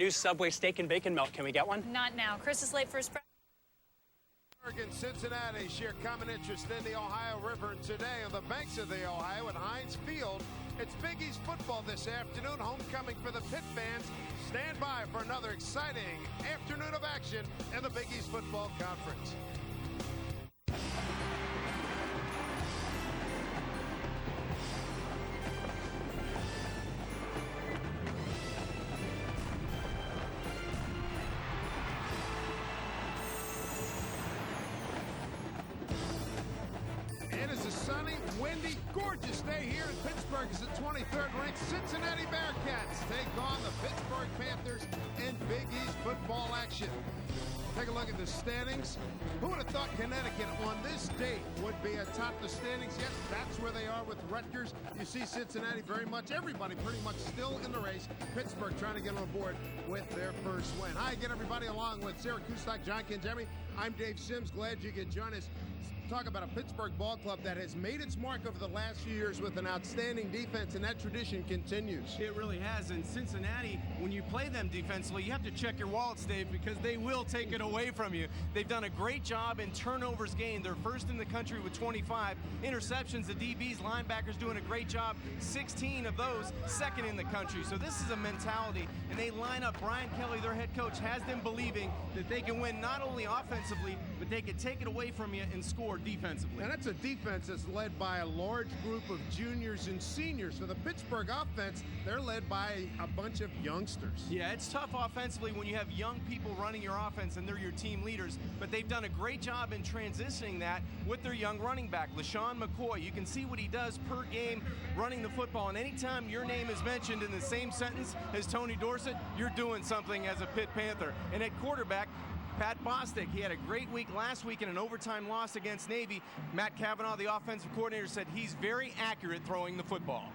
new Subway steak and bacon melt. Can we get one? Not now. Chris is late for his And Cincinnati share common interest in the Ohio River, and today on the banks of the Ohio at Heinz Field, it's Big East football this afternoon. Homecoming for the Pitt fans. Stand by for another exciting afternoon of action in the Big East Football Conference. Windy, gorgeous day here in Pittsburgh as the 23rd ranked Cincinnati Bearcats take on the Pittsburgh Panthers in Big East football action. Take a look at the standings. Who would have thought Connecticut on this date would be atop the standings? Yes, that's where they are with Rutgers. You see Cincinnati very much, everybody pretty much still in the race. Pittsburgh trying to get on board with their first win. Hi again, everybody, along with Sarah Kustak, John Kinjemi. I'm Dave Sims. Glad you could join us. Talk about a Pittsburgh ball club that has made its mark over the last few years with an outstanding defense, and that tradition continues. It really has. In Cincinnati, when you play them defensively, you have to check your wallets, Dave, because they will take it away from you. They've done a great job in turnovers gained. They're first in the country with 25 interceptions. The DBs, linebackers doing a great job. 16 of those, second in the country. So this is a mentality, and they line up. Brian Kelly, their head coach, has them believing that they can win not only offensively, but they can take it away from you and score defensively. And that's a defense that's led by a large group of juniors and seniors. So the Pittsburgh offense, they're led by a bunch of youngsters. Yeah, it's tough offensively when you have young people running your offense and they're your team leaders, but they've done a great job in transitioning that with their young running back, LaShawn McCoy. You can see what he does per game running the football, and anytime your name is mentioned in the same sentence as Tony Dorsett, you're doing something as a Pitt Panther. And at quarterback, Pat Bostic, he had a great week last week in an overtime loss against Navy. Matt Cavanaugh, the offensive coordinator, said he's very accurate throwing the football.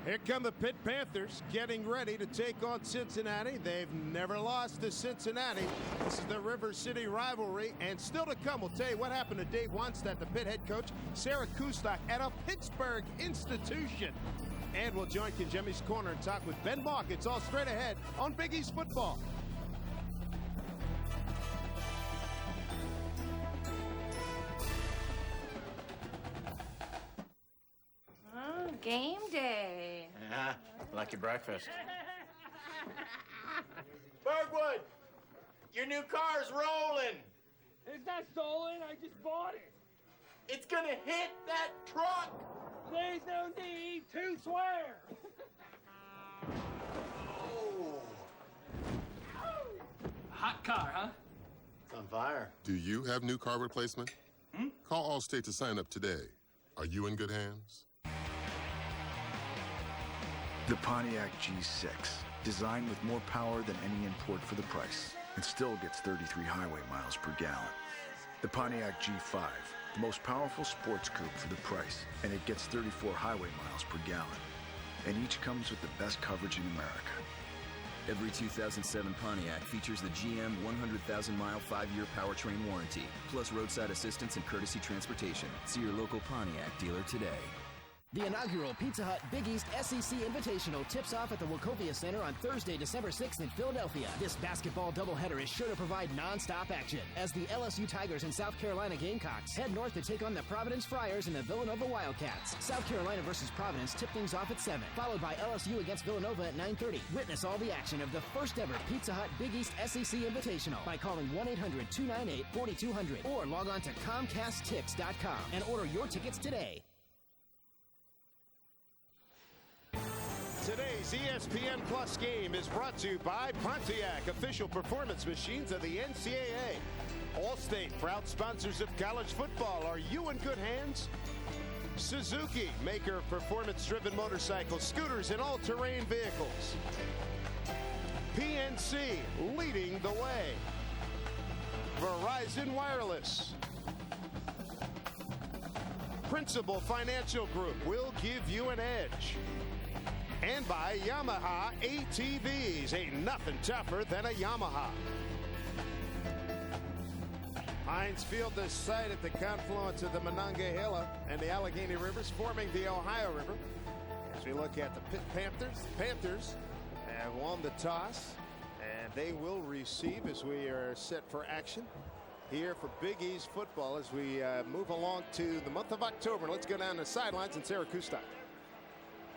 Here come the Pitt Panthers getting ready to take on Cincinnati. They've never lost to Cincinnati. This is the River City rivalry, and still to come, we'll tell you what happened to Dave Wannstedt, the Pitt head coach, Sarah Kustak at a Pittsburgh institution. And we'll join Kinjemi's Corner and talk with Ben Mock. It's all straight ahead on Big East football. game day. Yeah, lucky breakfast. Bergwood, your new car's rolling. It's not stolen, I just bought it. It's gonna hit that truck. There's no need to swear. Oh. Hot car, huh? It's on fire. Do you have new car replacement? Call Allstate to sign up today. Are you in good hands? The Pontiac G6, designed with more power than any import for the price. It still gets 33 highway miles per gallon. The Pontiac G5, the most powerful sports coupe for the price, and it gets 34 highway miles per gallon. And each comes with the best coverage in America. Every 2007 Pontiac features the GM 100,000-mile 5-year powertrain warranty, plus roadside assistance and courtesy transportation. See your local Pontiac dealer today. The inaugural Pizza Hut Big East SEC Invitational tips off at the Wachovia Center on Thursday, December 6th in Philadelphia. This basketball doubleheader is sure to provide non-stop action as the LSU Tigers and South Carolina Gamecocks head north to take on the Providence Friars and the Villanova Wildcats. South Carolina versus Providence tip things off at 7, followed by LSU against Villanova at 9:30. Witness all the action of the first ever Pizza Hut Big East SEC Invitational by calling 1-800-298-4200 or log on to ComcastTix.com and order your tickets today. Today's ESPN Plus game is brought to you by Pontiac, official performance machines of the NCAA. Allstate, proud sponsors of college football. Are you in good hands? Suzuki, maker of performance-driven motorcycles, scooters, and all-terrain vehicles. PNC, leading the way. Verizon Wireless. Principal Financial Group will give you an edge. And by Yamaha ATVs. Ain't nothing tougher than a Yamaha. Heinz Field, the site at the confluence of the Monongahela and the Allegheny Rivers, forming the Ohio River. As we look at the Pitt Panthers, the Panthers have won the toss. And they will receive as we are set for action here for Big East football as we move along to the month of October. Let's go down the sidelines and Sarah Kustok.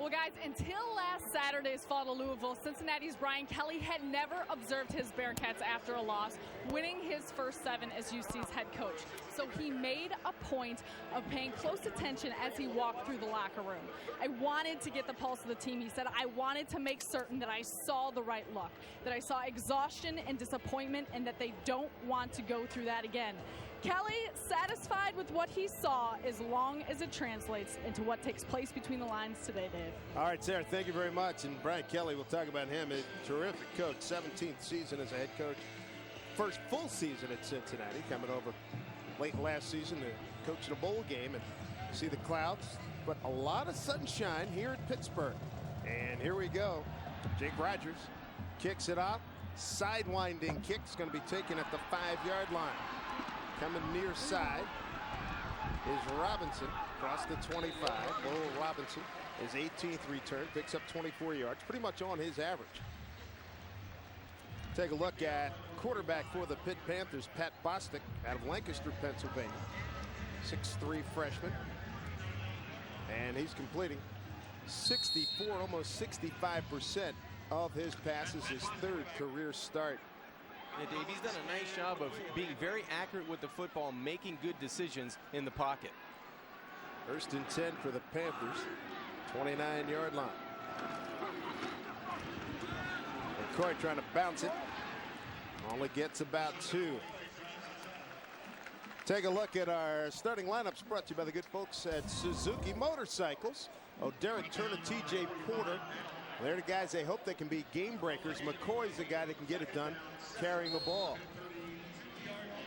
Well, guys, until last Saturday's fall to Louisville, Cincinnati's Brian Kelly had never observed his Bearcats after a loss, winning his first 7 as UC's head coach. So he made a point of paying close attention as he walked through the locker room. I wanted to get the pulse of the team. He said, I wanted to make certain that I saw the right look, that I saw exhaustion and disappointment, and that they don't want to go through that again. Kelly satisfied with what he saw as long as it translates into what takes place between the lines today, Dave. All right, Sarah, thank you very much. And Brian Kelly, we'll talk about him. A terrific coach, 17th season as a head coach. First full season at Cincinnati, coming over late last season to coach in a bowl game and see the clouds. But a lot of sunshine here at Pittsburgh. And here we go. Jake Rogers kicks it off. Sidewinding kick is going to be taken at the 5-yard line. Coming near side is Robinson across the 25. Bo Robinson, his 18th return, picks up 24 yards, pretty much on his average. Take a look at quarterback for the Pitt Panthers, Pat Bostic, out of Lancaster, Pennsylvania. 6'3" freshman. And he's completing 64, almost 65% of his passes, his 3rd career start. Yeah, Dave, he's done a nice job of being very accurate with the football, making good decisions in the pocket. 1st and 10 for the Panthers, 29-yard line. McCoy trying to bounce it. Only gets about 2. Take a look at our starting lineups brought to you by the good folks at Suzuki Motorcycles. Derek Turner, TJ Porter. They're the guys they hope they can be game breakers. McCoy's the guy that can get it done carrying the ball.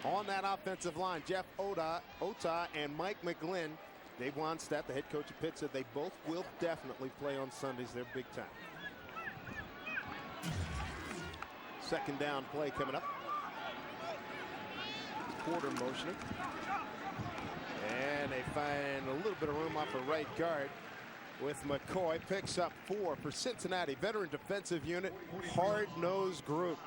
On that offensive line, Jeff Ota and Mike McGlynn. Dave Wannstedt, the head coach of Pitt, said they both will definitely play on Sundays. They're big time. 2nd down play coming up. Porter motioning. And they find a little bit of room off a right guard with McCoy. Picks up 4 for Cincinnati. Veteran defensive unit, hard-nosed group.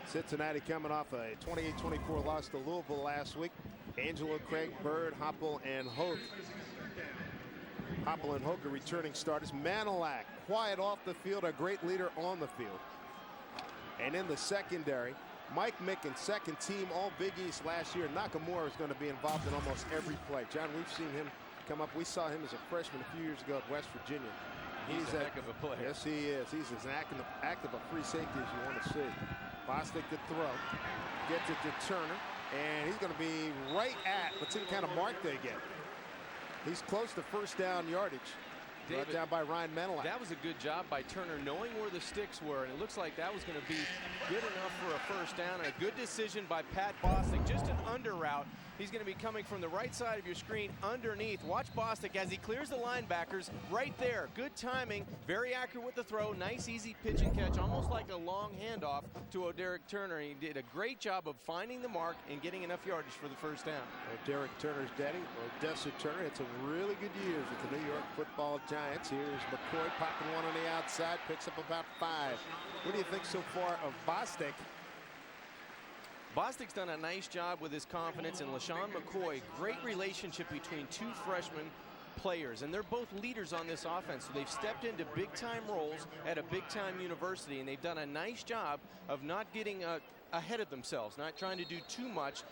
Cincinnati coming off a 28-24 loss to Louisville last week. Angelo, Craig, Bird, Hoppel, and Hoke. Hoppel and Hoke are returning starters. Manilak, quiet off the field, a great leader on the field. And in the secondary, Mike Micken, 2nd team All Big East last year. Nakamura is going to be involved in almost every play. John, we've seen him come up. We saw him as a freshman a few years ago at West Virginia. He's a heck of a player. Yes, he is. He's as active a free safety as you want to see. Bostic to throw. Gets it to Turner. And he's going to be right at, let's see what kind of mark they get. He's close to 1st down yardage. Brought down by Ryan Menelak. That was a good job by Turner, knowing where the sticks were, and it looks like that was going to be good enough for a 1st down. And a good decision by Pat Bostic. Just an under route. He's going to be coming from the right side of your screen underneath. Watch Bostic as he clears the linebackers right there. Good timing, very accurate with the throw. Nice, easy pitch and catch, almost like a long handoff to Derek Turner. He did a great job of finding the mark and getting enough yardage for the 1st down. Derek Turner's daddy, Odessa Turner, had some really good years with the New York Football Giants. Here's McCoy popping one on the outside, picks up about 5. What do you think so far of Bostic? Bostic's done a nice job with his confidence, and LaShawn McCoy, great relationship between 2 freshman players, and they're both leaders on this offense. So they've stepped into big-time roles at a big-time university, and they've done a nice job of not getting ahead of themselves, not trying to do too much.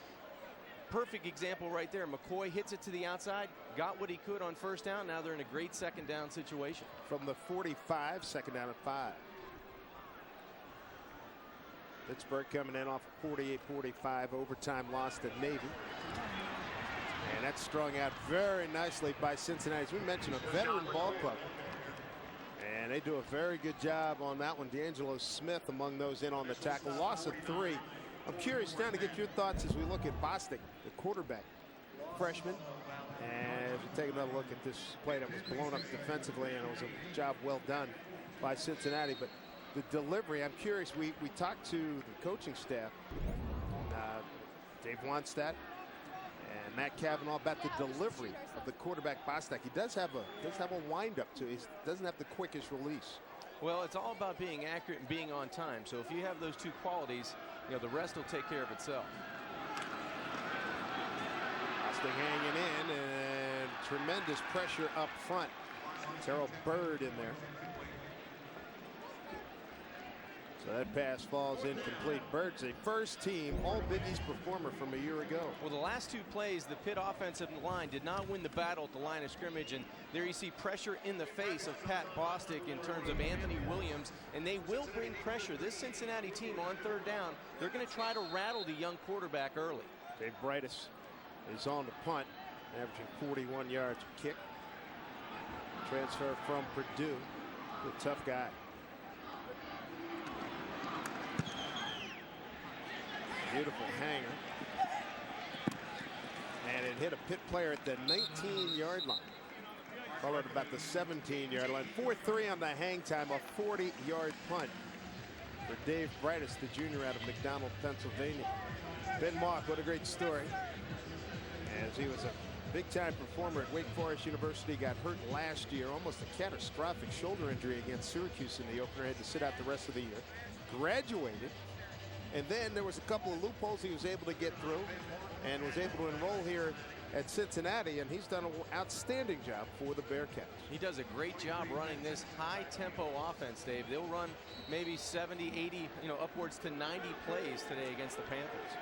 Perfect example right there. McCoy hits it to the outside, got what he could on 1st down. Now they're in a great 2nd down situation. From the 45, 2nd down at 5. Pittsburgh coming in off a 48-45 overtime loss to Navy. And that's strung out very nicely by Cincinnati. As we mentioned, a veteran ball club. And they do a very good job on that one. D'Angelo Smith among those in on the tackle. Loss of 3. I'm curious, trying to get your thoughts as we look at Bostic, the quarterback, freshman. And as we take another look at this play that was blown up defensively, and it was a job well done by Cincinnati. But the delivery, I'm curious, we talked to the coaching staff, Dave Wannstedt and Matt Cavanaugh, about the delivery of the quarterback Bostic. He does have a wind-up to it. He doesn't have the quickest release. Well, it's all about being accurate and being on time. So if you have those two qualities, you know, the rest will take care of itself. Lustig hanging in, and tremendous pressure up front. Terrell Bird in there. So that pass falls incomplete. Bird's a first-team All-Big East performer from a year ago. Well, the last two plays, the Pitt offensive line did not win the battle at the line of scrimmage, and there you see pressure in the face of Pat Bostic in terms of Anthony Williams, and they will bring pressure. This Cincinnati team on third down, they're going to try to rattle the young quarterback early. Dave Brightus is on the punt, averaging 41 yards a kick. Transfer from Purdue, a tough guy. Beautiful hanger. And it hit a Pitt player at the 19-yard line. Followed about the 17-yard line. 4-3 on the hang time, a 40-yard punt for Dave Brightus, the junior out of McDonald, Pennsylvania. Ben Mock, what a great story. As he was a big-time performer at Wake Forest University, got hurt last year, almost a catastrophic shoulder injury against Syracuse in the opener, had to sit out the rest of the year. Graduated. And then there was a couple of loopholes he was able to get through and was able to enroll here at Cincinnati, and he's done an outstanding job for the Bearcats. He does a great job running this high-tempo offense, Dave. They'll run maybe 70, 80, upwards to 90 plays today against the Panthers.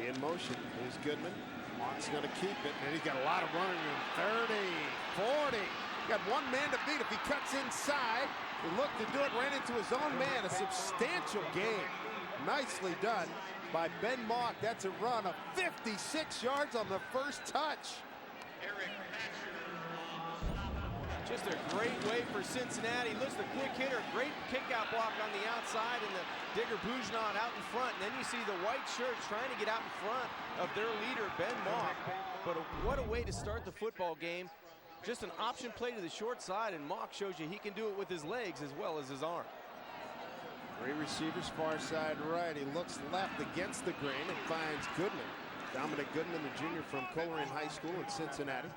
In motion is Goodman. Mott's going to keep it, and he's got a lot of running room. 30, 40. Got one man to beat if he cuts inside. He looked to do it, ran into his own man. A substantial gain. Nicely done by Ben Mock. That's a run of 56 yards on the first touch. Just a great way for Cincinnati. Looks the quick hitter. Great kick-out block on the outside, and the Digger Bujnot out in front. And then you see the white shirts trying to get out in front of their leader, Ben Mock. But what a way to start the football game. Just an option play to the short side, and Mock shows you he can do it with his legs as well as his arm. Three receivers, far side right. He looks left against the grain and finds Goodman. Dominic Goodman, the junior from Colerain High School in Cincinnati.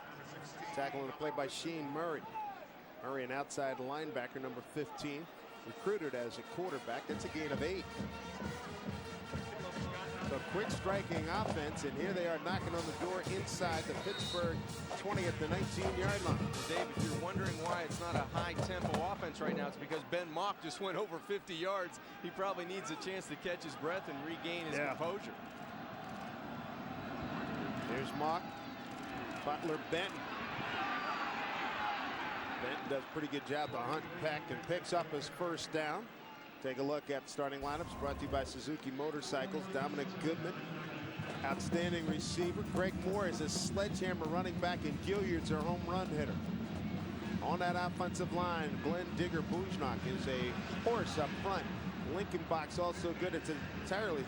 Tackling the play by Sheen Murray. Murray, an outside linebacker, number 15. Recruited as a quarterback. That's a gain of 8. So quick striking offense, and here they are knocking on the door inside the Pittsburgh 20 at the 19-yard line. Dave, if you're wondering why it's not a high-tempo offense right now, it's because Ben Mock just went over 50 yards. He probably needs a chance to catch his breath and regain his composure. There's Mock. Butler, Benton. Benton does a pretty good job to hunt, peck, and picks up his first down. Take a look at starting lineups brought to you by Suzuki Motorcycles. Dominic Goodman, outstanding receiver. Greg Moore is a sledgehammer running back, and Gilliard's our home run hitter. On that offensive line, Glenn Digger Bujnok is a horse up front. Lincoln Box also good. It's an entirely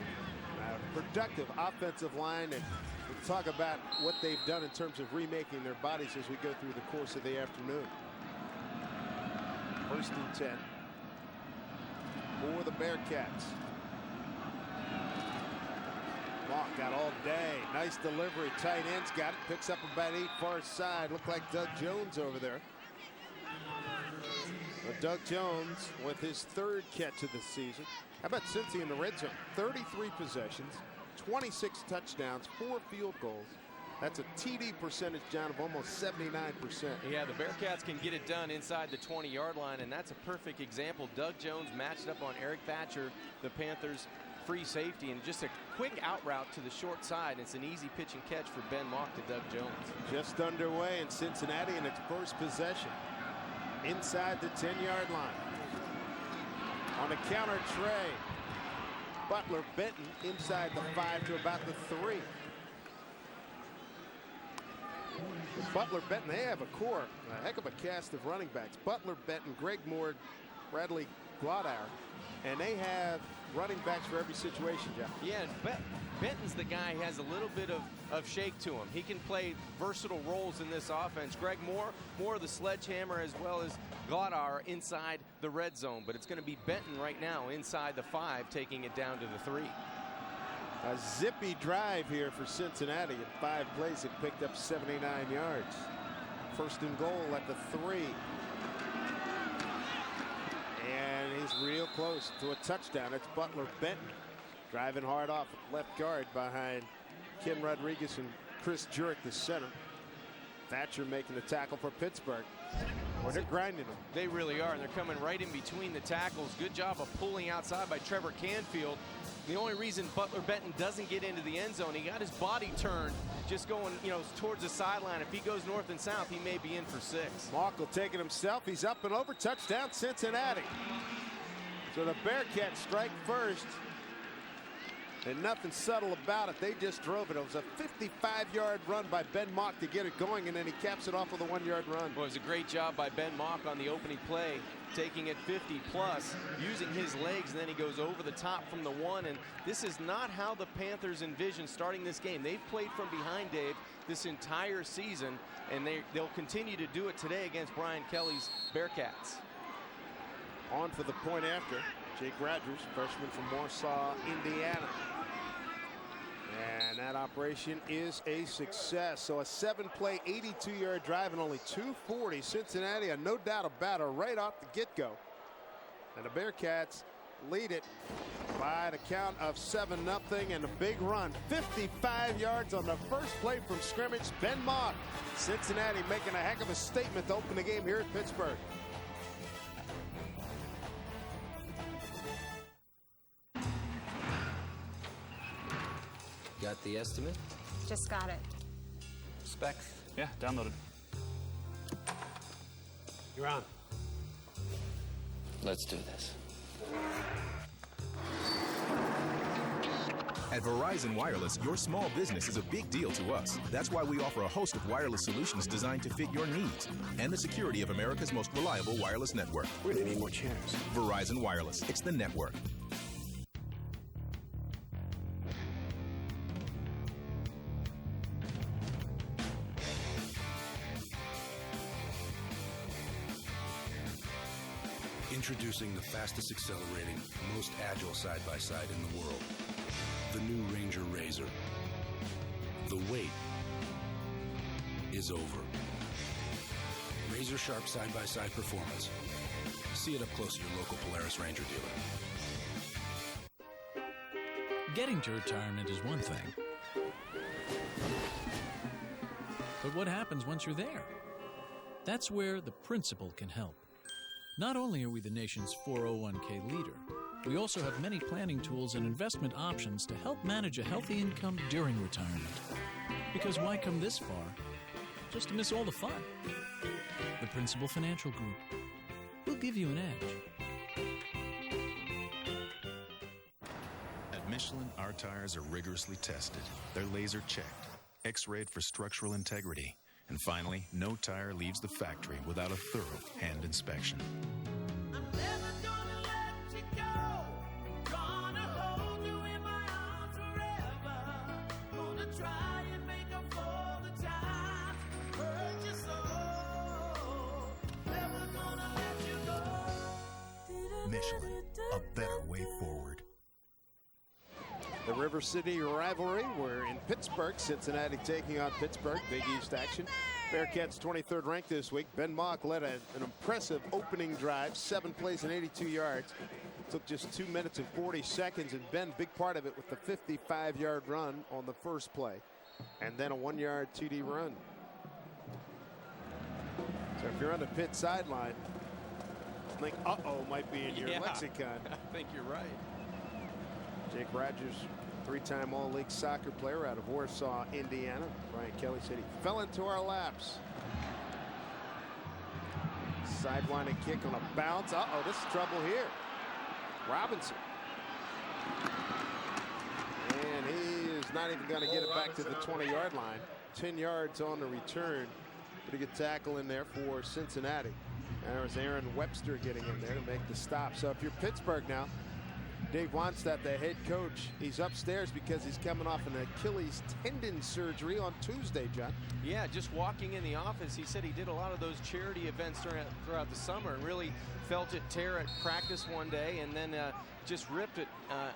productive offensive line, and we'll talk about what they've done in terms of remaking their bodies as we go through the course of the afternoon. 1st and 10. For the Bearcats. Mock got all day. Nice delivery. Tight ends got it. Picks up about 8 far side. Looked like Doug Jones over there. But Doug Jones with his 3rd catch of the season. How about Cincy in the red zone? 33 possessions, 26 touchdowns, 4 field goals. That's a TD percentage, John, of almost 79%. Yeah, the Bearcats can get it done inside the 20-yard line, and that's a perfect example. Doug Jones matched up on Eric Thatcher, the Panthers' free safety, and just a quick out route to the short side. It's an easy pitch and catch for Ben Mock to Doug Jones. Just underway in Cincinnati in its first possession. Inside the 10-yard line. On a counter tray. Butler Benton inside the 5 to about the 3. Butler Benton, they have a core, a heck of a cast of running backs. Butler Benton, Greg Moore, Bradley Glodauer, and they have running backs for every situation, Jeff. Yeah, and Benton's the guy who has a little bit of shake to him. He can play versatile roles in this offense. Greg Moore, more of the sledgehammer, as well as Glodauer inside the red zone. But it's going to be Benton right now inside the 5, taking it down to the 3. A zippy drive here for Cincinnati. In 5 plays, it picked up 79 yards. 1st and goal at the 3. real close to a touchdown. It's Butler Benton driving hard off left guard behind Ken Rodriguez and Chris Jurek, the center. Thatcher making the tackle for Pittsburgh. Well, they're grinding them. They really are, and they're coming right in between the tackles. Good job of pulling outside by Trevor Canfield. The only reason Butler Benton doesn't get into the end zone, he got his body turned, just going, towards the sideline. If he goes north and south, he may be in for 6. Mock will take it himself. He's up and over. Touchdown, Cincinnati. So the Bearcats strike first. And nothing subtle about it. They just drove it. It was a 55-yard run by Ben Mock to get it going, and then he caps it off with a 1-yard run. Well, it was a great job by Ben Mock on the opening play, taking it 50-plus, using his legs, and then he goes over the top from the 1. And this is not how the Panthers envision starting this game. They've played from behind, Dave, this entire season, and they'll continue to do it today against Brian Kelly's Bearcats. On for the point after. Jake Rogers, freshman from Warsaw, Indiana. And that operation is a success. So a 7-play, 82-yard drive and only 240. Cincinnati, no doubt about it, right off the get-go. And the Bearcats lead it by the count of 7-0, and a big run. 55 yards on the first play from scrimmage. Ben Mock. Cincinnati making a heck of a statement to open the game here at Pittsburgh. Got the estimate? Just got it. Specs? Yeah, downloaded. You're on. Let's do this. At Verizon Wireless, your small business is a big deal to us. That's why we offer a host of wireless solutions designed to fit your needs and the security of America's most reliable wireless network. We're gonna need more chairs. Verizon Wireless. It's the network. Introducing the fastest accelerating, most agile side-by-side in the world. The new Ranger Razor. The wait is over. Razor sharp side-by-side performance. See it up close at your local Polaris Ranger dealer. Getting to retirement is one thing. But what happens once you're there? That's where the principal can help. Not only are we the nation's 401k leader, we also have many planning tools and investment options to help manage a healthy income during retirement. Because why come this far just to miss all the fun? The Principal Financial Group will give you an edge. At Michelin, our tires are rigorously tested. They're laser checked, X-rayed for structural integrity. And finally, no tire leaves the factory without a thorough hand inspection. Michelin, a better way forward. The River City rivalry. We're in Pittsburgh. Cincinnati taking on Pittsburgh. Big East action. Bearcats 23rd ranked this week. Ben Mock led an impressive opening drive. 7 plays and 82 yards. Took just 2 minutes and 40 seconds. And Ben, big part of it with the 55-yard run on the first play. And then a 1-yard TD run. So if you're on the Pitt sideline, think uh-oh might be in your lexicon. I think you're right. Jake Rogers, 3-time All-League soccer player out of Warsaw, Indiana. Brian Kelly said he fell into our laps. Sidewinding kick on a bounce. Uh-oh, this is trouble here. Robinson. And he is not even going to get it back to the 20-yard line. 10 yards on the return. Pretty good tackle in there for Cincinnati. There's Aaron Webster getting in there to make the stop. So if you're Pittsburgh now, Dave Wannstedt, the head coach, he's upstairs because he's coming off an Achilles tendon surgery on Tuesday, John. Yeah, just walking in the office, he said he did a lot of those charity events throughout the summer and really felt it tear at practice one day and then just ripped it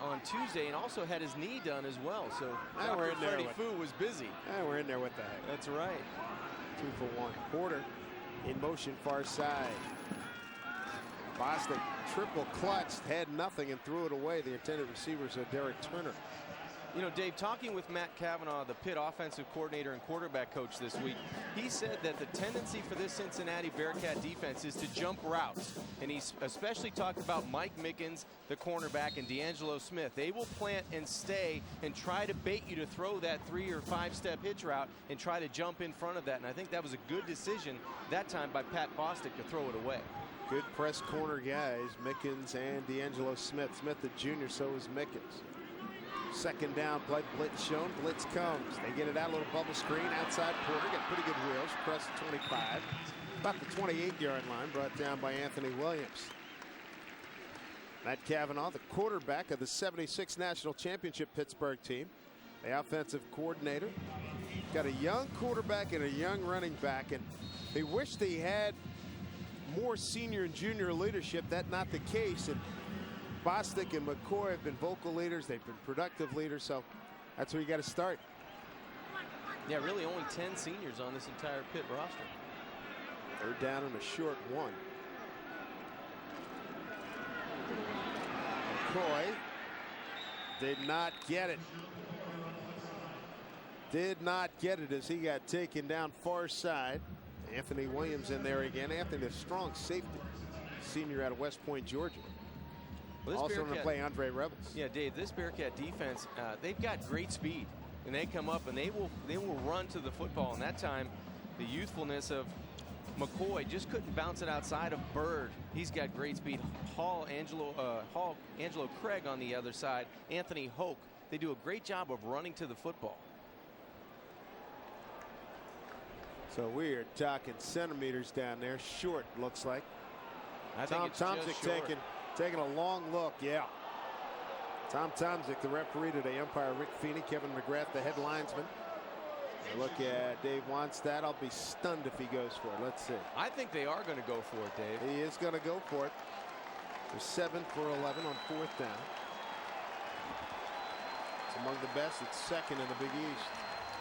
on Tuesday and also had his knee done as well. So Dr. Freddie Fu was busy. We're in there with that. That's right. 2 for 1. Porter in motion far side. Bostic triple clutched, had nothing, and threw it away. The intended receivers are Derek Turner. You know, Dave, talking with Matt Cavanaugh, the Pitt offensive coordinator and quarterback coach this week, he said that the tendency for this Cincinnati Bearcat defense is to jump routes. And he's especially talked about Mike Mickens, the cornerback, and D'Angelo Smith. They will plant and stay and try to bait you to throw that 3 or 5 step hitch route and try to jump in front of that. And I think that was a good decision that time by Pat Bostic to throw it away. Good press corner guys, Mickens and D'Angelo Smith. Smith the junior, so is Mickens. Second down, blitz shown, blitz comes. They get it out, a little bubble screen, outside Porter, got pretty good wheels, press 25. About the 28-yard line, brought down by Anthony Williams. Matt Cavanaugh, the quarterback of the 76 National Championship Pittsburgh team, the offensive coordinator. Got a young quarterback and a young running back, and he wished he had more senior and junior leadership. That's not the case. And Bostic and McCoy have been vocal leaders. They've been productive leaders, so that's where you got to start. Yeah, really only 10 seniors on this entire Pitt roster. Third down and a short one. McCoy did not get it. Did not get it as he got taken down far side. Anthony Williams in there again. Anthony, a strong safety, senior out of West Point, Georgia. Well, also going to play Andre Rebels. Yeah, Dave, this Bearcat defense, they've got great speed, and they come up and they will run to the football. And that time, the youthfulness of McCoy just couldn't bounce it outside of Bird. He's got great speed. Angelo Craig on the other side. Anthony Hoke. They do a great job of running to the football. So we're talking centimeters down there. Short, looks like. I think it's Tomczyk just short. taking a long look. Yeah. Tom Tomczyk, the referee today. Umpire Rick Feeney, Kevin McGrath, the head linesman. Look at Dave Wannstedt. I'll be stunned if he goes for it. Let's see. I think they are going to go for it, Dave. He is going to go for it. They're 7 for 11 on 4th down. It's among the best. It's second in the Big East.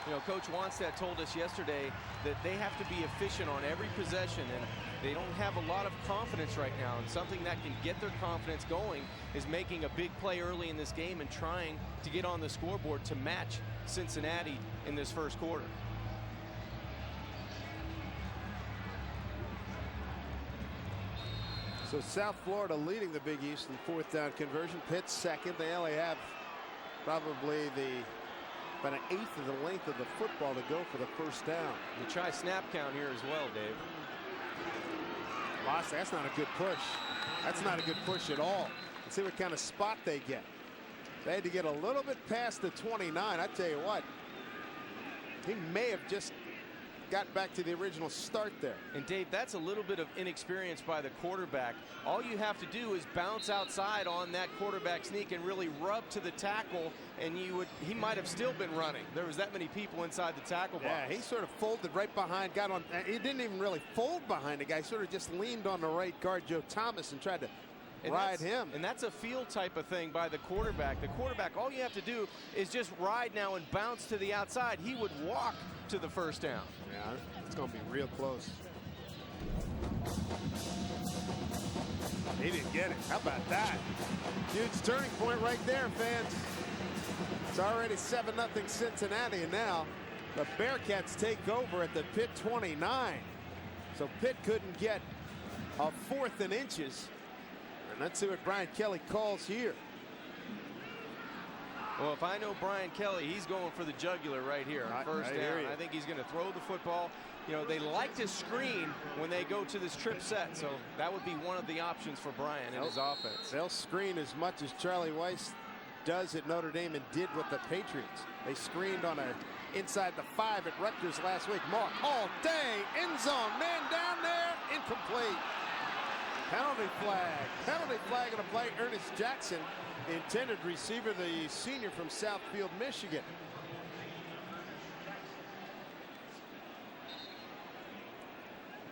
You know, Coach Wannstedt told us yesterday that they have to be efficient on every possession, and they don't have a lot of confidence right now. And something that can get their confidence going is making a big play early in this game and trying to get on the scoreboard to match Cincinnati in this first quarter. So South Florida leading the Big East in 4th down conversion. Pitt second. They only have probably about an eighth of the length of the football to go for the first down. You try snap count here as well, Dave. Lost. That's not a good push. That's not a good push at all. Let's see what kind of spot they get. They had to get a little bit past the 29. I tell you what, he may have just got back to the original start there. And Dave, that's a little bit of inexperience by the quarterback. All you have to do is bounce outside on that quarterback sneak and really rub to the tackle, and he might have still been running. There was that many people inside the tackle box. Yeah, he sort of folded right behind, got on. He didn't even really fold behind the guy. Sort of just leaned on the right guard, Joe Thomas, and tried to ride him. And that's a field type of thing by the quarterback. The quarterback, all you have to do is just ride now and bounce to the outside. He would walk to the first down. Yeah, it's going to be real close. He didn't get it. How about that? Huge turning point right there, fans. It's already 7-0 Cincinnati, and now the Bearcats take over at the Pitt 29. So Pitt couldn't get a 4th and inches. And let's see what Brian Kelly calls here. Well, if I know Brian Kelly, he's going for the jugular right here on first down. I think he's going to throw the football. You know, they like to screen when they go to this trip set, so that would be one of the options for Brian and his offense. They'll screen as much as Charlie Weiss does at Notre Dame and did with the Patriots. They screened on inside the 5 at Rutgers last week. Mark all day, end zone, man down there, incomplete. Penalty flag on the play. Ernest Jackson, intended receiver, the senior from Southfield, Michigan.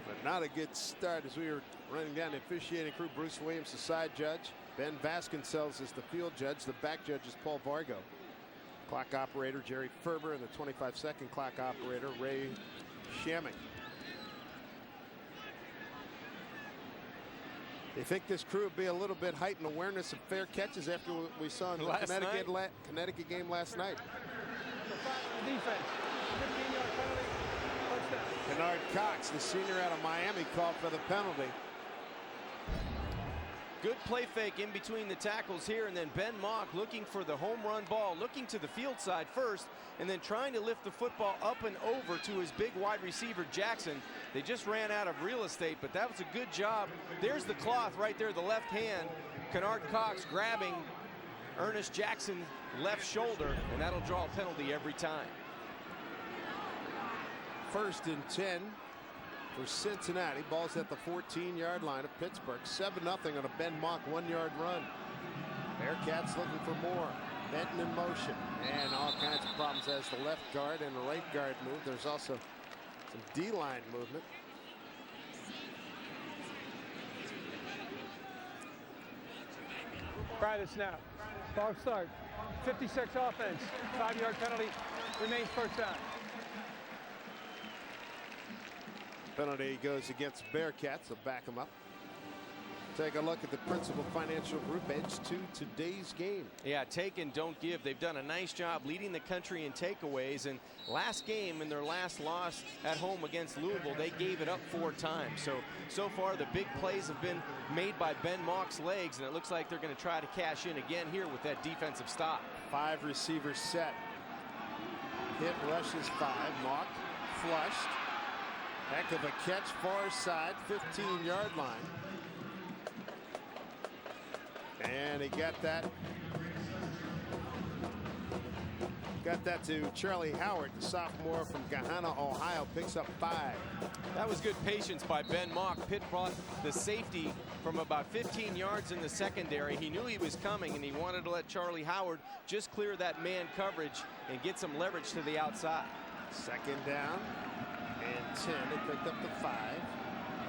But not a good start as we were running down the officiating crew. Bruce Williams, the side judge. Ben Vasconcells is the field judge. The back judge is Paul Vargo. Clock operator Jerry Ferber, and the 25-second clock operator Ray Shammick. You think this crew would be a little bit heightened awareness of fair catches after what we saw in the Connecticut game last night? Defense. 15-yard penalty. Touchdown. Kennard Cox, the senior out of Miami, called for the penalty. Good play fake in between the tackles here, and then Ben Mock looking for the home run ball, looking to the field side first, and then trying to lift the football up and over to his big wide receiver, Jackson. They just ran out of real estate, but that was a good job. There's the cloth right there, the left hand. Kennard Cox grabbing Ernest Jackson left shoulder, and that'll draw a penalty every time. 1st and 10 for Cincinnati. Ball's at the 14-yard line of Pittsburgh. 7-0 on a Ben Mock 1-yard run. Bearcats looking for more. Benton in motion. And all kinds of problems as the left guard and the right guard move. There's also some D-line movement. Prior to snap. Ball start. 56 offense. 5-yard penalty. Remains first down. Penalty goes against Bearcats. They'll back them up. Take a look at the Principal Financial Group edge to today's game. Yeah, take and don't give. They've done a nice job leading the country in takeaways. And last game, in their last loss at home against Louisville, they gave it up 4 times. So far, the big plays have been made by Ben Mock's legs, and it looks like they're going to try to cash in again here with that defensive stop. 5 receivers set. Hit rushes 5. Mock flushed. Heck of a catch, far side, 15-yard line. And he got that to Charlie Howard, the sophomore from Gahanna, Ohio, picks up 5. That was good patience by Ben Mock. Pitt brought the safety from about 15 yards in the secondary. He knew he was coming, and he wanted to let Charlie Howard just clear that man coverage and get some leverage to the outside. 2nd down and 10. They picked up the 5.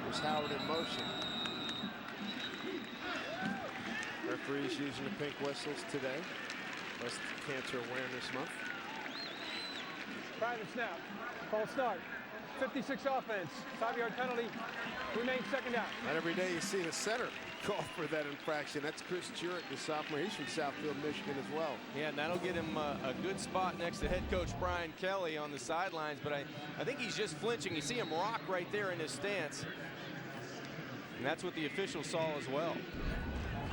There's Howard in motion. Referees using the pink whistles today. Breast Cancer Awareness Month. Prior to snap. Ball start. 56 offense. 5-yard penalty. Remains 2nd down. Not every day you see the center call for that infraction. That's Chris Jurek, the sophomore. He's from Southfield, Michigan as well. Yeah, and that'll get him a good spot next to head coach Brian Kelly on the sidelines. But I think he's just flinching. You see him rock right there in his stance. And that's what the officials saw as well.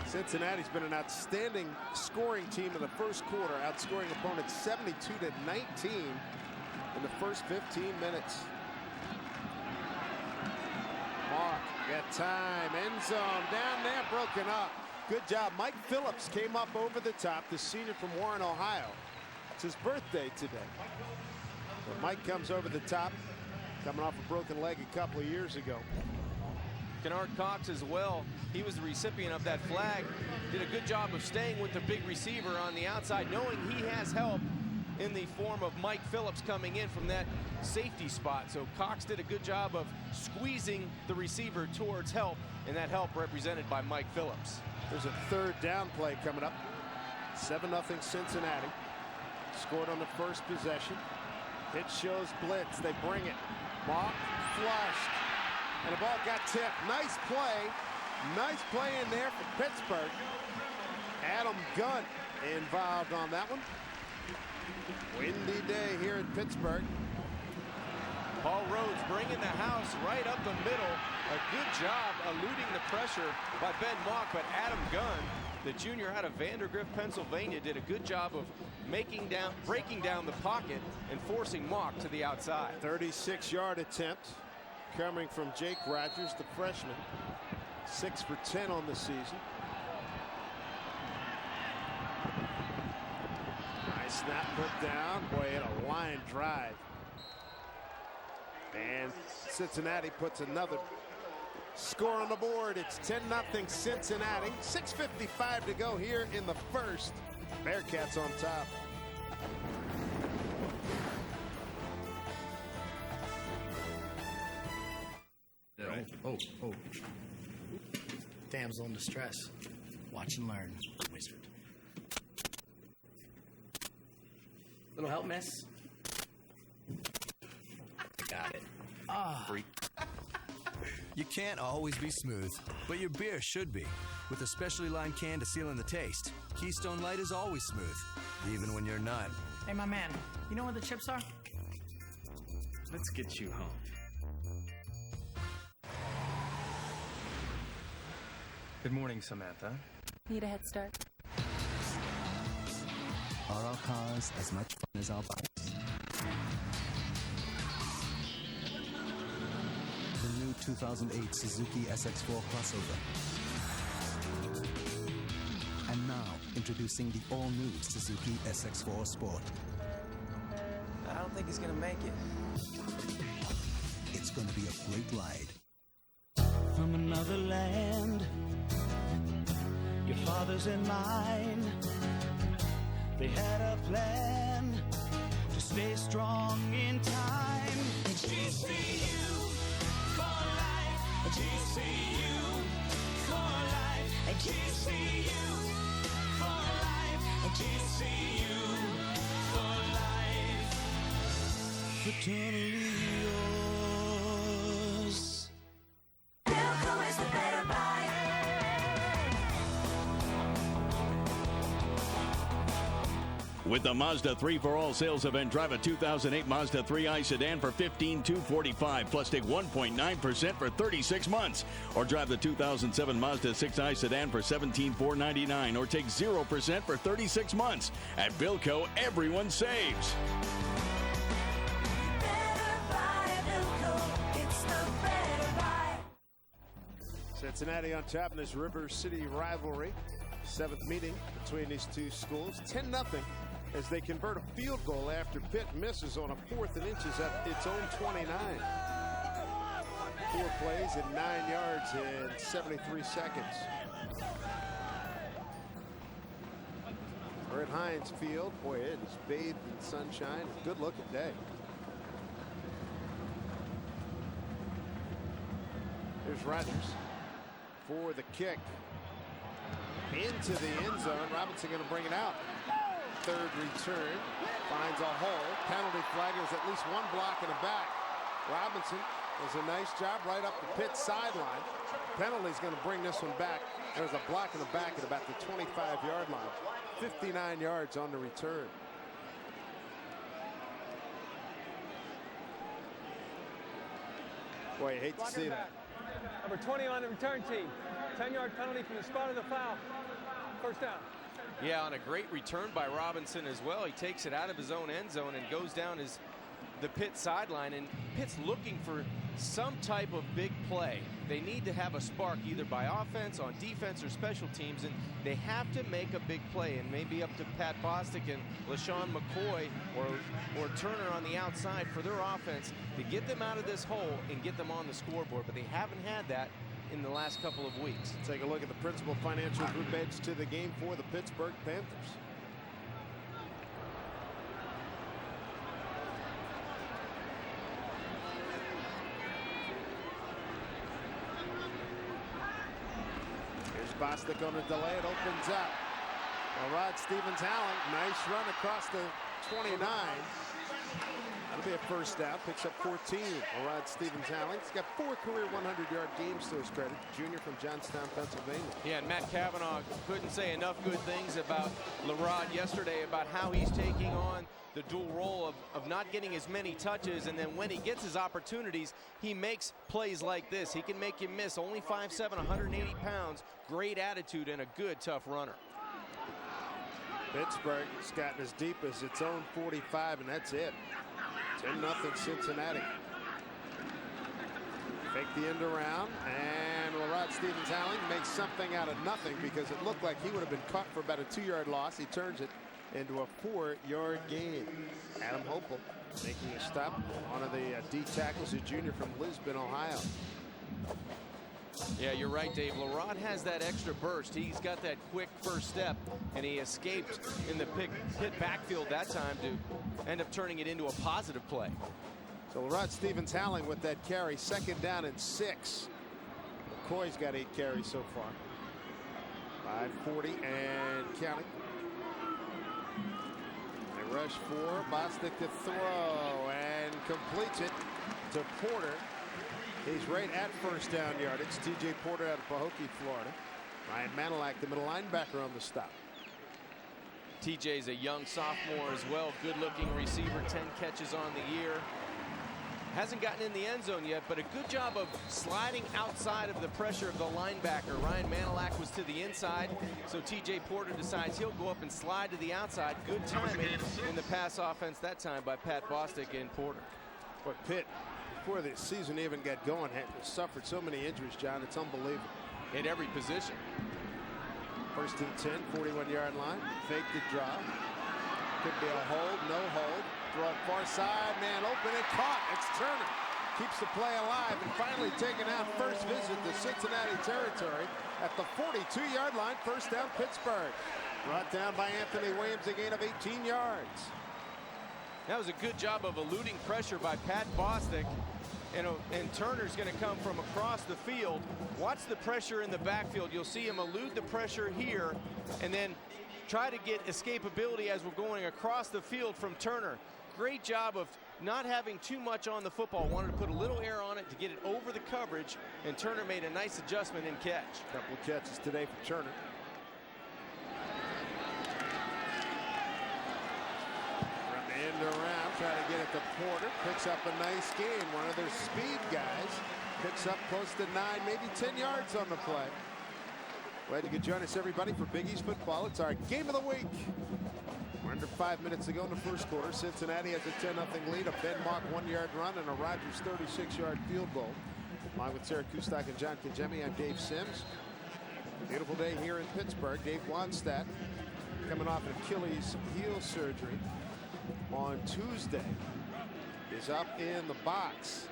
Cincinnati's been an outstanding scoring team in the first quarter, outscoring opponents 72-19 in the first 15 minutes. Mark got time, end zone, down there, broken up. Good job. Mike Phillips came up over the top, the senior from Warren, Ohio. It's his birthday today. So Mike comes over the top, coming off a broken leg a couple of years ago. Kennard Cox as well. He was the recipient of that flag. Did a good job of staying with the big receiver on the outside, knowing he has help in the form of Mike Phillips coming in from that safety spot. So Cox did a good job of squeezing the receiver towards help, and that help represented by Mike Phillips. There's a 3rd down play coming up. 7-0 Cincinnati. Scored on the first possession. It shows blitz. They bring it. Mock flushed. And the ball got tipped. Nice play. Nice play in there for Pittsburgh. Adam Gunn involved on that one. Windy day here in Pittsburgh. Paul Rhodes bringing the house right up the middle. A good job eluding the pressure by Ben Mock, but Adam Gunn, the junior out of Vandergrift, Pennsylvania, did a good job of breaking down the pocket and forcing Mock to the outside. 36-yard attempt coming from Jake Rogers, the freshman. 6 for 10 on the season. Nice snap put down. Boy, hit a line drive. And Cincinnati puts another score on the board. It's 10-0 Cincinnati. 6:55 to go here in the first. Bearcats on top. Oh. Damsel in distress. Watch and learn, wizard. Little help, miss? Got it. Freak. You can't always be smooth, but your beer should be. With a specially lined can to seal in the taste, Keystone Light is always smooth, even when you're not. Hey, my man, you know where the chips are? Let's get you home. Good morning, Samantha. Need a head start? Are our cars as much fun as our bikes? The new 2008 Suzuki SX4 crossover. And now, introducing the all-new Suzuki SX4 Sport. I don't think he's gonna make it. It's gonna be a great ride. From another land, your fathers and mine, they had a plan to stay strong in time. GCU for life, GCU for life, GCU for life, GCU for life. Fraternally yours. Bilko is the better buy. With the Mazda 3 for All sales event, drive a 2008 Mazda 3i sedan for $15,245, plus take 1.9% for 36 months. Or drive the 2007 Mazda 6i sedan for $17,499, or take 0% for 36 months. At Bilko, everyone saves. Cincinnati on top in this River City rivalry. 7th meeting between these two schools. 10-0 as they convert a field goal after Pitt misses on a 4th and inches at its own 29. 4 plays and 9 yards in 73 seconds. We're at Heinz Field. Boy, it is bathed in sunshine. Good looking day. Here's Rodgers for the kick. Into the end zone. Robinson going to bring it out. 3rd return. Finds a hole. Penalty flag. There's at least one block in the back. Robinson does a nice job right up the Pitt sideline. Penalty's going to bring this one back. There's a block in the back at about the 25-yard line. 59 yards on the return. Boy, you hate to see that. Number 20 on the return team. 10-yard penalty from the spot of the foul. First down. Yeah, on a great return by Robinson as well. He takes it out of his own end zone and goes down the Pitt sideline. And Pitt's looking for some type of big play. They need to have a spark either by offense, on defense, or special teams. And they have to make a big play. And maybe up to Pat Bostic and LaShawn McCoy or Turner on the outside for their offense to get them out of this hole and get them on the scoreboard. But they haven't had that in the last couple of weeks. Take a look at the principal financial group edge to the game for the Pittsburgh Panthers. Here's Bostic on a delay. It opens up. Well, Rod Stevens-Allen, nice run across the 29. That'll be a first down. Picks up 14. Rod Stevens-Allen. He's got 4 career 100-yard games to his credit. Junior from Johnstown, Pennsylvania. Yeah, and Matt Cavanaugh couldn't say enough good things about LaRod yesterday, about how he's taking on the dual role of not getting as many touches, and then when he gets his opportunities, he makes plays like this. He can make you miss. Only 5'7", 180 pounds. Great attitude and a good, tough runner. Pittsburgh has gotten as deep as its own 45, and that's it. 10-0 Cincinnati. Fake the end around, and LaRod Stevens-Allen makes something out of nothing because it looked like he would have been caught for about a 2-yard loss. He turns it into a 4-yard gain. Adam Hopel making a stop. One of the D tackles, a junior from Lisbon, Ohio. Yeah, you're right, Dave. LaRod has that extra burst. He's got that quick first step, and he escaped in the Pitt backfield that time to end up turning it into a positive play. So LaRod Stevens-Allen with that carry, 2nd down and 6. McCoy's got 8 carries so far. 5:40 and counting. They rush for Bostic to throw and completes it to Porter. He's right at first down yardage. T.J. Porter out of Pahokee, Florida. Ryan Manilak, the middle linebacker, on the stop. TJ's a young sophomore as well. Good-looking receiver, 10 catches on the year. Hasn't gotten in the end zone yet, but a good job of sliding outside of the pressure of the linebacker. Ryan Manilak was to the inside, so T.J. Porter decides he'll go up and slide to the outside. Good timing in the pass offense that time by Pat Bostic and Porter. But Pitt, before the season even got going, had suffered so many injuries, John. It's unbelievable. At every position. First and 10, 41-yard line. Fake the drop. Could be a hold, no hold. Throw up far side, man open and caught. It's Turner. Keeps the play alive and finally taken out. First visit to Cincinnati territory at the 42-yard line. First down, Pittsburgh. Brought down by Anthony Williams, a gain of 18 yards. That was a good job of eluding pressure by Pat Bostic. And Turner's going to come from across the field. Watch the pressure in the backfield. You'll see him elude the pressure here and then try to get escapability as we're going across the field from Turner. Great job of not having too much on the football. Wanted to put a little air on it to get it over the coverage, and Turner made a nice adjustment and catch. Couple of catches today for Turner. End around, try to get it to Porter. Picks up a nice gain. One of their speed guys picks up close to 9, maybe 10 yards on the play. Glad you could join us, everybody, for Big East football. It's our game of the week. We're under 5 minutes to go in the first quarter. Cincinnati has a 10-0 lead. A Ben Mock 1-yard run and a Rogers 36-yard field goal. Along with Sarah Kustak and John Kajemi, I'm Dave Sims. Beautiful day here in Pittsburgh. Dave Wannstedt coming off an Achilles heel surgery on Tuesday is up in the box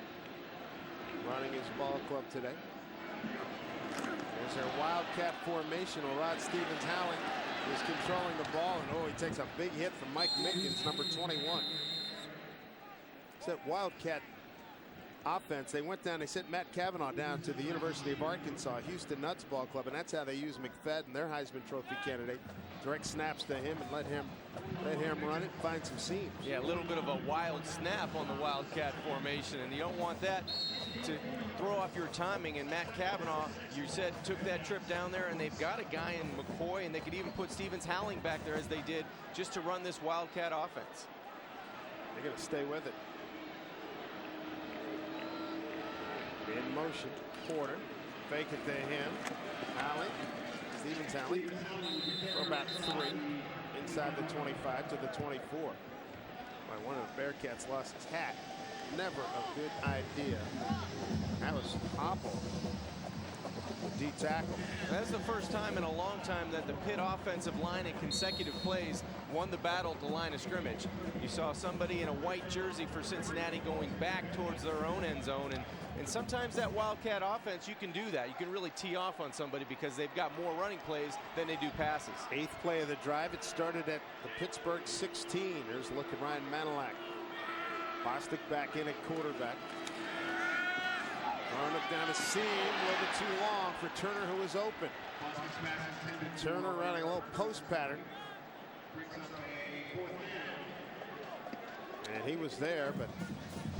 running his ball club today. There's their Wildcat formation. Rod Stevens-Howling is controlling the ball, and oh, he takes a big hit from Mike Mickens, number 21. It's that Wildcat offense. They went down, they sent Matt Cavanaugh down to the University of Arkansas, Houston Nuts Ball Club, and that's how they use McFadden, their Heisman Trophy candidate. Direct snaps to him and let him run it, find some seams. Yeah, a little bit of a wild snap on the Wildcat formation, and you don't want that to throw off your timing. And Matt Cavanaugh, you said, took that trip down there, and they've got a guy in McCoy, and they could even put Stevens-Howling back there as they did just to run this Wildcat offense. They're going to stay with it. In motion, Porter, fake it to him. Howling, Stevens-Howling for about 3 inside the 25 to the 24. Why, one of the Bearcats lost his hat. Never a good idea. That was Hopple, the D tackle. That's the first time in a long time that the Pitt offensive line in consecutive plays won the battle at the line of scrimmage. You saw somebody in a white jersey for Cincinnati going back towards their own end zone, and sometimes that Wildcat offense, you can do that. You can really tee off on somebody because they've got more running plays than they do passes. 8th play of the drive. It started at the Pittsburgh 16. There's a look at Ryan Manilak. Bostic back in at quarterback. Throwing it down a seam, a little bit too long for Turner, who was open. Turner running a little post pattern. And he was there, but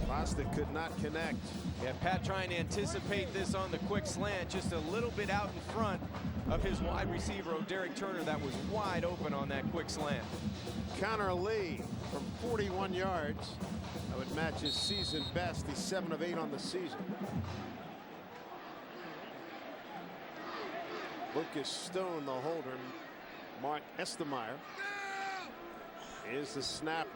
Bostic could not connect. Yeah, Pat trying to anticipate this on the quick slant, just a little bit out in front of his wide receiver, Derek Turner, that was wide open on that quick slant. Connor Lee from 41 yards. That would match his season best. He's 7 of 8 on the season. Lucas Stone, the holder. Mark Estemeyer is the snapper.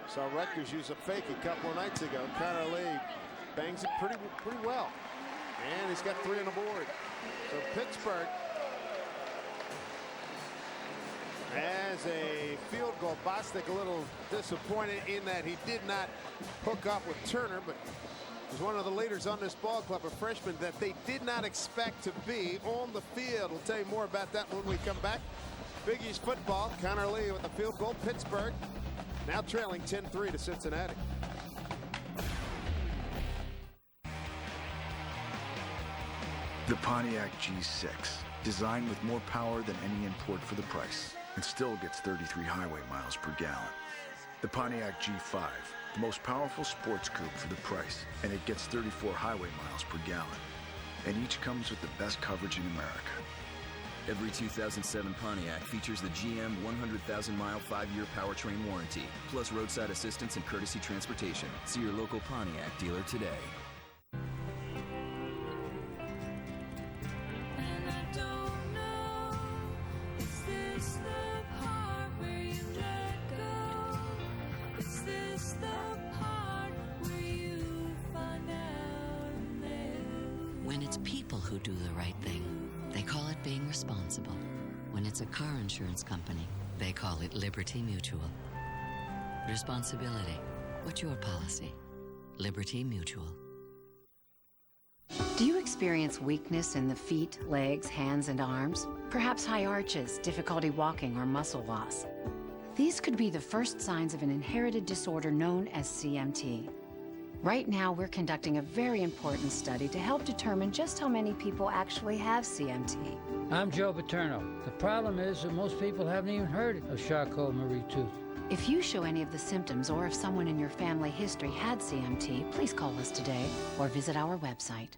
Saw Rutgers use a fake a couple of nights ago. Connor Lee bangs it pretty well. And he's got 3 on the board. So Pittsburgh has a field goal. Bostic a little disappointed in that he did not hook up with Turner, but he's one of the leaders on this ball club, a freshman that they did not expect to be on the field. We'll tell you more about that when we come back. Big East football. Connor Lee with the field goal. Pittsburgh now trailing 10-3 to Cincinnati. The Pontiac G6, designed with more power than any import for the price, and still gets 33 highway miles per gallon. The Pontiac G5, the most powerful sports coupe for the price, and it gets 34 highway miles per gallon. And each comes with the best coverage in America. Every 2007 Pontiac features the GM 100,000-mile 5-year powertrain warranty, plus roadside assistance and courtesy transportation. See your local Pontiac dealer today. When it's people who do the right thing, they call it being responsible. When it's a car insurance company, they call it Liberty Mutual. Responsibility. What's your policy? Liberty Mutual. Do you experience weakness in the feet, legs, hands, and arms? Perhaps high arches, difficulty walking, or muscle loss? These could be the first signs of an inherited disorder known as CMT. Right now, we're conducting a very important study to help determine just how many people actually have CMT. I'm Joe Paterno. The problem is that most people haven't even heard of Charcot-Marie-Tooth. If you show any of the symptoms or if someone in your family history had CMT, please call us today or visit our website.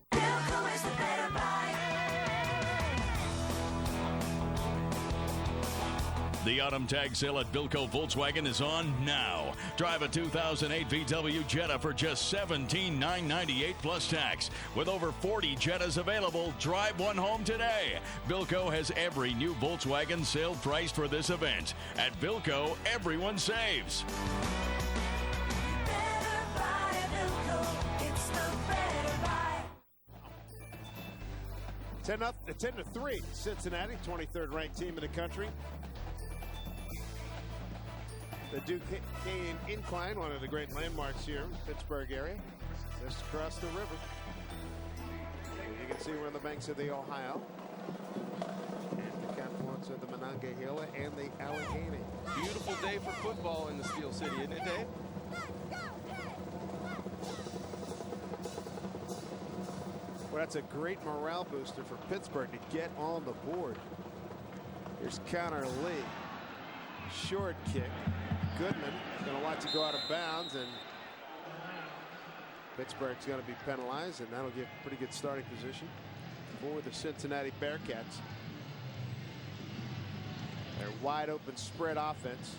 The autumn tag sale at Bilco Volkswagen is on now. Drive a 2008 VW Jetta for just $17,998 plus tax. With over 40 Jettas available, drive one home today. Bilco has every new Volkswagen sale priced for this event. At Bilco, everyone saves. 10-3, Cincinnati, 23rd ranked team in the country. The Duquesne Incline, one of the great landmarks here in the Pittsburgh area, just across the river. You can see we're on the banks of the Ohio, and the confluence of the Monongahela and the Allegheny. Beautiful day for football in the Steel City, isn't it, Dave? Well, that's a great morale booster for Pittsburgh to get on the board. Here's Connor Lee. Short kick. Goodman going to watch it go out of bounds, and Pittsburgh's going to be penalized, and that'll give a pretty good starting position for the Cincinnati Bearcats. Their wide open spread offense.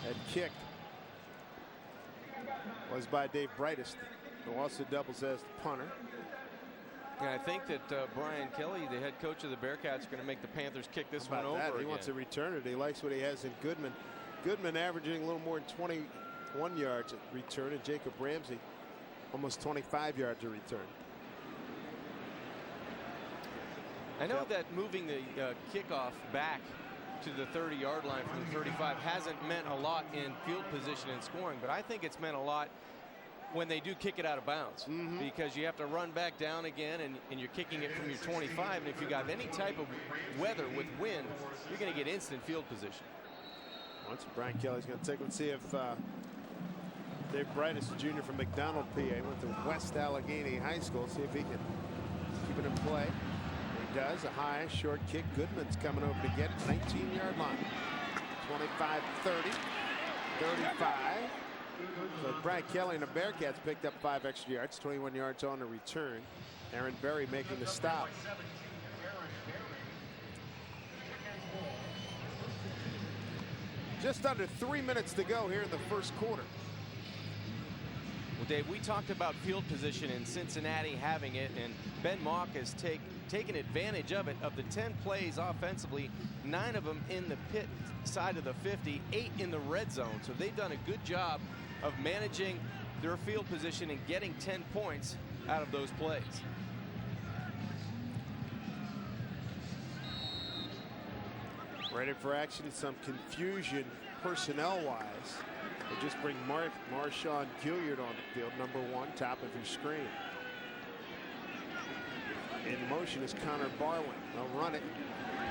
That kick was by Dave Brightest, who also doubles as the punter. And I think that Brian Kelly, the head coach of the Bearcats, is going to make the Panthers kick this one over again. He wants to return it. He likes what he has in Goodman. Goodman averaging a little more than 21 yards at return, and Jacob Ramsey almost 25 yards a return. I know that moving the kickoff back to the 30-yard line from the 35 hasn't meant a lot in field position and scoring, but I think it's meant a lot when they do kick it out of bounds, because you have to run back down again, and you're kicking it from your 25, and if you got any type of weather with wind, you're going to get instant field position. Once Brian Kelly's going to take, let's see if Dave Brightest, Jr. from McDonald, PA, went to West Allegheny High School, see if he can keep it in play. He does. A high short kick. Goodman's coming over to get it. 19-yard line. 25, 30, 35. So Brian Kelly and the Bearcats picked up 5 extra yards, 21 yards on the return. Aaron Berry making the stop. Just under 3 minutes to go here in the first quarter. Well, Dave, we talked about field position in Cincinnati having it, and Ben Mock has taken advantage of it. Of the 10 plays offensively, 9 of them in the Pitt side of the 50, 8 in the red zone. So they've done a good job of managing their field position and getting 10 points out of those plays. Ready for action. Some confusion personnel-wise. They just bring Marshawn Gilliard on the field, number 1, top of your screen. In motion is Connor Barwin. They'll run it.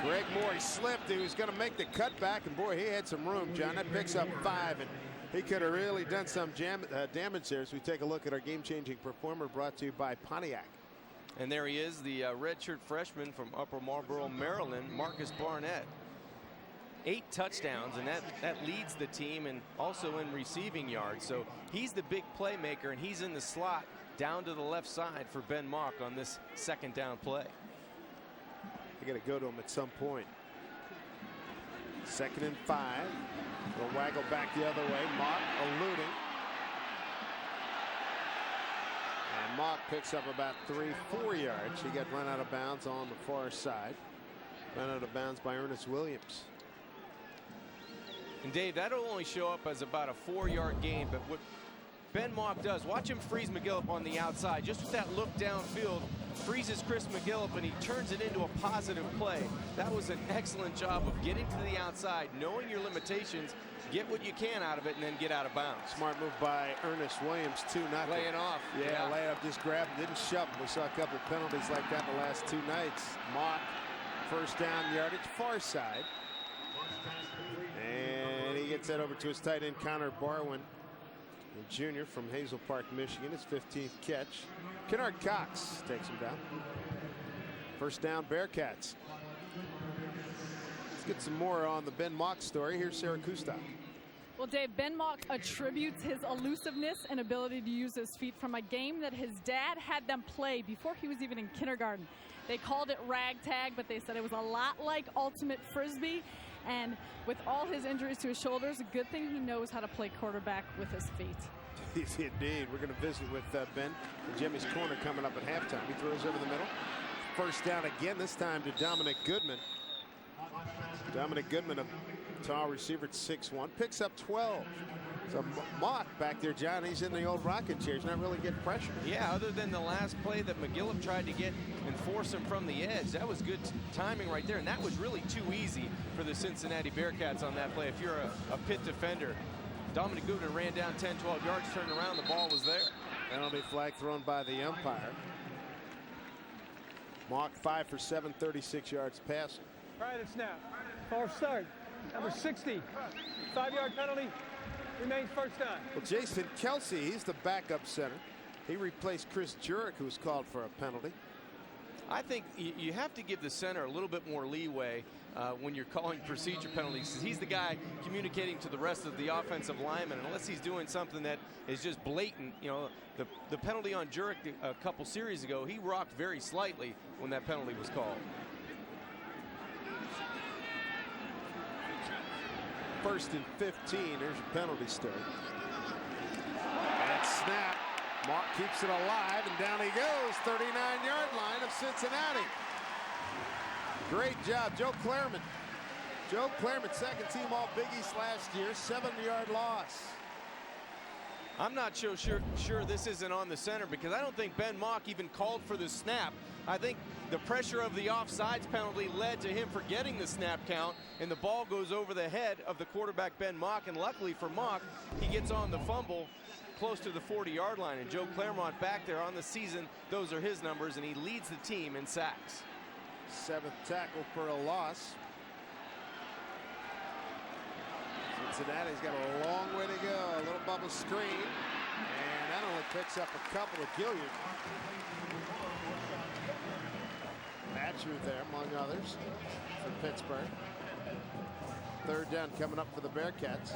Greg Moore, he slipped. He was going to make the cutback, and boy, he had some room, John. That picks up 5, and he could have really done some damage there. As we take a look at our game-changing performer, brought to you by Pontiac. And there he is, the redshirt freshman from Upper Marlboro, Maryland, Marcus Barnett. 8 touchdowns, and that leads the team and also in receiving yards. So he's the big playmaker, and he's in the slot down to the left side for Ben Mock on this 2nd down play. They got to go to him at some point. 2nd and 5. They'll waggle back the other way. Mock eluding. And Mock picks up about 3-4 yards. He got run out of bounds on the far side. Run out of bounds by Ernest Williams. And Dave, that'll only show up as about a 4-yard gain, but what Ben Mock does, watch him freeze McGillip on the outside. Just with that look downfield, freezes Chris McGillip, and he turns it into a positive play. That was an excellent job of getting to the outside, knowing your limitations, get what you can out of it, and then get out of bounds. Smart move by Ernest Williams, too. Not laying off. Yeah, lay up, just grabbed, didn't shove him. We saw a couple of penalties like that the last 2 nights. Mock, 1st down yardage, far side. And he gets that over to his tight end, Connor Barwin, the junior from Hazel Park, Michigan. His 15th catch. Kennard Cox takes him down. 1st down, Bearcats. Let's get some more on the Ben Mock story. Here's Sarah Kustok. Well, Dave, Ben Mock attributes his elusiveness and ability to use his feet from a game that his dad had them play before he was even in kindergarten. They called it ragtag, but they said it was a lot like ultimate frisbee. And with all his injuries to his shoulders, a good thing he knows how to play quarterback with his feet. Indeed. We're going to visit with Ben in Jimmy's Corner coming up at halftime. He throws over the middle. 1st down again, this time to Dominic Goodman. Dominic Goodman, a tall receiver at 6'1", picks up 12. So Mock back there, John, he's in the old rocking chair. He's not really getting pressure. Yeah, other than the last play that McGillip tried to get and force him from the edge. That was good timing right there, and that was really too easy for the Cincinnati Bearcats on that play. If you're a Pitt defender, Dominic Goodman ran down 10, 12 yards, turned around, the ball was there. Penalty flag thrown by the umpire. Mock 5 for 7, 36 yards passing. Prior to snap. False start. Number 60. 5-yard penalty. Remains 1st down. Well, Jason Kelsey, he's the backup center. He replaced Chris Jurek, who was called for a penalty. I think you have to give the center a little bit more leeway when you're calling procedure penalties. He's the guy communicating to the rest of the offensive linemen, unless he's doing something that is just blatant. You know, the penalty on Jurek a couple series ago, he rocked very slightly when that penalty was called. 1st and 15. There's your penalty start. And snap. Mock keeps it alive, and down he goes. 39-yard line of Cincinnati. Great job, Joe Clairmont. Joe Clairmont, 2nd team All Big East last year, 7-yard loss. I'm not so sure this isn't on the center, because I don't think Ben Mock even called for the snap. I think the pressure of the offsides penalty led to him forgetting the snap count, and the ball goes over the head of the quarterback Ben Mock, and luckily for Mock, he gets on the fumble close to the 40-yard line, and Joe Clairmont back there on the season, those are his numbers, and he leads the team in sacks. 7th tackle for a loss. Cincinnati's got a long way to go. A little bubble screen, and that only picks up a couple of Gilliard. Matchew there, among others, for Pittsburgh. 3rd down coming up for the Bearcats.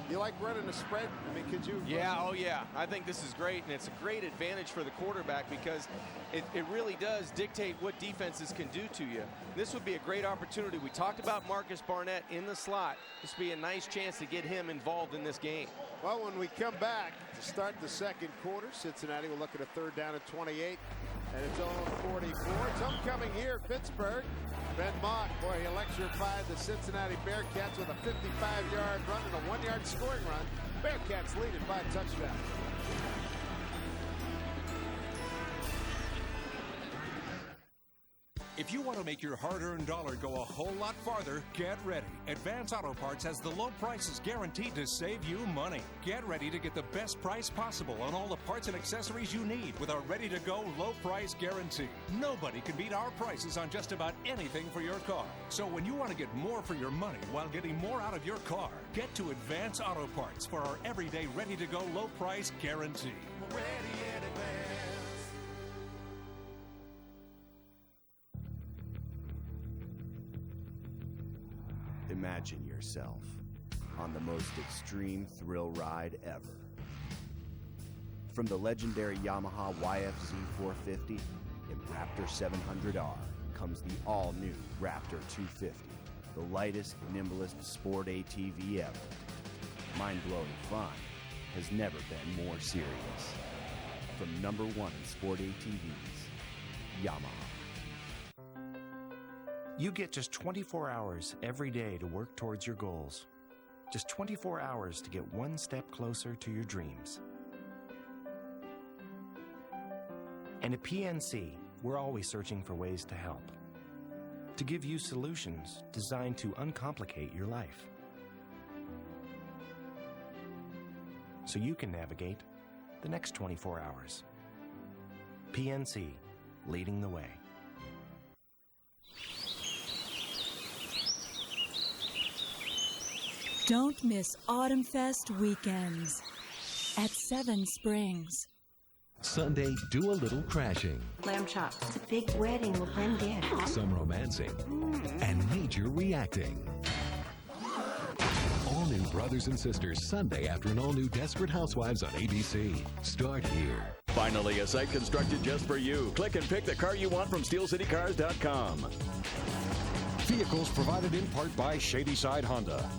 You like running a spread? I mean, could you? Yeah, oh yeah. I think this is great, and it's a great advantage for the quarterback, because it really does dictate what defenses can do to you. This would be a great opportunity. We talked about Marcus Barnett in the slot. This would be a nice chance to get him involved in this game. Well, when we come back to start the 2nd quarter, Cincinnati will look at a 3rd down at 28 and its own 44. It's homecoming here, Pittsburgh. Ben Mock, boy, he electrified the Cincinnati Bearcats with a 55-yard run and a 1-yard scoring run. Bearcats lead it by a touchdown. If you want to make your hard-earned dollar go a whole lot farther, get ready. Advance Auto Parts has the low prices guaranteed to save you money. Get ready to get the best price possible on all the parts and accessories you need with our ready-to-go low price guarantee. Nobody can beat our prices on just about anything for your car. So when you want to get more for your money while getting more out of your car, get to Advance Auto Parts for our everyday ready-to-go low price guarantee. Ready in advance. Imagine yourself on the most extreme thrill ride ever. From the legendary Yamaha YFZ 450 and Raptor 700R comes the all-new Raptor 250, the lightest, nimblest sport ATV ever. Mind-blowing fun has never been more serious. From #1 in sport ATVs, Yamaha. You get just 24 hours every day to work towards your goals. Just 24 hours to get one step closer to your dreams. And at PNC, we're always searching for ways to help. To give you solutions designed to uncomplicate your life. So you can navigate the next 24 hours. PNC, leading the way. Don't miss Autumn Fest weekends at Seven Springs. Sunday, do a little crashing. Lamb chops. It's a big wedding. We'll blend in. Some romancing. And major reacting. All new Brothers and Sisters Sunday after an all-new Desperate Housewives on ABC. Start here. Finally, a site constructed just for you. Click and pick the car you want from SteelCityCars.com. Vehicles provided in part by Shadyside Honda.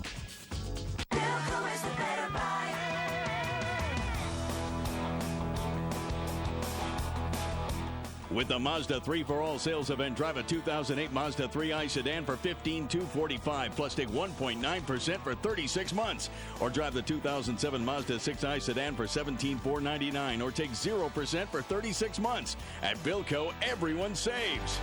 With the Mazda 3 for All sales event, drive a 2008 Mazda 3i sedan for $15,245, plus take 1.9% for 36 months. Or drive the 2007 Mazda 6i sedan for $17,499, or take 0% for 36 months. At Bilco, everyone saves.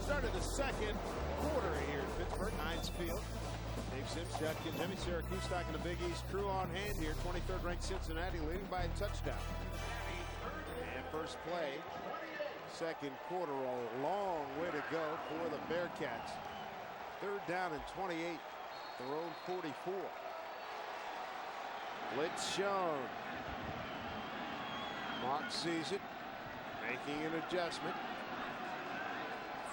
Start of the second quarter here in Pittsburgh, Heinz Field. Dave Sims, Judkins, Jimmy Syracuse stocking the Big East crew on hand here. 23rd ranked Cincinnati leading by a touchdown. And first play, second quarter, a long way to go for the Bearcats. Third down and 28, their own 44. Blitz shown. Mock sees it, making an adjustment.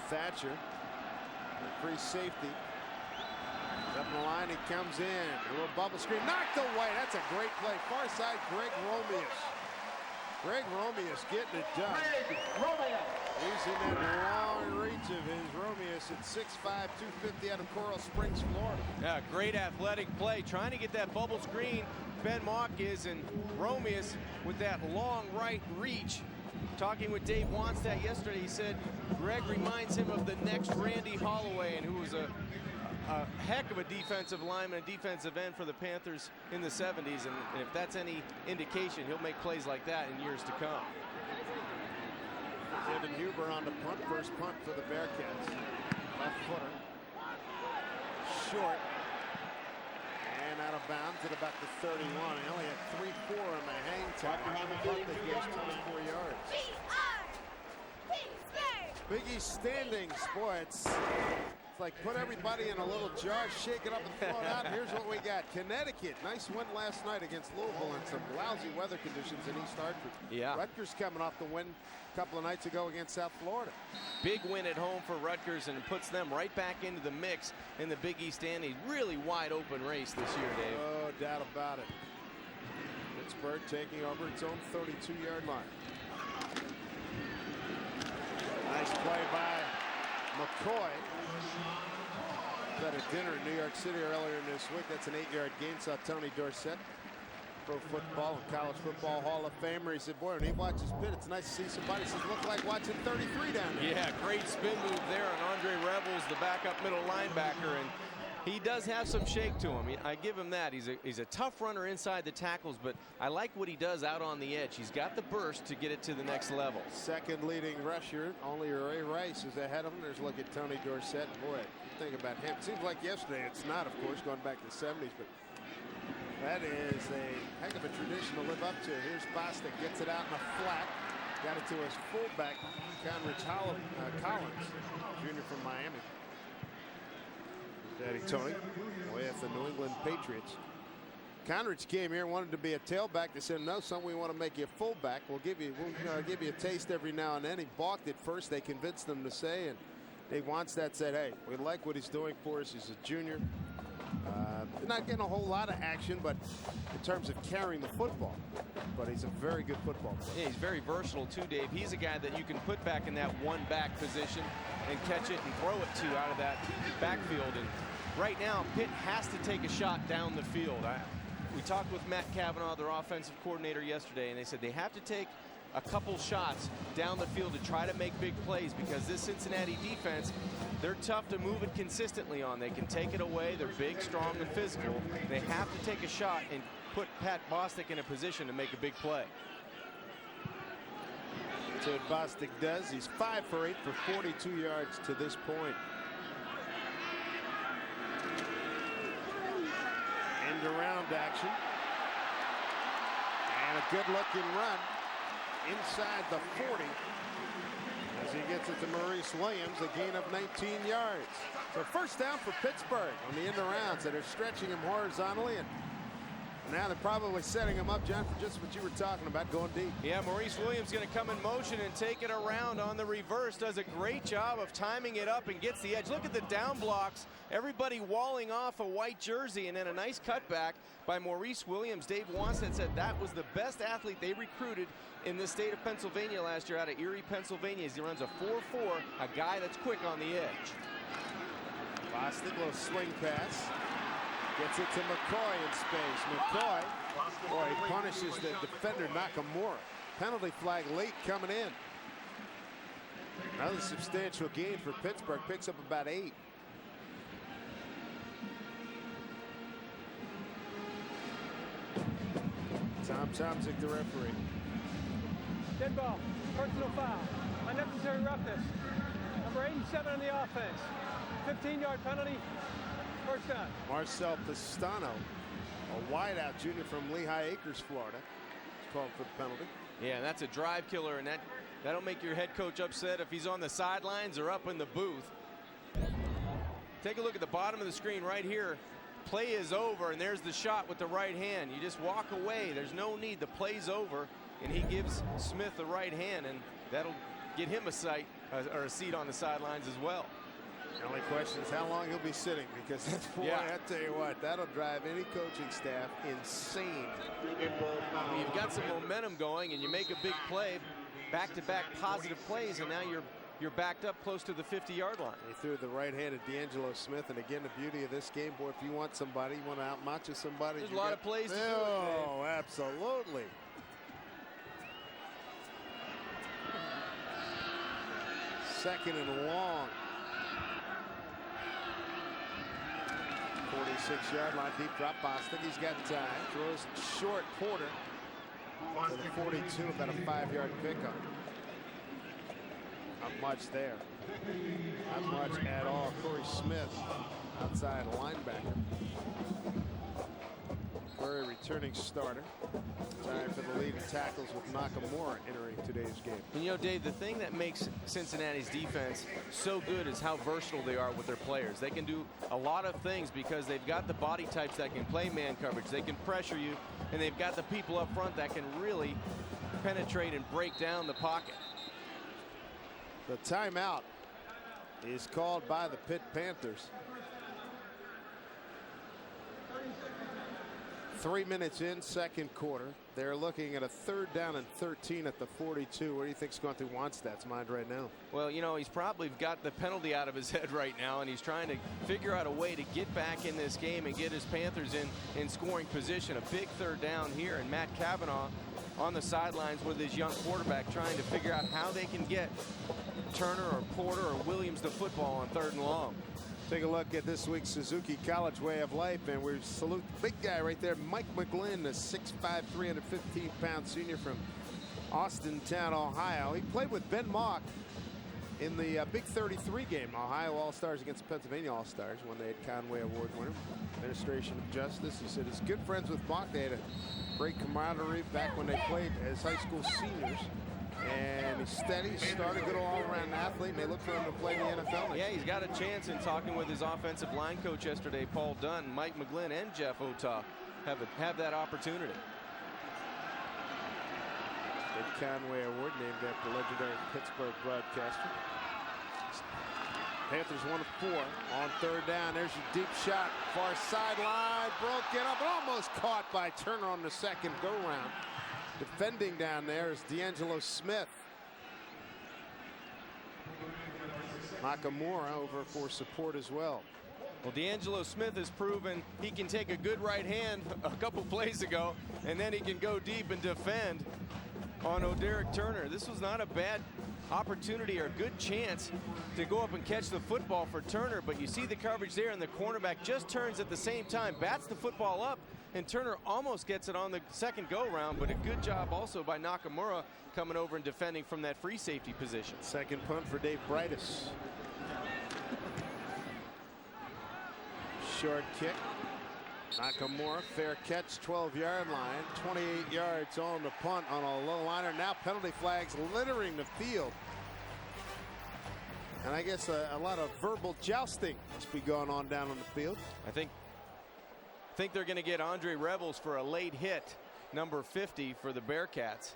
Thatcher, the free safety. Up the line, he comes in. A little bubble screen, knocked away. That's a great play. Far side, Greg Romeus. Greg Romeus getting it done. He's in that long reach of his. Romeus at 6'5", 250 out of Coral Springs, Florida. Yeah, great athletic play. Trying to get that bubble screen. Ben Mock is, and Romeus with that long right reach. Talking with Dave Wanstadt yesterday, he said Greg reminds him of the next Randy Holloway, and who was a heck of a defensive lineman, a defensive end for the Panthers in the 70s, and if that's any indication, he'll make plays like that in years to come. Evan Huber on the punt, first punt for the Bearcats. Left footer. Short. And out of bounds at about the 31. He only had 3-4 on the hang time. On the punt that gives 24 yards. Big East standings, boy, it's like put everybody in a little jar, shake it up and throw it out. Here's what we got. Connecticut, nice win last night against Louisville in some lousy weather conditions in East Hartford. Yeah. Rutgers coming off the win a couple of nights ago against South Florida. Big win at home for Rutgers, and it puts them right back into the mix in the Big East standings. Really wide open race this year, Dave. No doubt about it. Pittsburgh taking over its own 32-yard line. Nice play by McCoy. At a dinner in New York City earlier this week. That's an 8-yard gain. Saw Tony Dorsett, Pro Football and College Football Hall of Famer. He said, boy, when he watches Pitt, it's nice to see somebody. He says, look like watching 33 down there. Yeah, great spin move there on Andre Rebels, the backup middle linebacker, and he does have some shake to him. I give him that. He's a tough runner inside the tackles, but I like what he does out on the edge. He's got the burst to get it to the next level. Second leading rusher, only Ray Rice is ahead of him. There's a look at Tony Dorsett. Boy, think about him. It seems like yesterday. It's not, of course, going back to the 70s, but that is a heck of a tradition to live up to. Here's Bostic, gets it out in a flat. Got it to his fullback, Conrich Collins, junior from Miami. Daddy Tony, away at the New England Patriots. Conridge came here and wanted to be a tailback. They said, no, son, we want to make you a fullback. We'll give you a taste every now and then. He balked at first. They convinced him to stay, and Dave Wannstedt said, hey, we like what he's doing for us. He's a junior. Not getting a whole lot of action, but in terms of carrying the football. But he's a very good football player. Yeah, he's very versatile too, Dave. He's a guy that you can put back in that one back position and catch it and throw it to out of that backfield. And right now, Pitt has to take a shot down the field. We talked with Matt Cavanaugh, their offensive coordinator, yesterday, and they said they have to take a couple shots down the field to try to make big plays, because this Cincinnati defense, they're tough to move it consistently on. They can take it away. They're big, strong, and physical. They have to take a shot and put Pat Bostic in a position to make a big play. That's what Bostic does. He's 5 for 8 for 42 yards to this point. End around action. And a good-looking run inside the 40 as he gets it to Maurice Williams, a gain of 19 yards. So first down for Pittsburgh on the end arounds that are stretching him horizontally, and now they're probably setting him up, John, for just what you were talking about, going deep. Yeah, Maurice Williams going to come in motion and take it around on the reverse. Does a great job of timing it up and gets the edge. Look at the down blocks. Everybody walling off a white jersey, and then a nice cutback by Maurice Williams. Dave Wannstedt said that was the best athlete they recruited in the state of Pennsylvania last year out of Erie, Pennsylvania. As he runs a 4.4, a guy that's quick on the edge. Bostic, little swing pass. Gets it to McCoy in space. McCoy, boy, he punishes the defender Nakamura. Penalty flag late coming in. Another substantial gain for Pittsburgh. Picks up about 8. Tom Tomczyk, the referee. Dead ball. Personal foul. Unnecessary roughness. Number 87 on the offense. 15-yard penalty. First down. Marcel Pistano, a wideout junior from Lehigh Acres, Florida, is called for the penalty. Yeah, that's a drive killer, and that'll make your head coach upset if he's on the sidelines or up in the booth. Take a look at the bottom of the screen right here. Play is over, and there's the shot with the right hand. You just walk away. There's no need. The play's over, and he gives Smith the right hand, and that'll get him a seat on the sidelines as well. The only question is how long he'll be sitting, because boy, I tell you what, that'll drive any coaching staff insane. You've got some momentum going, and you make a big play, back-to-back positive plays, and now you're backed up close to the 50-yard line. He threw the right hand at D'Angelo Smith, and again, the beauty of this game, boy, if you want somebody, you want to out-macho somebody. There's a lot of plays to do it, Dave. Oh, absolutely. Second and long. 46-yard line, deep drop. Bostic, he's got time. Throws short Porter to the 42, about a 5-yard pickup. Not much there. Not much at all. Corey Smith, outside linebacker. Very returning starter. Time for the leading tackles with Nakamura entering today's game. And you know, Dave, the thing that makes Cincinnati's defense so good is how versatile they are with their players. They can do a lot of things because they've got the body types that can play man coverage. They can pressure you, and they've got the people up front that can really penetrate and break down the pocket. The timeout is called by the Pitt Panthers. 3 minutes in, second quarter. They're looking at a 3rd down and 13 at the 42. What do you think's going through Wannstedt's mind right now? Well, you know, he's probably got the penalty out of his head right now, and he's trying to figure out a way to get back in this game and get his Panthers in scoring position. A big 3rd down here, and Matt Cavanaugh on the sidelines with his young quarterback trying to figure out how they can get Turner or Porter or Williams the football on 3rd and long. Take a look at this week's Suzuki College Way of Life, and we salute the big guy right there, Mike McGlynn, a 6'5", 315-pound senior from Austintown, Ohio. He played with Ben Mock in the Big 33 game, Ohio All-Stars against Pennsylvania All-Stars, when they had Conway Award winner, Administration of Justice. He said he's good friends with Mock. They had a great camaraderie back when they played as high school seniors. And he's steady, started, good all-around athlete, and they look for him to play in the NFL. Yeah, he's got a chance in talking with his offensive line coach yesterday, Paul Dunn, Mike McGlynn, and Jeff Otah. have that opportunity. Ed Conway Award named after legendary Pittsburgh broadcaster. Panthers 1 of 4 on third down. There's your deep shot, far sideline, broken up, and almost caught by Turner on the second go-round. Defending down there is D'Angelo Smith. Nakamura over for support as well. Well, D'Angelo Smith has proven he can take a good right hand a couple plays ago, and then he can go deep and defend on O'Derrick Turner. This was not a bad opportunity or a good chance to go up and catch the football for Turner, but you see the coverage there, and the cornerback just turns at the same time, bats the football up, and Turner almost gets it on the second go-round, but a good job also by Nakamura coming over and defending from that free safety position. Second punt for Dave Breitis. Short kick. Nakamura, fair catch, 12-yard line, 28 yards on the punt on a low liner. Now penalty flags littering the field. And I guess a lot of verbal jousting must be going on down on the field. I think they're going to get Andre Rebels for a late hit, number 50 for the Bearcats.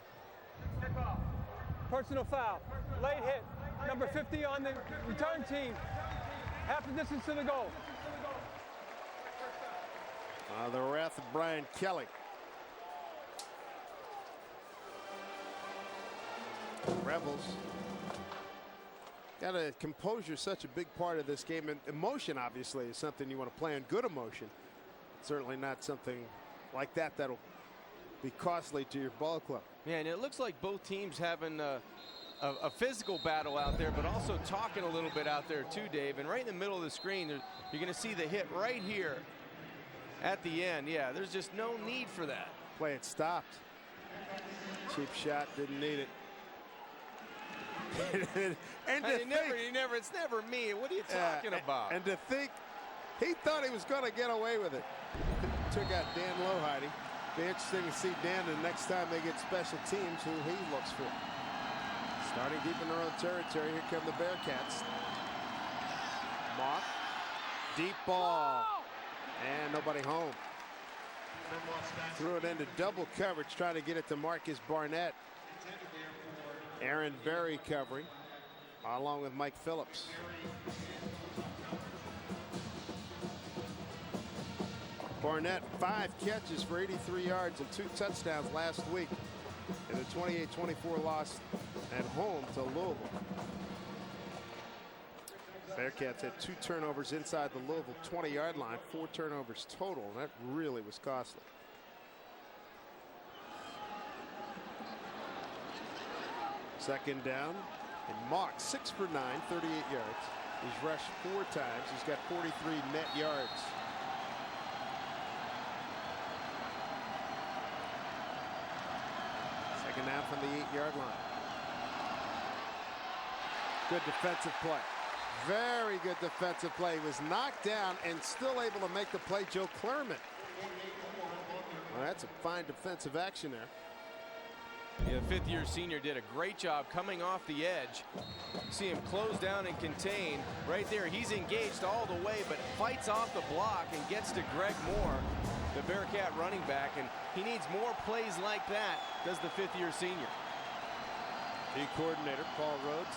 Personal foul, late hit, number 50 on the return team, half the distance to the goal. The wrath of Brian Kelly. Rebels. Got to composure, such a big part of this game, and emotion obviously is something you want to play on. Good emotion, certainly not something like that that'll be costly to your ball club. Yeah, and it looks like both teams having a physical battle out there, but also talking a little bit out there too, Dave. And right in the middle of the screen, you're going to see the hit right here at the end. Yeah, there's just no need for that. Play it stopped. Cheap shot, didn't need it. It's never me. What are you talking about? And to think he thought he was going to get away with it. Took out Dan Lohheide. Be interesting to see Dan the next time they get special teams who he looks for. Starting deep in their own territory. Here come the Bearcats. Mock. Deep ball. And nobody home. Threw it into double coverage, trying to get it to Marcus Barnett. Aaron Berry covering, along with Mike Phillips. Barnett, 5 catches for 83 yards and 2 touchdowns last week in the 28-24 loss at home to Louisville. Bearcats had 2 turnovers inside the Louisville 20-yard line, 4 turnovers total, and that really was costly. Second down, and Mock 6 for 9, 38 yards. He's rushed 4 times. He's got 43 net yards. Second down from the 8-yard line. Good defensive play. Very good defensive play. He was knocked down and still able to make the play. Joe Clermont. Well, that's a fine defensive action there. Yeah, the 5th-year senior did a great job coming off the edge. See him close down and contain. Right there, he's engaged all the way, but fights off the block and gets to Greg Moore, the Bearcat running back, and he needs more plays like that, does the 5th-year senior. The coordinator, Paul Rhodes,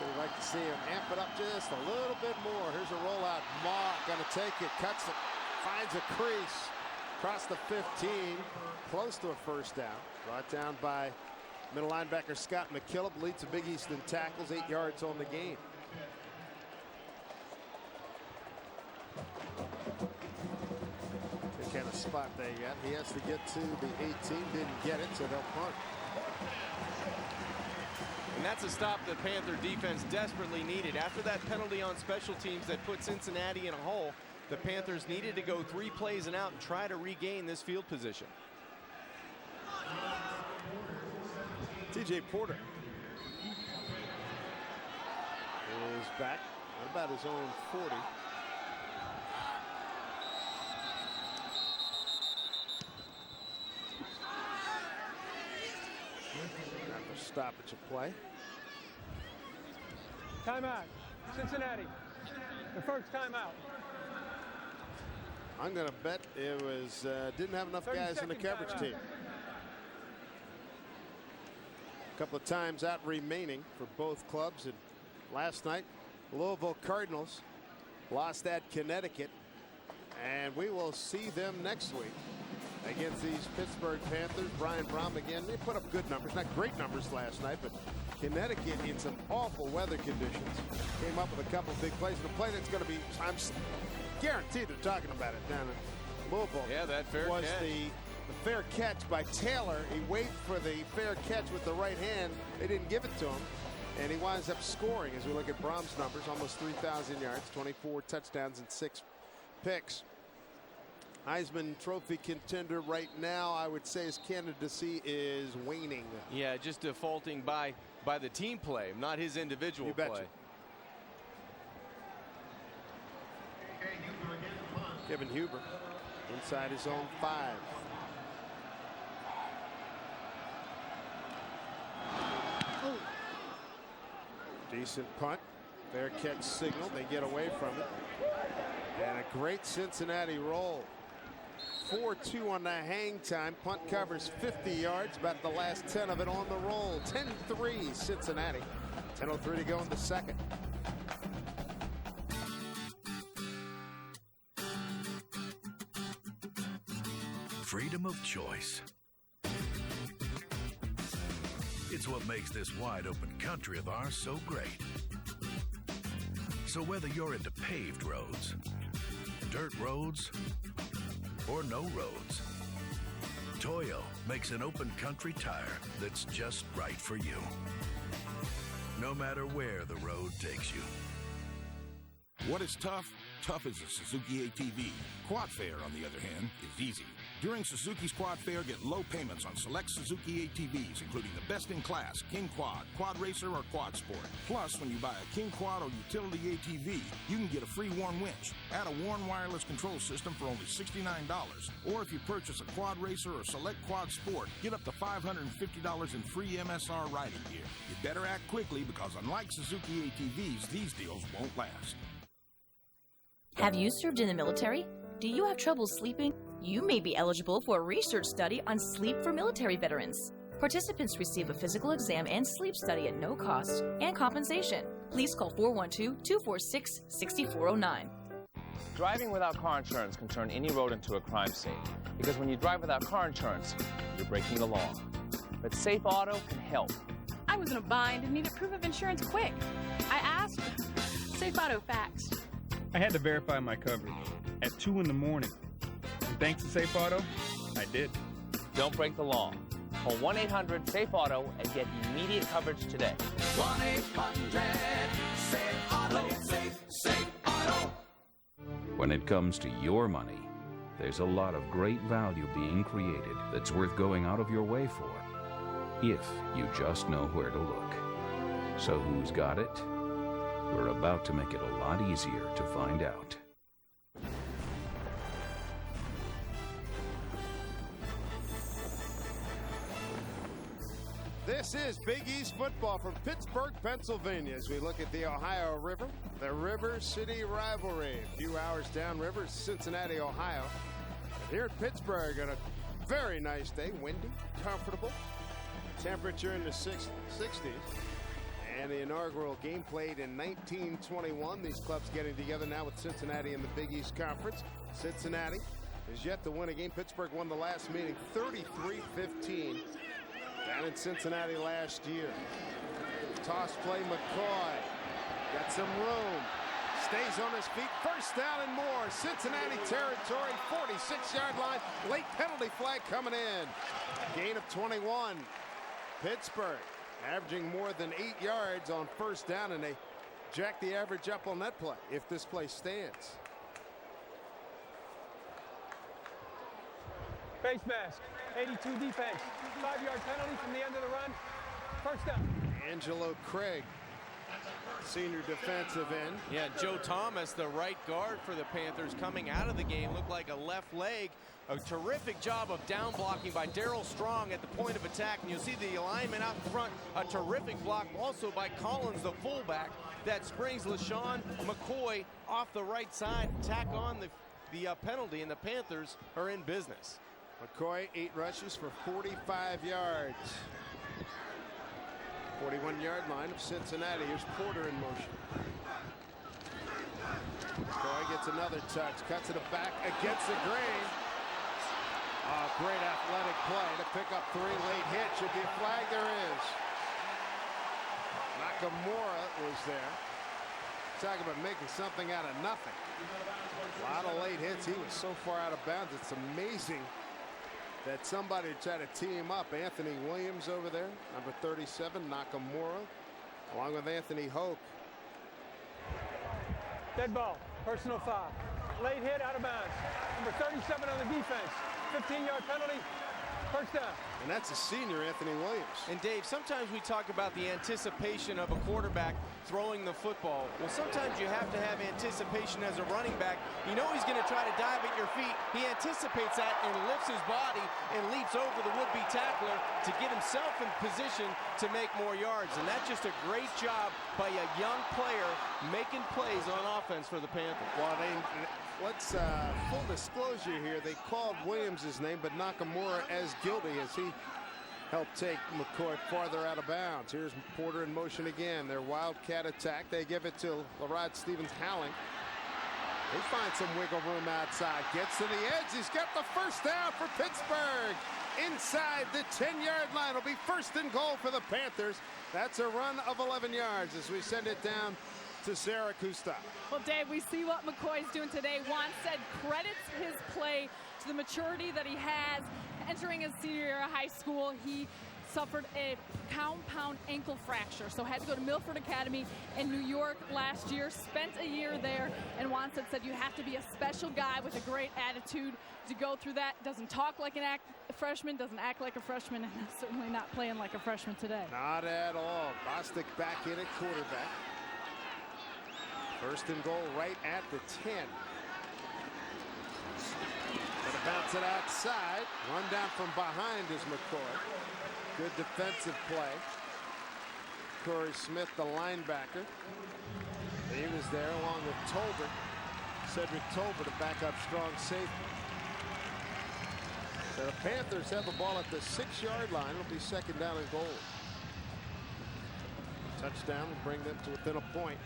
said he'd like to see him amp it up just a little bit more. Here's a rollout. Mock gonna take it, cuts it, finds a crease, across the 15, close to a first down. Brought down by middle linebacker Scott McKillop, leads the Big East in tackles, 8 yards on the game. What kind of spot they got? He has to get to the 18, didn't get it, so they'll punt. And that's a stop the Panther defense desperately needed. After that penalty on special teams that put Cincinnati in a hole, the Panthers needed to go 3 plays and out and try to regain this field position. TJ Porter is back at about his own 40. Not the stoppage of play. Timeout, Cincinnati. The first timeout. I'm going to bet it was didn't have enough guys in the coverage team. A couple of times out remaining for both clubs. And last night, Louisville Cardinals lost at Connecticut. And we will see them next week against these Pittsburgh Panthers. Brian Brom again. They put up good numbers. Not great numbers last night, but Connecticut in some awful weather conditions came up with a couple big plays. And a play that's going to be, I'm guaranteed they're talking about it down in Louisville. Yeah, that fair was catch. The fair catch by Taylor. He waited for the fair catch with the right hand. They didn't give it to him. And he winds up scoring as we look at Brom's numbers. Almost 3,000 yards, 24 touchdowns, and 6 picks. Heisman Trophy contender right now, I would say his candidacy is waning. Yeah, just defaulting by the team play, not his individual play. Kevin Huber inside his own 5. Decent punt. Fair catch signal. They get away from it. And a great Cincinnati roll. 4-2 on the hang time. Punt covers 50 yards. About the last 10 of it on the roll. 10-3 Cincinnati. 10:03 to go in the second. Freedom of choice. It's what makes this wide open country of ours so great. So whether you're into paved roads, dirt roads, or no roads, Toyo makes an open country tire that's just right for you. No matter where the road takes you. What is tough? Tough is a Suzuki ATV. Quad Fare, on the other hand, is easy. During Suzuki's Quad Fare, get low payments on select Suzuki ATVs, including the best-in-class King Quad, Quad Racer, or Quad Sport. Plus, when you buy a King Quad or utility ATV, you can get a free Warn winch. Add a Warn wireless control system for only $69. Or if you purchase a Quad Racer or select Quad Sport, get up to $550 in free MSR riding gear. You better act quickly because unlike Suzuki ATVs, these deals won't last. Have you served in the military? Do you have trouble sleeping? You may be eligible for a research study on sleep for military veterans. Participants receive a physical exam and sleep study at no cost and compensation. Please call 412-246-6409. Driving without car insurance can turn any road into a crime scene. Because when you drive without car insurance, you're breaking the law. But Safe Auto can help. I was in a bind and needed proof of insurance quick. I asked. Safe Auto faxed. I had to verify my coverage at 2 in the morning. And thanks to Safe Auto, I did. Don't break the law. Call 1-800-SAFE-AUTO and get immediate coverage today. 1-800-SAFE-AUTO. Safe Auto. When it comes to your money, there's a lot of great value being created that's worth going out of your way for, if you just know where to look. So who's got it? We're about to make it a lot easier to find out. This is Big East football from Pittsburgh, Pennsylvania, as we look at the Ohio River, the River City rivalry. A few hours downriver, Cincinnati, Ohio. And here at Pittsburgh, on a very nice day, windy, comfortable, temperature in the 60s. And the inaugural game played in 1921. These clubs getting together now with Cincinnati in the Big East Conference. Cincinnati is yet to win a game. Pittsburgh won the last meeting 33-15 down in Cincinnati last year. Toss play, McCoy. Got some room. Stays on his feet. First down and more. Cincinnati territory, 46-yard line. Late penalty flag coming in. Gain of 21. Pittsburgh averaging more than 8 yards on first down, and they jack the average up on that play if this play stands. Face mask, 82 defense, 5-yard penalty from the end of the run. First down. Angelo Craig, senior defensive end. Yeah, Joe Thomas, the right guard for the Panthers, coming out of the game, looked like a left leg. A terrific job of down blocking by Darryl Strong at the point of attack. And you'll see the alignment out in front. A terrific block also by Collins, the fullback, that springs LaShawn McCoy off the right side. Tack on the the penalty, and the Panthers are in business. McCoy, 8 rushes for 45 yards. 41-yard line of Cincinnati. Here's Porter in motion. McCoy gets another touch, cuts it back against the grain. Great athletic play to pick up 3. Late hit. Should be a flag. There is. Nakamura was there. Talking about making something out of nothing. A lot of late hits. He was so far out of bounds. It's amazing that somebody tried to tee him up. Anthony Williams over there, number 37, Nakamura, along with Anthony Hoke. Dead ball, personal foul. Late hit, out of bounds. Number 37 on the defense. 15-yard penalty, first down. And that's a senior, Anthony Williams. And Dave, sometimes we talk about the anticipation of a quarterback throwing the football. Well, sometimes you have to have anticipation as a running back. You know he's going to try to dive at your feet. He anticipates that and lifts his body and leaps over the would-be tackler to get himself in position to make more yards. And that's just a great job by a young player making plays on offense for the Panthers. Well, let's full disclosure here. They called Williams' name, but Nakamura as guilty as he helped take McCoy farther out of bounds. Here's Porter in motion again. Their wildcat attack. They give it to LaRod Stevens-Howling. They find some wiggle room outside. Gets to the edge. He's got the first down for Pittsburgh. Inside the 10-yard line. It'll be first and goal for the Panthers. That's a run of 11 yards as we send it down to Sarah Kusta. Well, Dave, we see what McCoy's doing today. Juan said credits his play to the maturity that he has. Entering his senior year of high school, he suffered a compound ankle fracture, so had to go to Milford Academy in New York last year, spent a year there, and Wanstead said you have to be a special guy with a great attitude to go through that. Doesn't talk like a freshman, doesn't act like a freshman, and certainly not playing like a freshman today. Not at all. Bostic back in at quarterback. First and goal right at the 10. Gonna bounce it outside. Run down from behind is McCoy. Good defensive play. Corey Smith, the linebacker. He was there along with Tolbert. Cedric Tolbert to back up strong safety. So the Panthers have the ball at the 6-yard line. It'll be second down and goal. Touchdown will bring them to within a point.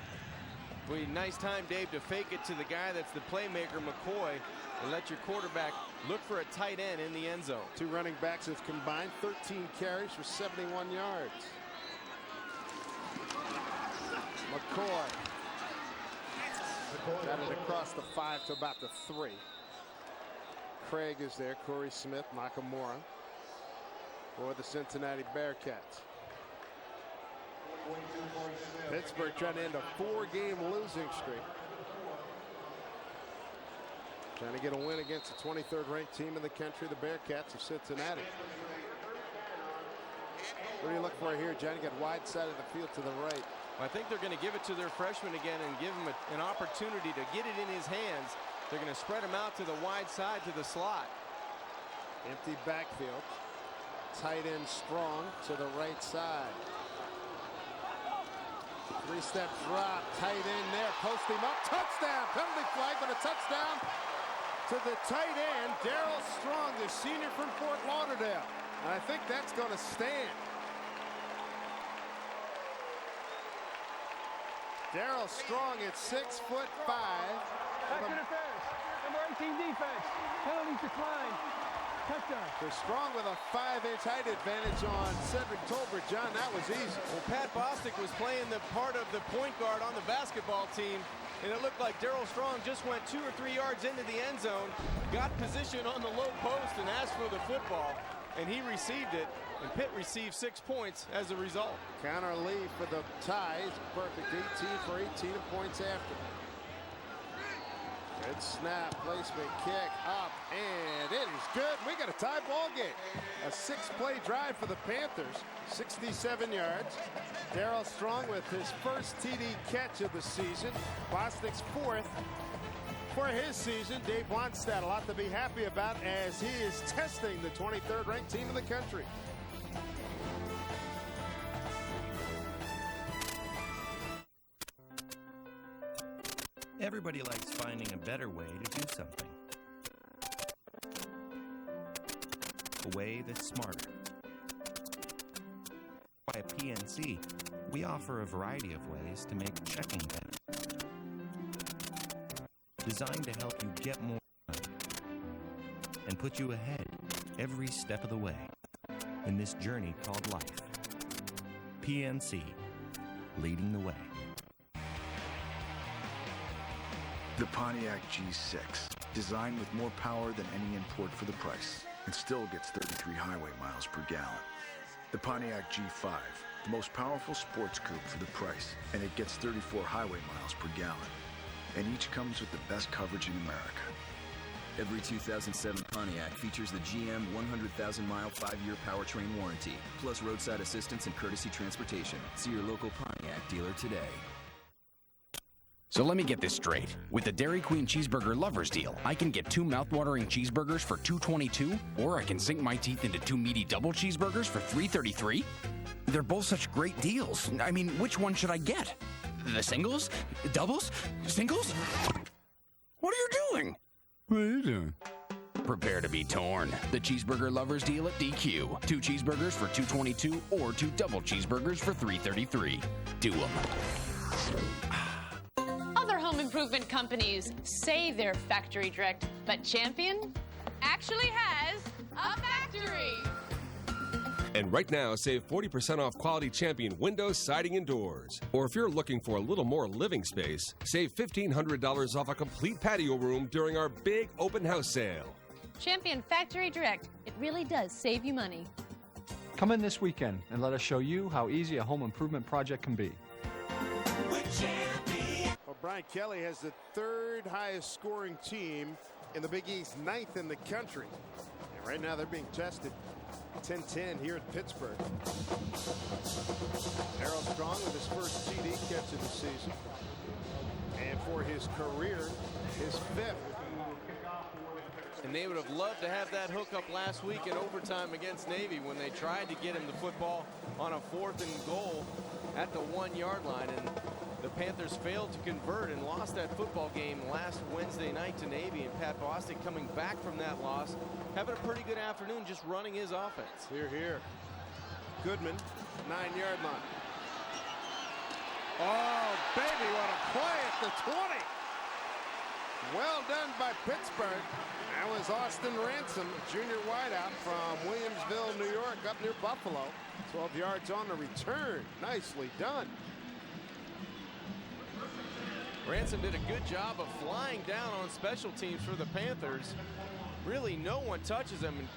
Well, nice time, Dave, to fake it to the guy that's the playmaker, McCoy, and let your quarterback look for a tight end in the end zone. 2 running backs have combined 13 carries for 71 yards. McCoy got it across the 5 to about the 3. Craig is there. Corey Smith, Nakamura for the Cincinnati Bearcats. Pittsburgh trying to end a 4-game losing streak. Trying to get a win against the 23rd ranked team in the country, the Bearcats of Cincinnati. What do you look for here, Johnny? Got wide side of the field to the right. I think they're going to give it to their freshman again and give him an opportunity to get it in his hands. They're going to spread him out to the wide side, to the slot. Empty backfield. Tight end Strong to the right side. 3-step drop, tight end there, post him up, touchdown, penalty flag, but a touchdown to the tight end, Darryl Strong, the senior from Fort Lauderdale. And I think that's going to stand. Darryl Strong at 6'5". Back interference, number 18 defense, penalties declined. Touchdown. So Strong with a 5-inch height advantage on Cedric Tolbert. John, that was easy. Well, Pat Bostic was playing the part of the point guard on the basketball team, and it looked like Darryl Strong just went 2 or 3 yards into the end zone, got position on the low post, and asked for the football, and he received it, and Pitt received 6 points as a result. Connor Lee for the tie. Perfect 18 for 18 points after. Good snap, placement, kick up, and it is good. We got a tie ball game. A 6-play drive for the Panthers, 67 yards. Darryl Strong with his first TD catch of the season. Bostic's 4th for his season. Dave Wanstead, a lot to be happy about as he is testing the 23rd ranked team in the country. Everybody likes finding a better way to do something. a way that's smarter. At PNC, we offer a variety of ways to make checking better. Designed to help you get more money and put you ahead every step of the way in this journey called life. PNC, leading the way. The Pontiac G6, designed with more power than any import for the price, and still gets 33 highway miles per gallon. The Pontiac G5, the most powerful sports coupe for the price, and it gets 34 highway miles per gallon. And each comes with the best coverage in America. Every 2007 Pontiac features the GM 100,000-mile 5-year powertrain warranty, plus roadside assistance and courtesy transportation. See your local Pontiac dealer today. So let me get this straight. With the Dairy Queen Cheeseburger Lovers Deal, I can get 2 mouthwatering cheeseburgers for $2.22, or I can sink my teeth into 2 meaty double cheeseburgers for $3.33? They're both such great deals. I mean, which one should I get? The singles? Doubles? Singles? What are you doing? What are you doing? Prepare to be torn. The Cheeseburger Lovers Deal at DQ. 2 cheeseburgers for $2.22, or 2 double cheeseburgers for $3.33. Do 'em. Other home improvement companies say they're factory direct, but Champion actually has a factory. And right now, save 40% off quality Champion windows, siding, and doors. Or if you're looking for a little more living space, save $1,500 off a complete patio room during our big open house sale. Champion Factory Direct. It really does save you money. Come in this weekend and let us show you how easy a home improvement project can be. Well, Brian Kelly has the 3rd highest scoring team in the Big East, 9th in the country. And right now they're being tested 10-10 here at Pittsburgh. Darryl Strong with his first TD catch of the season. And for his career, his 5th. And they would have loved to have that hookup last week in overtime against Navy when they tried to get him the football on a 4th and goal at the 1-yard line. And the Panthers failed to convert and lost that football game last Wednesday night to Navy. And Pat Bostic, coming back from that loss, having a pretty good afternoon just running his offense. Here. Goodman, 9-yard line. Oh, baby, what a play at the 20. Well done by Pittsburgh. That was Austin Ransom, junior wideout from Williamsville, New York, up near Buffalo. 12 yards on the return. Nicely done. Ransom did a good job of flying down on special teams for the Panthers. Really, no one touches him and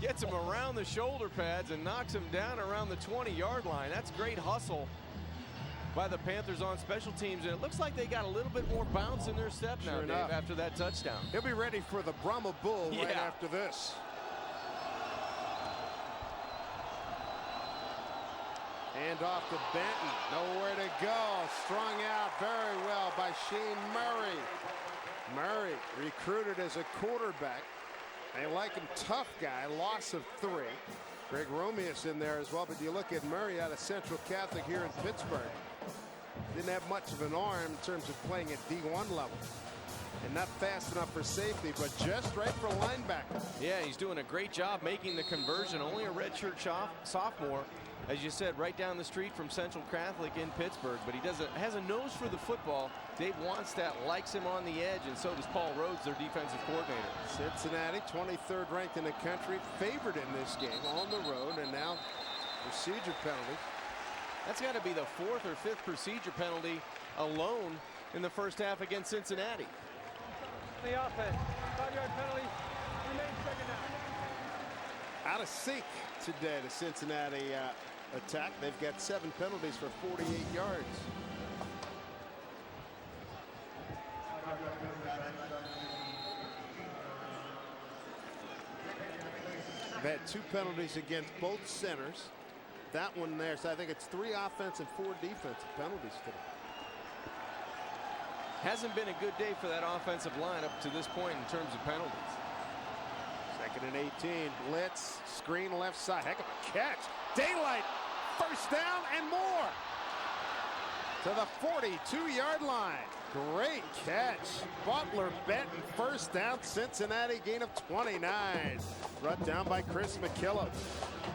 gets him around the shoulder pads and knocks him down around the 20-yard line. That's great hustle by the Panthers on special teams, and it looks like they got a little bit more bounce in their step now, Dave, after that touchdown. He'll be ready for the Brahma Bull right after this. Hand off to Benton. Nowhere to go. Strung out very well by Shane Murray. Murray recruited as a quarterback. They like him, tough guy. Loss of 3. Greg Romeus in there as well, but you look at Murray out of Central Catholic here in Pittsburgh. Didn't have much of an arm in terms of playing at D1 level. And not fast enough for safety, but just right for linebacker. Yeah, he's doing a great job making the conversion. Only a redshirt sophomore, as you said, right down the street from Central Catholic in Pittsburgh. But he has a nose for the football. Dave Wannstedt likes him on the edge, and so does Paul Rhodes, their defensive coordinator. Cincinnati, 23rd ranked in the country, favored in this game on the road, and now procedure penalty. That's got to be the 4th or 5th procedure penalty alone in the first half against Cincinnati. The offense, 5-yard penalty, remains 2nd down. Out of sync today, the Cincinnati attack. They've got 7 penalties for 48 yards. They've had 2 penalties against both centers. That one there, so I think it's 3 offensive, 4 defensive penalties today. Hasn't been a good day for that offensive line up to this point in terms of penalties. 2nd and 18. Blitz, screen left side. Heck of a catch. Daylight, first down and more. to the 42-yard line. Great catch. Butler Benton, first down, Cincinnati, gain of 29. Brought down by Chris McKillop.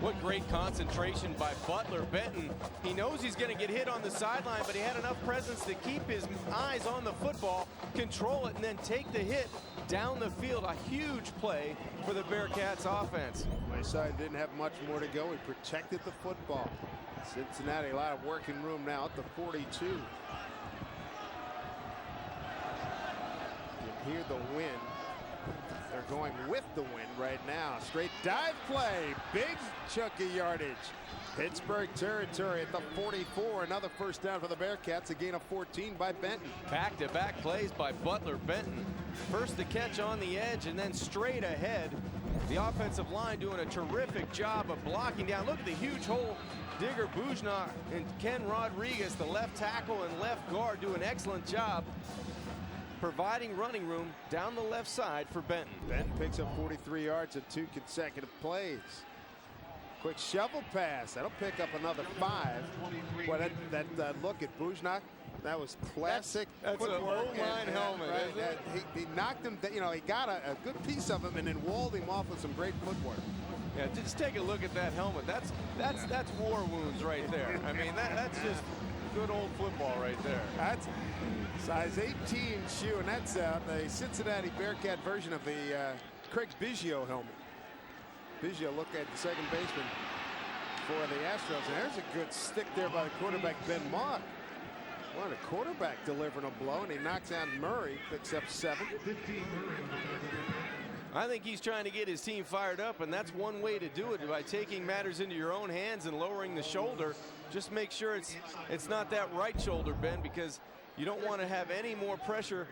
What great concentration by Butler Benton. He knows he's going to get hit on the sideline, but he had enough presence to keep his eyes on the football, control it, and then take the hit down the field. A huge play for the Bearcats offense. My side didn't have much more to go. He protected the football. Cincinnati, a lot of working room now at the 42. You can hear the wind. They're going with the wind right now. Straight dive play. Big chunk of yardage. Pittsburgh territory at the 44. Another first down for the Bearcats. A gain of 14 by Benton. Back-to-back plays by Butler Benton. First the catch on the edge and then straight ahead. The offensive line doing a terrific job of blocking down. Look at the huge hole. Digger Bujna and Ken Rodriguez, the left tackle and left guard, do an excellent job providing running room down the left side for Benton. Benton picks up 43 yards in 2 consecutive plays. Quick shovel pass. That'll pick up another 5. Boy, that look at Bujna, that was classic. That's an O-line helmet, isn't it? He knocked him, you know, he got a good piece of him and then walled him off with some great footwork. Yeah, just take a look at that helmet. That's war wounds right there. I mean, that's just good old football right there. That's size 18 shoe, and that's the Cincinnati Bearcat version of the Craig Biggio helmet. Biggio looked at the second baseman for the Astros, and there's a good stick there by the quarterback, Ben Mock. Well, the quarterback delivering a blow, and he knocks out Murray, picks up 7. I think he's trying to get his team fired up, and that's one way to do it, by taking matters into your own hands and lowering the shoulder. Just make sure it's not that right shoulder, Ben, because you don't want to have any more pressure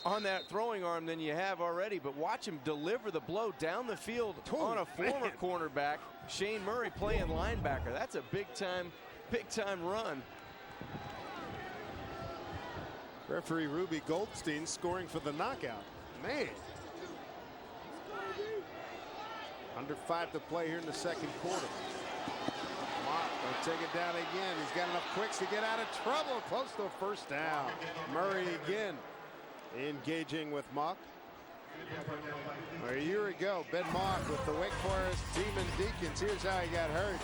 on that throwing arm than you have already. But watch him deliver the blow down the field on a former cornerback, Shane Murray, playing linebacker. That's a big time run. Referee Ruby Goldstein scoring for the knockout. Man. Under 5 to play here in the second quarter. Mock will take it down again. He's got enough quicks to get out of trouble. Close to a first down. Murray again engaging with Mock. A year ago, Ben Mock with the Wake Forest Demon Deacons. Here's how he got hurt.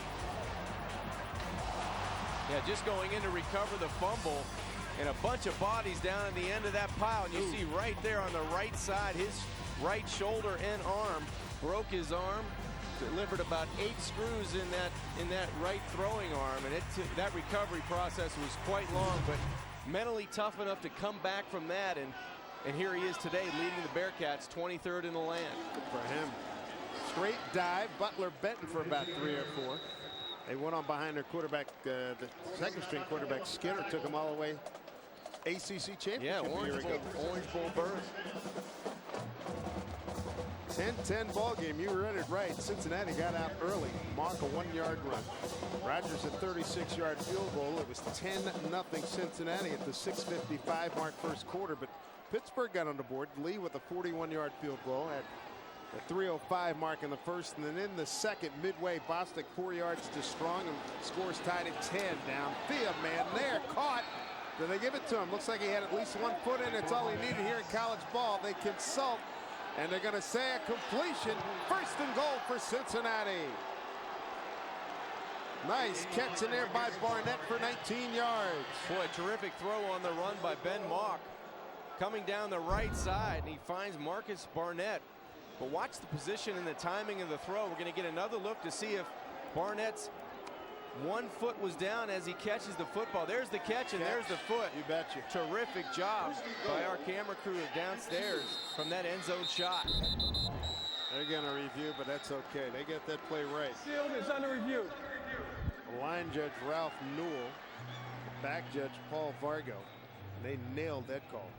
Yeah, just going in to recover the fumble, and a bunch of bodies down at the end of that pile. And you see right there on the right side, his right shoulder and arm broke his arm. Delivered about 8 screws in that right throwing arm, and that recovery process was quite long, but mentally tough enough to come back from that, and here he is today leading the Bearcats 23rd in the land. Good for him. Straight dive. Butler Benton for about 3 or 4. They went on behind their quarterback, the second string quarterback Skinner, took them all the way. ACC championship a year ago. Orange Bowl berth. 10-10 ball game. You read it right. Cincinnati got out early. Mock a 1-yard run. Rodgers a 36-yard field goal. It was 10-0 Cincinnati at the 6:55 mark first quarter, but Pittsburgh got on the board. Lee with a 41-yard field goal at the 3:05 mark in the first, and then in the second, midway, Bostic 4 yards to Strong, and scores tied at 10. Downfield, man, there, caught. Did they give it to him? Looks like he had at least 1 foot in. It's all he needed here in college ball. They consult, and they're going to say a completion. First and goal for Cincinnati. Nice catch in there by Barnett for 19 yards. Boy, terrific throw on the run by Ben Mock. Coming down the right side, and he finds Marcus Barnett. But watch the position and the timing of the throw. We're going to get another look to see if Barnett's 1 foot was down as he catches the football. There's the catch, and there's the foot. You betcha. Terrific job by our camera crew downstairs from that end zone shot. They're going to review, but that's okay. They get that play right. Sealed is under review. Line judge Ralph Newell, back judge Paul Vargo. And they nailed that call.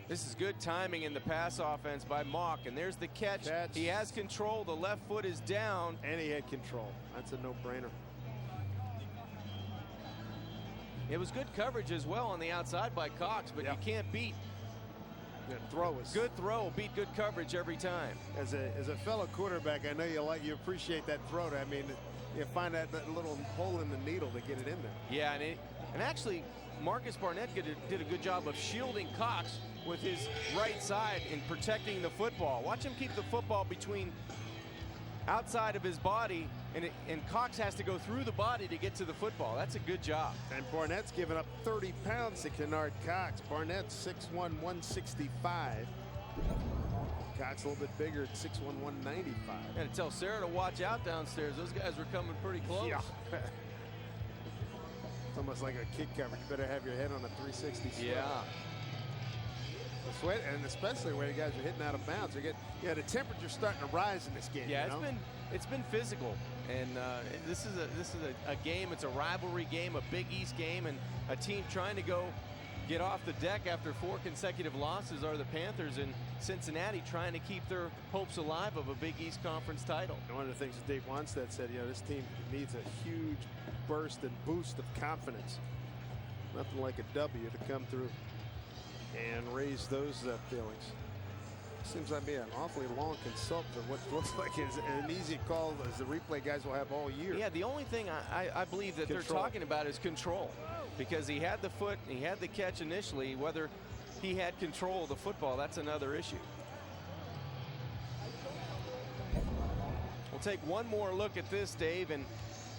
This is good timing in the pass offense by Mock, and there's the catch. He has control. The left foot is down. And he had control. That's a no-brainer. It was good coverage as well on the outside by Cox, but you can't beat Good throw, beat good coverage every time. As a fellow quarterback, I know you appreciate that throw. I mean, you find that little hole in the needle to get it in there. Yeah, and actually, Marcus Barnett did a good job of shielding Cox with his right side and protecting the football. Watch him keep the football between outside of his body, and Cox has to go through the body to get to the football. That's a good job. And Barnett's given up 30 pounds to Kennard Cox. Barnett's 6'1", 165. Cox a little bit bigger at 6'1", 195. Got to tell Sarah to watch out downstairs. Those guys were coming pretty close. Yeah. It's almost like a kick coverage. You better have your head on a 360 sweat. Yeah. The sweat, and especially where you guys are hitting out of bounds. The temperature's starting to rise in this game. Yeah, you know? it's been physical, and this is a game. It's a rivalry game, a Big East game, and a team trying to get off the deck after 4 consecutive losses are the Panthers, and Cincinnati trying to keep their hopes alive of a Big East Conference title. And one of the things that Dave Wanstead said, this team needs a huge burst and boost of confidence. Nothing like a W to come through and raise those feelings. Seems like being an awfully long consultant of what looks like is an easy call as the replay guys will have all year. Yeah, the only thing I believe that they're talking about is control, because he had the foot, he had the catch initially. Whether he had control of the football, that's another issue. We'll take one more look at this, Dave, and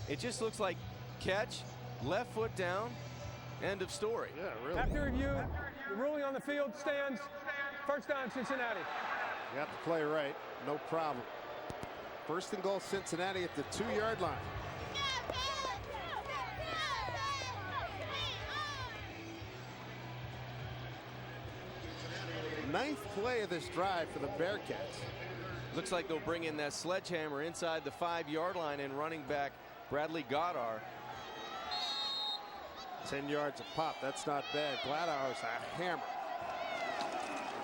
it just looks like catch, left foot down, end of story. Yeah, really. After review, the ruling on the field stands. First down, Cincinnati. You have to play right, no problem. First and goal, Cincinnati at the 2-yard line. Ninth play of this drive for the Bearcats. Looks like they'll bring in that sledgehammer inside the 5-yard line and running back Bradley Goddard. 10 yards a pop. That's not bad. Gladauer's a hammer.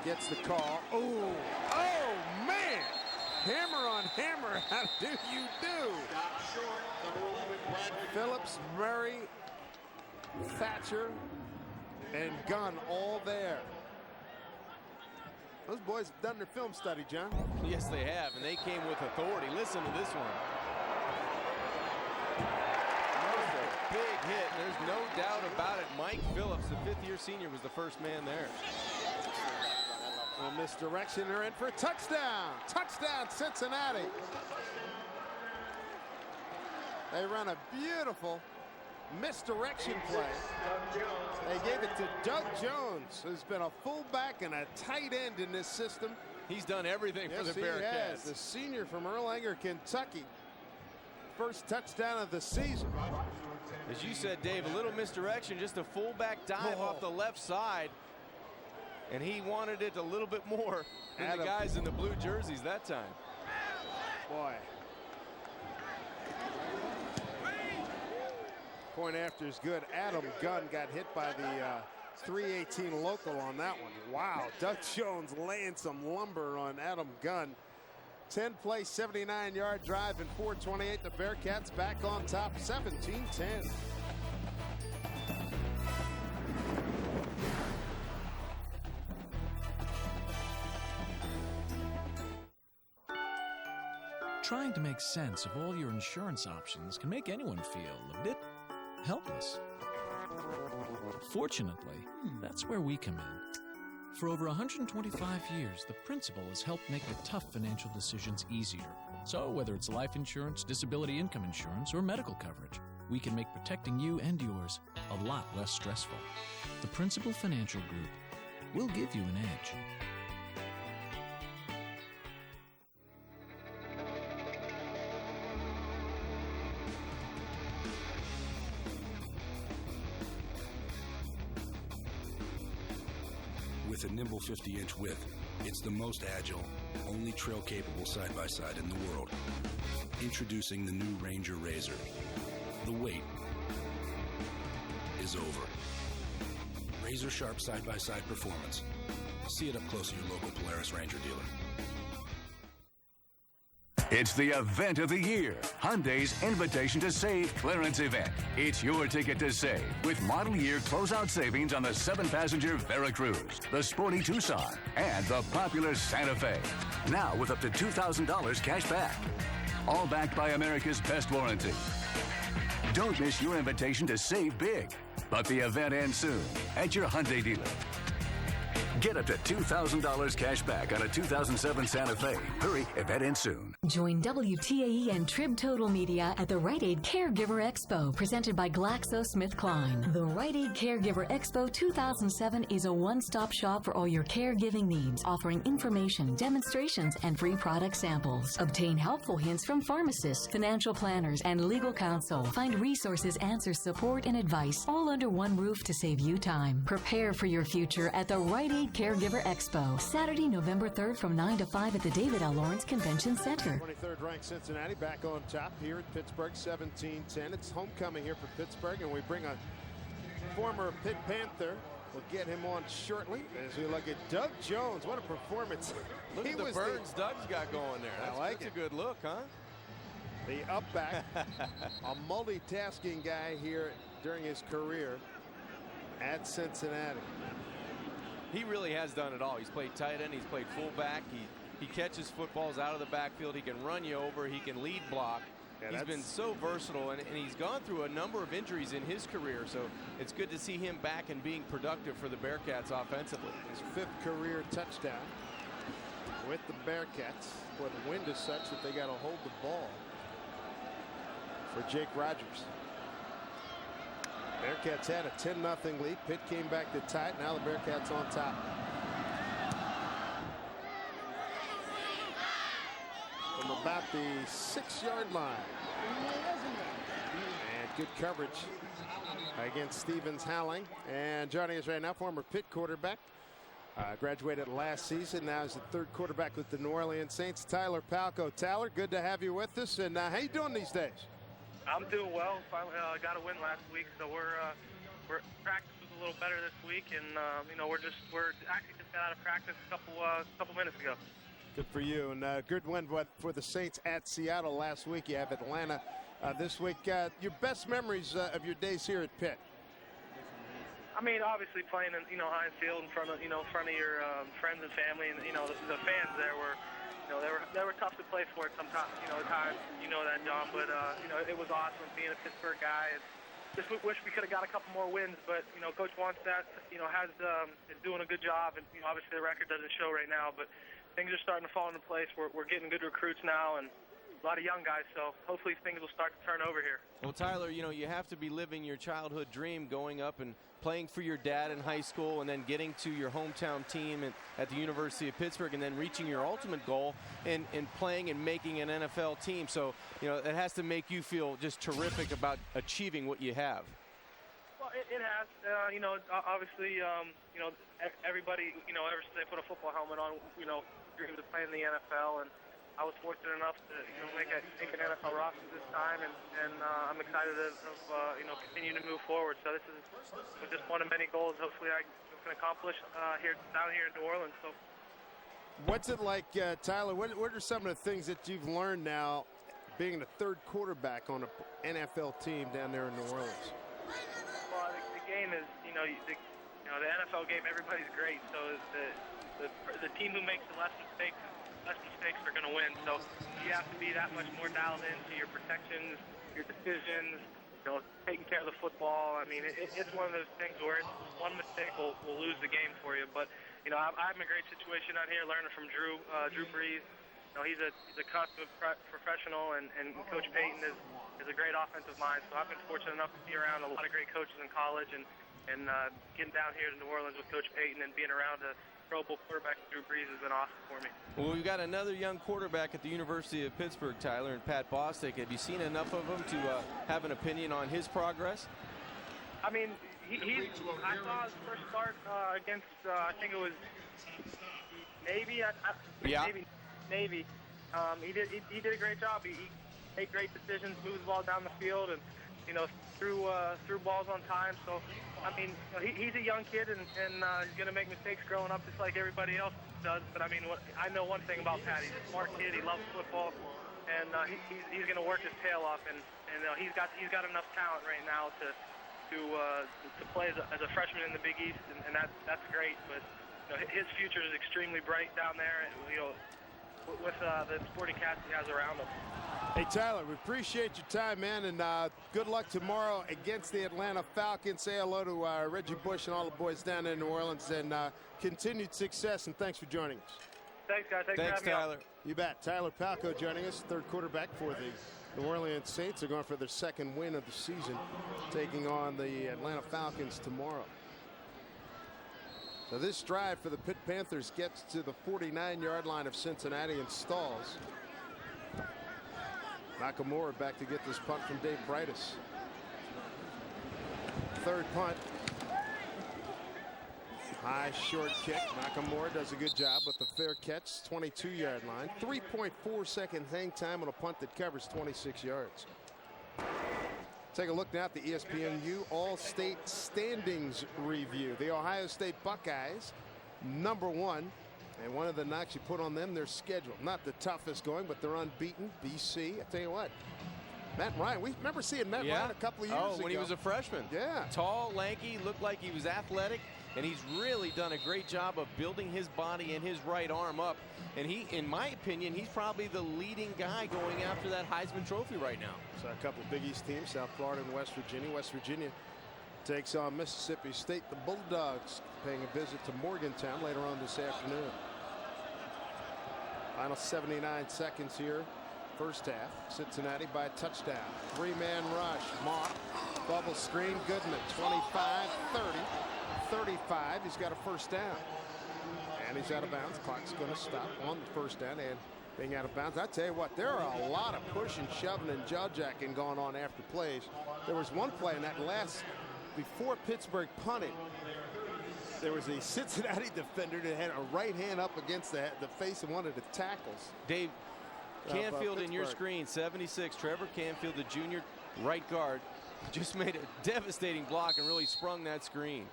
Gets the call. Oh, man! Hammer on hammer. How do you do? Phillips, Murray, Thatcher, and Gunn all there. Those boys have done their film study, John. Yes, they have, and they came with authority. Listen to this one. Big hit. There's no doubt about it. Mike Phillips, the 5th-year senior, was the first man there. A misdirection. They're in for a touchdown. Touchdown, Cincinnati. They run a beautiful misdirection play. They gave it to Doug Jones, who's been a fullback and a tight end in this system. He's done everything for the Bearcats. Yes, the senior from Erlanger, Kentucky. First touchdown of the season. As you said, Dave, a little misdirection, just a fullback dive off the left side. And he wanted it a little bit more than the guys in the blue jerseys that time. Boy. Point after is good. Adam Gunn got hit by the 318 local on that one. Wow, Doug Jones laying some lumber on Adam Gunn. 10-play, 79-yard drive in 4:28. The Bearcats back on top, 17-10. Trying to make sense of all your insurance options can make anyone feel a bit helpless. Fortunately, that's where we come in. For over 125 years, the principal has helped make the tough financial decisions easier. So whether it's life insurance, disability income insurance, or medical coverage, we can make protecting you and yours a lot less stressful. The Principal Financial Group will give you an edge. With a nimble 50-inch width, it's the most agile, only trail-capable side-by-side in the world. Introducing the new Ranger Razor. The wait is over. Razor-sharp side-by-side performance. See it up close at your local Polaris Ranger dealer. It's the event of the year, Hyundai's Invitation to Save clearance event. It's your ticket to save with model year closeout savings on the 7-passenger Veracruz, the sporty Tucson, and the popular Santa Fe. Now with up to $2,000 cash back. All backed by America's best warranty. Don't miss your invitation to save big. But the event ends soon at your Hyundai dealer. Get up to $2,000 cash back on a 2007 Santa Fe. Hurry, event ends soon. Join WTAE and Trib Total Media at the Rite Aid Caregiver Expo, presented by GlaxoSmithKline. The Rite Aid Caregiver Expo 2007 is a one-stop shop for all your caregiving needs, offering information, demonstrations, and free product samples. Obtain helpful hints from pharmacists, financial planners, and legal counsel. Find resources, answers, support, and advice, all under one roof to save you time. Prepare for your future at the Rite Aid Caregiver Expo, Saturday, November 3rd from 9 to 5 at the David L. Lawrence Convention Center. 23rd ranked Cincinnati back on top here at Pittsburgh, 17-10. It's homecoming here for Pittsburgh, and we bring a former Pitt Panther. We'll get him on shortly as we look at Doug Jones. What a performance. Look at the burns Doug's got going there. That's a good look, huh? The up back, a multitasking guy here during his career at Cincinnati. He really has done it all. He's played tight end. He's played fullback. He catches footballs out of the backfield. He can run you over. He can lead block. Yeah, he's been so versatile, and he's gone through a number of injuries in his career. So it's good to see him back and being productive for the Bearcats offensively. His 5th career touchdown with the Bearcats. Where the wind is such that they got to hold the ball for Jake Rogers. Bearcats had a 10-0 lead. Pitt came back to tie it. Now the Bearcats on top. From about the 6-yard line. And good coverage against Stevens Howling. And joining us right now, former Pitt quarterback. Graduated last season. Now is the 3rd quarterback with the New Orleans Saints, Tyler Palco. Tyler, good to have you with us. And how you doing these days? I'm doing well. Finally got a win last week, so we're practice was a little better this week, and you know we're actually just got out of practice a couple minutes ago. Good for you, and good win for the Saints at Seattle last week. You have Atlanta this week. Your best memories of your days here at Pitt? I mean, obviously playing in Heinz Field in front of your friends and family, and the fans there were. They were tough to play for at sometimes, times, that, John, but, it was awesome being a Pittsburgh guy. And just wish we could have got a couple more wins, but, Coach Wannstedt, is doing a good job, and, obviously the record doesn't show right now, but things are starting to fall into place. We're getting good recruits now, and a lot of young guys, so hopefully things will start to turn over here. Well, Tyler, you have to be living your childhood dream, going up and playing for your dad in high school, and then getting to your hometown team at the University of Pittsburgh, and then reaching your ultimate goal and playing and making an NFL team. So, it has to make you feel just terrific about achieving what you have. Well, it has. Obviously, everybody, ever since they put a football helmet on, dreamed of playing in the NFL, and I was fortunate enough to make an NFL roster this time, and I'm excited of continue to move forward. So this is just one of many goals. Hopefully, I can accomplish down here in New Orleans. So, what's it like, Tyler? What are some of the things that you've learned now, being the 3rd quarterback on an NFL team down there in New Orleans? Well, the game is the NFL game. Everybody's great. So the team who makes the less mistakes are going to win. So you have to be that much more dialed into your protections, your decisions, taking care of the football. I mean, it's one of those things where one mistake will lose the game for you. But, I'm in a great situation out here learning from Drew Brees. He's a consummate professional, and Coach Payton is a great offensive mind. So I've been fortunate enough to be around a lot of great coaches in college, and getting down here to New Orleans with Coach Payton and being around a Pro Bowl quarterback Drew Brees has been awesome for me. Well, we've got another young quarterback at the University of Pittsburgh, Tyler, and Pat Bostic. Have you seen enough of him to have an opinion on his progress? I mean, I saw his first start against, I think it was Navy. Navy. He did a great job. He made great decisions, moved the ball down the field, and threw balls on time. So, I mean, he's a young kid, and he's going to make mistakes growing up just like everybody else does. But, I mean, I know one thing about Pat. He's a smart kid. He loves football. and he's going to work his tail off, and he's got enough talent right now to play as a freshman in the Big East, and that's great. But his future is extremely bright down there, and with the supporting cast he has around him. Hey, Tyler, we appreciate your time, man, and good luck tomorrow against the Atlanta Falcons. Say hello to Reggie Bush and all the boys down there in New Orleans, and continued success, and thanks for joining us. Thanks, guys. Thanks for having me on. You bet. Tyler Palko joining us, third quarterback for the New Orleans Saints. Are going for their second win of the season, taking on the Atlanta Falcons tomorrow. So this drive for the Pitt Panthers gets to the 49-yard line of Cincinnati and stalls. Nakamura back to get this punt from Dave Brightus. Third punt. High short kick. Nakamura does a good job with the fair catch, 22-yard line. 3.4-second hang time on a punt that covers 26 yards. Take a look now at the ESPNU All-State Standings Review. The Ohio State Buckeyes, #1. And one of the knocks you put on them, their schedule. Not the toughest going, but they're unbeaten. BC, I tell you what. Matt Ryan, we remember seeing Matt Ryan a couple of years ago. When he was a freshman. Yeah. Tall, lanky, looked like he was athletic. And he's really done a great job of building his body and his right arm up. And he, in my opinion, he's probably the leading guy going after that Heisman Trophy right now. So a couple of Big East teams, South Florida and West Virginia. West Virginia takes on Mississippi State. The Bulldogs paying a visit to Morgantown later on this afternoon. Final 79 seconds here. First half. Cincinnati by a touchdown. Three-man rush. Mock. Bubble screen. Goodman. 25, 30. 35. He's got a first down. And he's out of bounds. Clock's going to stop on the first down and being out of bounds. I tell you what, there are a lot of pushing, shoving, and jaw-jacking going on after plays. There was one play in that before Pittsburgh punted. There was a Cincinnati defender that had a right hand up against the face of one of the tackles. Dave, Canfield in your screen, 76. Trevor Canfield, the junior right guard, just made a devastating block and really sprung that screen.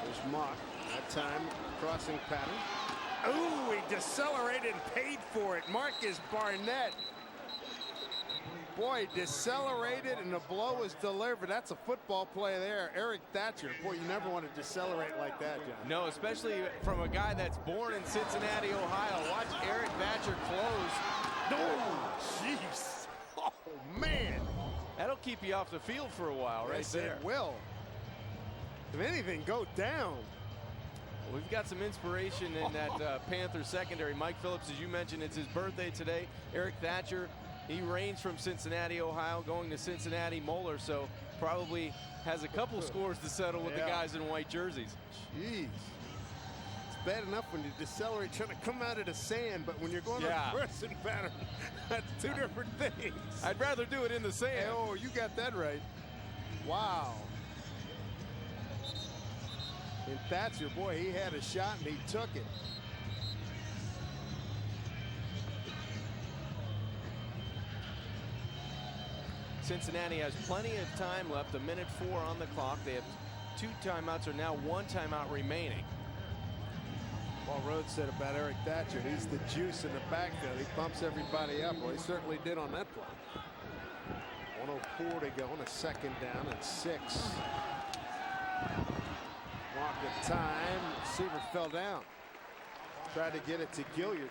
There's Mock. That time, crossing pattern. Ooh, he decelerated and paid for it. Marcus Barnett. Boy, decelerated and the blow was delivered. That's a football play there. Eric Thatcher. Boy, you never want to decelerate like that, John. No, especially from a guy that's born in Cincinnati, Ohio. Watch Eric Thatcher close. Oh, jeez. Oh, man. That'll keep you off the field for a while, right there. It will. If anything, go down. Well, we've got some inspiration in that Panther secondary. Mike Phillips, as you mentioned, it's his birthday today. Eric Thatcher, he reigns from Cincinnati, Ohio, going to Cincinnati Moeller, so probably has a couple scores to settle with the guys in white jerseys. Jeez. It's bad enough when you decelerate trying to come out of the sand, but when you're going on a crossing pattern, that's two different things. I'd rather do it in the sand. Oh, you got that right. Wow. And Thatcher, boy, he had a shot and he took it. Cincinnati has plenty of time left, 1:04 on the clock. They have 2 timeouts, or now 1 timeout remaining. Paul Rhodes said about Eric Thatcher, he's the juice in the backfield. He bumps everybody up. Well, he certainly did on that play. 1:04 to go on a second down and 6. Walk of time. Receiver fell down. Tried to get it to Gilliard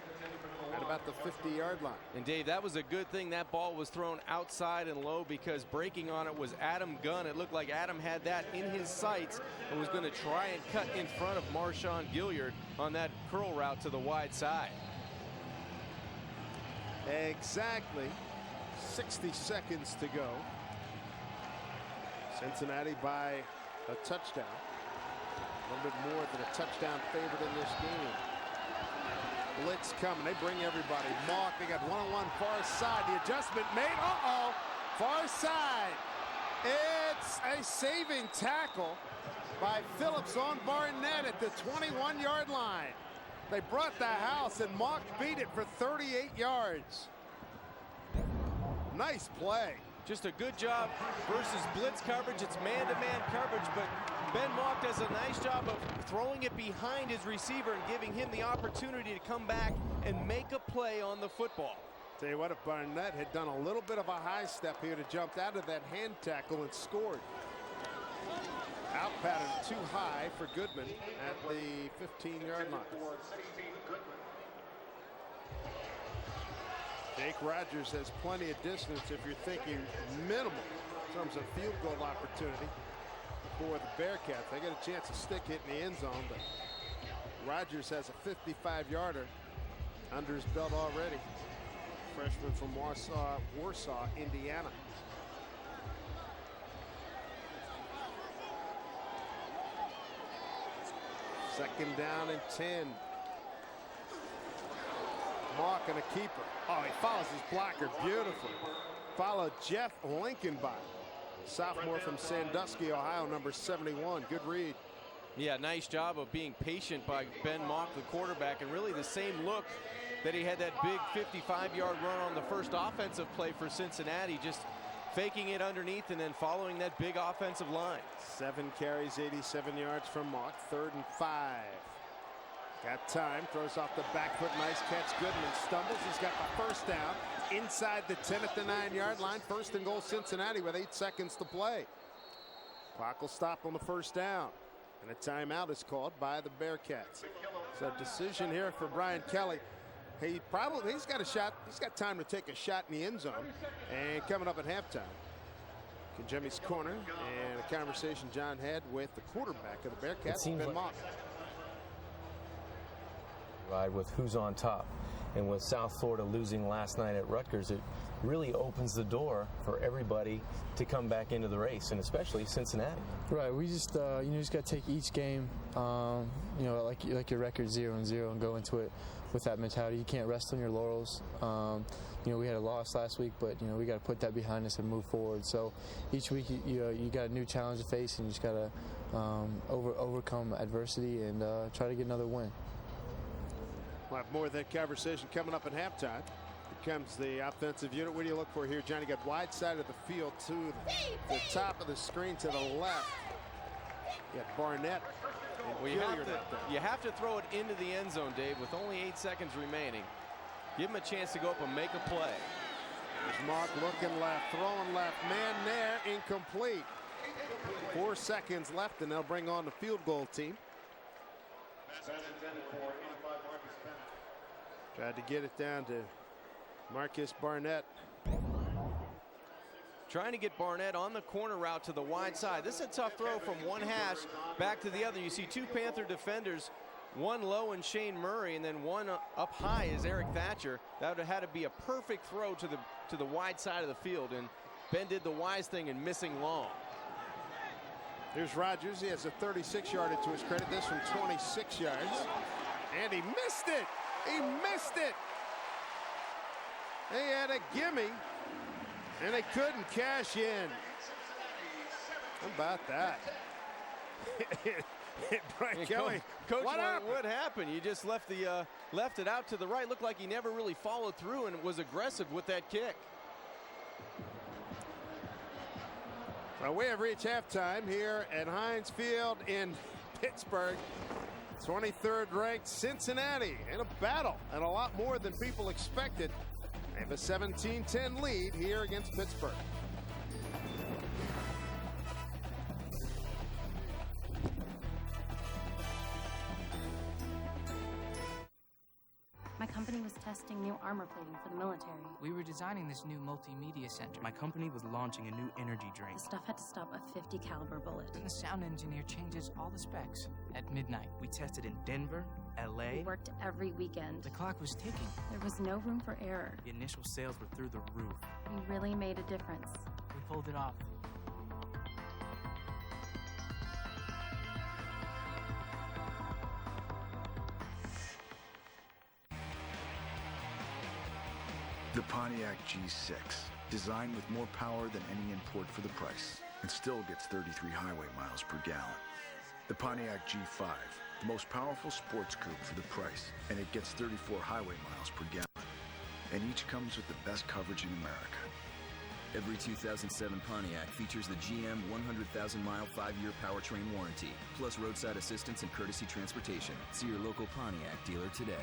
at about the 50-yard line. And Dave, that was a good thing that ball was thrown outside and low, because breaking on it was Adam Gunn. It looked like Adam had that in his sights and was going to try and cut in front of Marshawn Gilliard on that curl route to the wide side. Exactly 60 seconds to go. Cincinnati by a touchdown. A little bit more than a touchdown favorite in this game. Blitz coming. They bring everybody. Mock. They got one-on-one far side. The adjustment made. Uh-oh. Far side. It's a saving tackle by Phillips on Barnett at the 21-yard line. They brought the house, and Mock beat it for 38 yards. Nice play. Just a good job versus blitz coverage. It's man-to-man coverage, but Ben Mock does a nice job of throwing it behind his receiver and giving him the opportunity to come back and make a play on the football. Tell you what, if Barnett had done a little bit of a high step, he would have jumped out of that hand tackle and scored. Out pattern too high for Goodman at the 15-yard line. Jake Rogers has plenty of distance if you're thinking minimal in terms of field goal opportunity for the Bearcats. They get a chance to stick it in the end zone, but Rogers has a 55-yarder under his belt already. Freshman from Warsaw, Indiana. Second down and 10. Mock and a keeper. Oh, he follows his blocker beautifully. Followed Jeff Lincoln by. Sophomore from Sandusky, Ohio, number 71. Good read. Yeah, nice job of being patient by Ben Mock, the quarterback, and really the same look that he had that big 55-yard run on the first offensive play for Cincinnati, just faking it underneath and then following that big offensive line. 7 carries, 87 yards from Mock. 3rd and 5. Got time, throws off the back foot, nice catch. Goodman stumbles, he's got the first down inside the 10 at the 9-yard line. 1st and goal Cincinnati with 8 seconds to play. Clock will stop on the first down, and a timeout is called by the Bearcats. So a decision here for Brian Kelly. He's got a shot. He's got time to take a shot in the end zone. And coming up at halftime, Jimmy's corner and a conversation John had with the quarterback of the Bearcats, Ben Mock. Ride with who's on top, and with South Florida losing last night at Rutgers, it really opens the door for everybody to come back into the race, and especially Cincinnati. Right. We just just got to take each game, like your record 0-0, and go into it with that mentality. You can't rest on your laurels. We had a loss last week, but we got to put that behind us and move forward. So each week you got a new challenge to face, and you just got to overcome adversity and try to get another win. We'll have more of that conversation coming up at halftime. Here comes the offensive unit. What do you look for here, Johnny? Got wide side of the field to the top of the screen to the left. You got Barnett. Well, you have to throw it into the end zone, Dave, with only 8 seconds remaining. Give him a chance to go up and make a play. There's Mark looking left, throwing left. Man there, incomplete. 4 seconds left, and they'll bring on the field goal team. Tried to get it down to Marcus Barnett. Trying to get Barnett on the corner route to the wide side. This is a tough throw from one hash back to the other. You see 2 Panther defenders, one low and Shane Murray, and then one up high is Eric Thatcher. That would have had to be a perfect throw to the wide side of the field, and Ben did the wise thing in missing long. Here's Rogers. He has a 36-yarder to his credit. This from 26 yards, and he missed it. He missed it. They had a gimme, and they couldn't cash in. How about that? Brian Kelly, Coach, what happened? You just left it out to the right. Looked like he never really followed through and was aggressive with that kick. Well, we have reached halftime here at Heinz Field in Pittsburgh. 23rd ranked Cincinnati in a battle, and a lot more than people expected. They have a 17-10 lead here against Pittsburgh. My company was testing new armor plating for the military. We were designing this new multimedia center. My company was launching a new energy drink. The stuff had to stop a .50 caliber bullet. Then the sound engineer changes all the specs at midnight. We tested in Denver, LA. We worked every weekend. The clock was ticking. There was no room for error. The initial sales were through the roof. We really made a difference. We pulled it off. The Pontiac G6, designed with more power than any import for the price, and still gets 33 highway miles per gallon. The Pontiac G5, the most powerful sports coupe for the price, and it gets 34 highway miles per gallon. And each comes with the best coverage in America. Every 2007 Pontiac features the GM 100,000-mile 5-year powertrain warranty, plus roadside assistance and courtesy transportation. See your local Pontiac dealer today.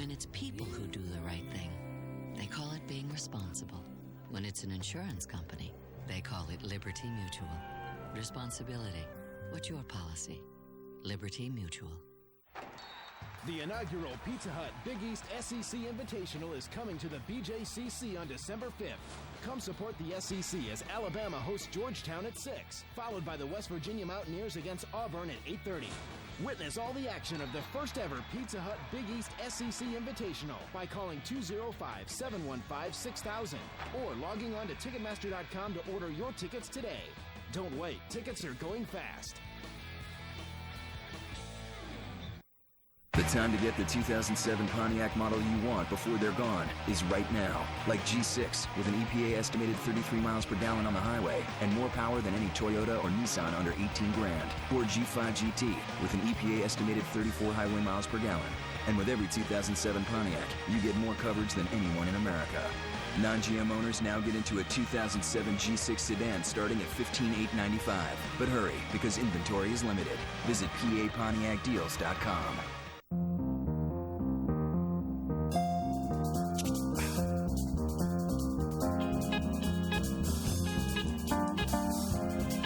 When it's people who do the right thing, they call it being responsible. When it's an insurance company, they call it Liberty Mutual. Responsibility. What's your policy? Liberty Mutual. The inaugural Pizza Hut Big East SEC Invitational is coming to the BJCC on December 5th. Come support the SEC as Alabama hosts Georgetown at 6, followed by the West Virginia Mountaineers against Auburn at 8:30. Witness all the action of the first ever Pizza Hut Big East SEC Invitational by calling 205-715-6000 or logging on to Ticketmaster.com to order your tickets today. Don't wait. Tickets are going fast. The time to get the 2007 Pontiac model you want before they're gone is right now. Like G6 with an EPA estimated 33 miles per gallon on the highway and more power than any Toyota or Nissan under 18 grand. Or G5 GT with an EPA estimated 34 highway miles per gallon. And with every 2007 Pontiac, you get more coverage than anyone in America. Non-GM owners now get into a 2007 G6 sedan starting at $15,895. But hurry, because inventory is limited. Visit PAPontiacDeals.com.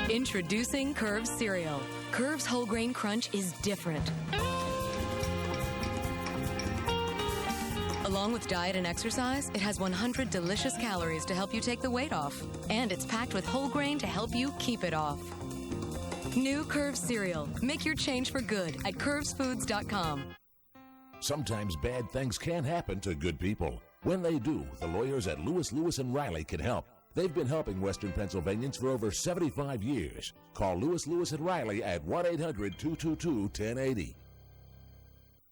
Introducing Curves cereal. Curves Whole Grain Crunch is different. Along with diet and exercise, it has 100 delicious calories to help you take the weight off. And it's packed with whole grain to help you keep it off. New Curves cereal. Make your change for good at curvesfoods.com. Sometimes bad things can happen to good people. When they do, the lawyers at Lewis, Lewis & Riley can help. They've been helping Western Pennsylvanians for over 75 years. Call Lewis, Lewis & Riley at 1-800-222-1080.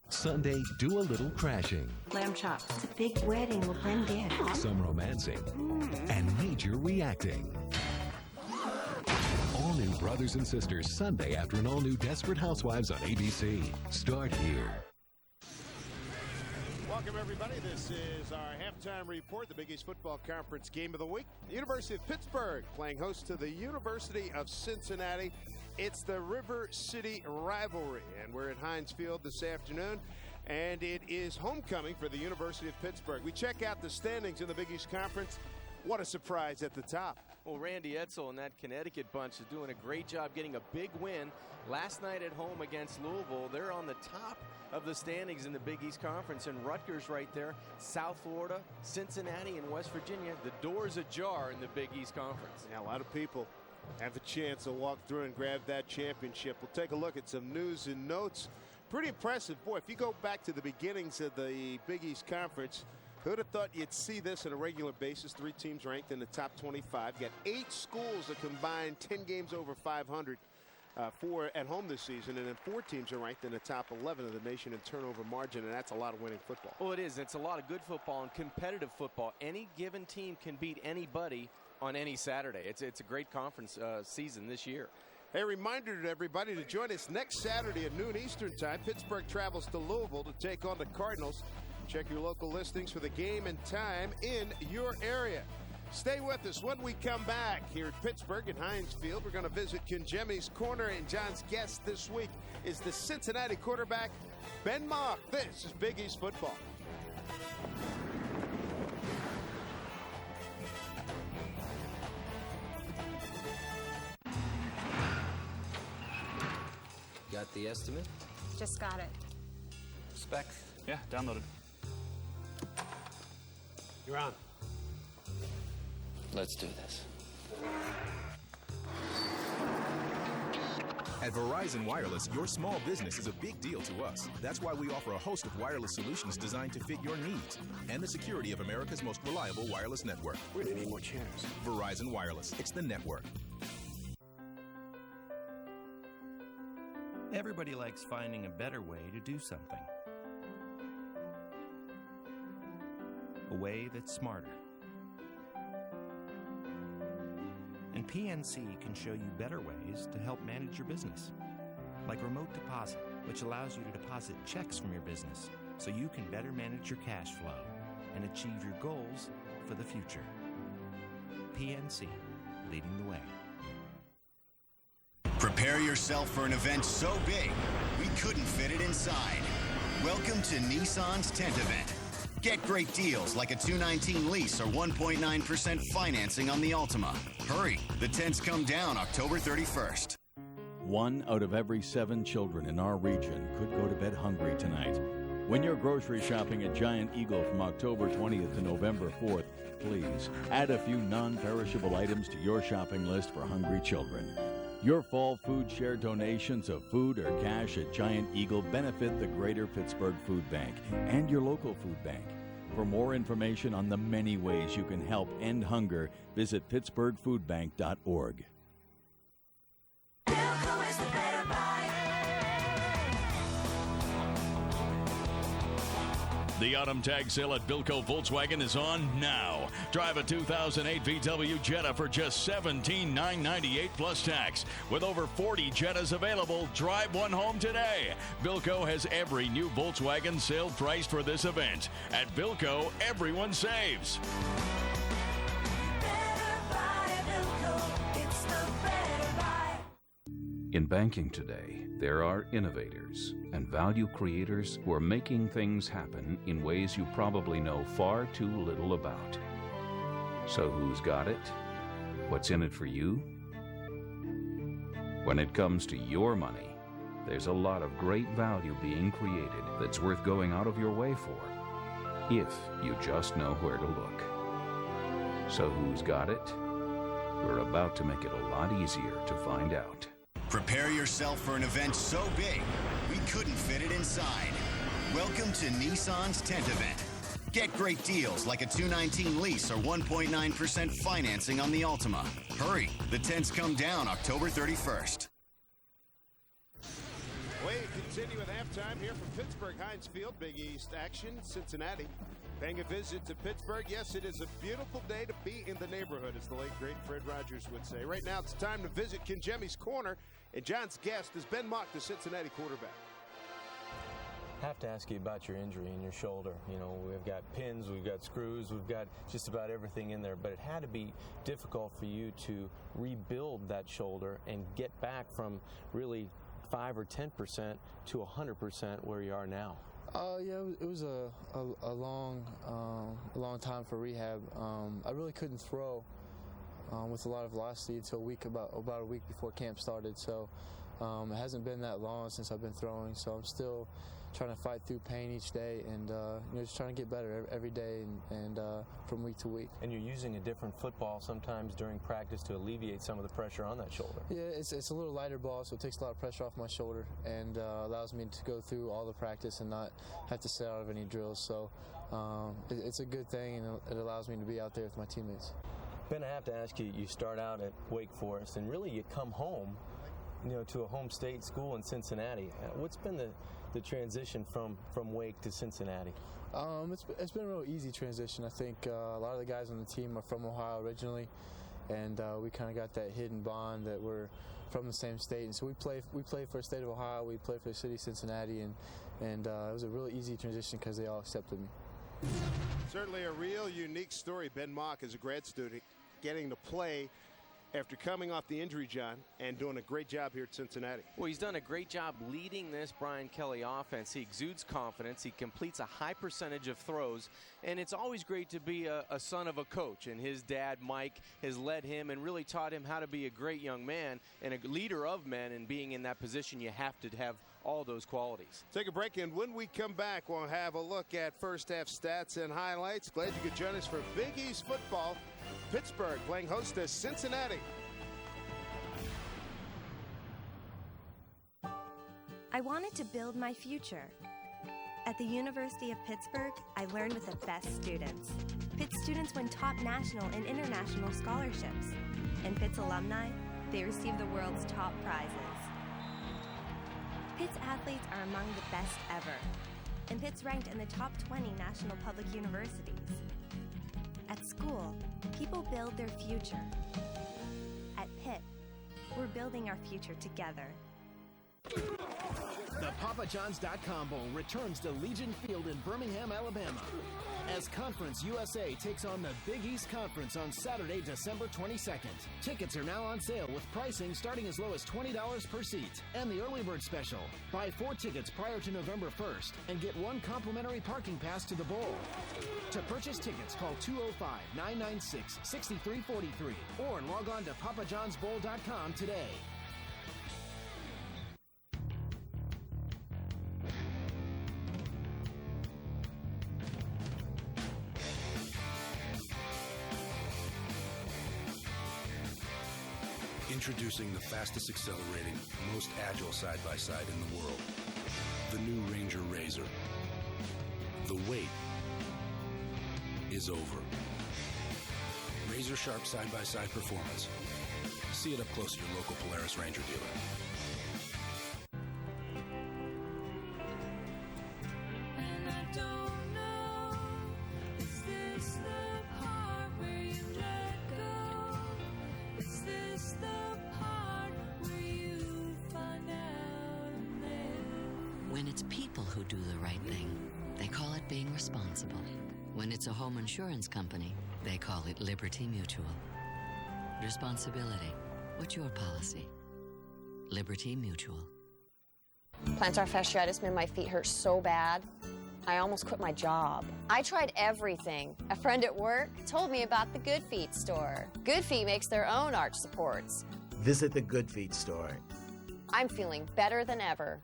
Sunday, do a little crashing. Lamb chops. It's a big wedding. We'll blend in. Some romancing. And major reacting. All new Brothers and Sisters Sunday after an all-new Desperate Housewives on ABC. Start here. Welcome, everybody. This is our halftime report, the Big East Football Conference Game of the Week. The University of Pittsburgh playing host to the University of Cincinnati. It's the River City rivalry, and we're at Heinz Field this afternoon, and it is homecoming for the University of Pittsburgh. We check out the standings in the Big East Conference. What a surprise at the top. Well, Randy Edsall and that Connecticut bunch is doing a great job getting a big win last night at home against Louisville. They're on the top of the standings in the Big East Conference, and Rutgers right there, South Florida, Cincinnati, and West Virginia. The door's ajar in the Big East Conference. Yeah, a lot of people have a chance to walk through and grab that championship. We'll take a look at some news and notes. Pretty impressive. Boy, if you go back to the beginnings of the Big East Conference, who would have thought you'd see this on a regular basis? 3 teams ranked in the top 25. You got 8 schools that combined 10 games over 500 for at home this season, and then 4 teams are ranked in the top 11 of the nation in turnover margin, and that's a lot of winning football. Well, it is. It's a lot of good football and competitive football. Any given team can beat anybody on any Saturday. It's a great conference season this year. A reminder to everybody to join us next Saturday at noon Eastern time. Pittsburgh travels to Louisville to take on the Cardinals. Check your local listings for the game and time in your area. Stay with us. When we come back here at Pittsburgh at Heinz Field, we're going to visit Kinjemi's Corner, and John's guest this week is the Cincinnati quarterback, Ben Mock. This is Big East Football. Got the estimate? Just got it. Specs? Yeah, downloaded. You're on. Let's do this. At Verizon Wireless, your small business is a big deal to us. That's why we offer a host of wireless solutions designed to fit your needs and the security of America's most reliable wireless network. We're going to need more chairs. Verizon Wireless. It's the network. Everybody likes finding a better way to do something. A way that's smarter. And PNC can show you better ways to help manage your business. Like remote deposit, which allows you to deposit checks from your business so you can better manage your cash flow and achieve your goals for the future. PNC, leading the way. Prepare yourself for an event so big, we couldn't fit it inside. Welcome to Nissan's tent event. Get great deals like a 2019 lease or 1.9% financing on the Altima. Hurry, the tents come down October 31st. 1 out of every 7 children in our region could go to bed hungry tonight. When you're grocery shopping at Giant Eagle from October 20th to November 4th, please add a few non-perishable items to your shopping list for hungry children. Your fall food share donations of food or cash at Giant Eagle benefit the Greater Pittsburgh Food Bank and your local food bank. For more information on the many ways you can help end hunger, visit pittsburghfoodbank.org. The autumn tag sale at Bilco Volkswagen is on now. Drive a 2008 VW Jetta for just $17,998 plus tax. With over 40 Jettas available, drive one home today. Bilco has every new Volkswagen sale priced for this event. At Bilco, everyone saves. In banking today, there are innovators and value creators who are making things happen in ways you probably know far too little about. So who's got it? What's in it for you? When it comes to your money, there's a lot of great value being created that's worth going out of your way for, if you just know where to look. So who's got it? We're about to make it a lot easier to find out. Prepare yourself for an event so big, we couldn't fit it inside. Welcome to Nissan's tent event. Get great deals like a 2019 lease or 1.9% financing on the Altima. Hurry, the tents come down October 31st. We continue with halftime here from Pittsburgh Heinz Field. Big East action, Cincinnati paying a visit to Pittsburgh. Yes, it is a beautiful day to be in the neighborhood, as the late, great Fred Rogers would say. Right now, it's time to visit Kinjemi's Corner, and John's guest is Ben Mock, the Cincinnati quarterback. I have to ask you about your injury in your shoulder. You know, we've got pins, we've got screws, we've got just about everything in there, but it had to be difficult for you to rebuild that shoulder and get back from really 5 or 10% to 100% where you are now. Yeah, it was a long time for rehab. I really couldn't throw with a lot of velocity until about a week before camp started. So it hasn't been that long since I've been throwing. So I'm still trying to fight through pain each day, and just trying to get better every day and from week to week. And you're using a different football sometimes during practice to alleviate some of the pressure on that shoulder. Yeah, it's a little lighter ball, so it takes a lot of pressure off my shoulder and allows me to go through all the practice and not have to sit out of any drills. So it's a good thing, and it allows me to be out there with my teammates. Ben, I have to ask you, you start out at Wake Forest, and really you come home, to a home state school in Cincinnati. What's been the transition from Wake to Cincinnati? It's been a real easy transition. I think a lot of the guys on the team are from Ohio originally, and we kind of got that hidden bond that we're from the same state. And so we play for the state of Ohio, we play for the city of Cincinnati, and it was a really easy transition because they all accepted me. Certainly a real unique story. Ben Mock is a grad student getting to play after coming off the injury, John, and doing a great job here at Cincinnati. Well, he's done a great job leading this Brian Kelly offense. He exudes confidence. He completes a high percentage of throws, and it's always great to be a son of a coach. And his dad, Mike, has led him and really taught him how to be a great young man and a leader of men. And being in that position, you have to have all those qualities. Take a break, and when we come back, we'll have a look at first half stats and highlights. Glad you could join us for Big East football. Pittsburgh playing host to Cincinnati. I wanted to build my future. At the University of Pittsburgh, I learned with the best students. Pitt students win top national and international scholarships. And Pitt's alumni, they receive the world's top prizes. Pitt's athletes are among the best ever. And Pitt's ranked in the top 20 national public universities. At school, people build their future. At Pitt, we're building our future together. The PapaJohns.com Bowl returns to Legion Field in Birmingham, Alabama, as Conference USA takes on the Big East Conference on Saturday, December 22nd. Tickets are now on sale with pricing starting as low as $20 per seat. And the early bird special. Buy 4 tickets prior to November 1st and get 1 complimentary parking pass to the bowl. To purchase tickets, call 205-996-6343 or log on to PapaJohnsBowl.com today. Introducing the fastest accelerating, most agile side-by-side in the world. The new Ranger Razor. The wait is over. Razor sharp side-by-side performance. See it up close at your local Polaris Ranger dealer. When it's people who do the right thing, they call it being responsible. When it's a home insurance company, they call it Liberty Mutual. Responsibility. What's your policy? Liberty Mutual. Plantar fasciitis made my feet hurt so bad, I almost quit my job. I tried everything. A friend at work told me about the Good Feet store. Good Feet makes their own arch supports. Visit the Good Feet store. I'm feeling better than ever.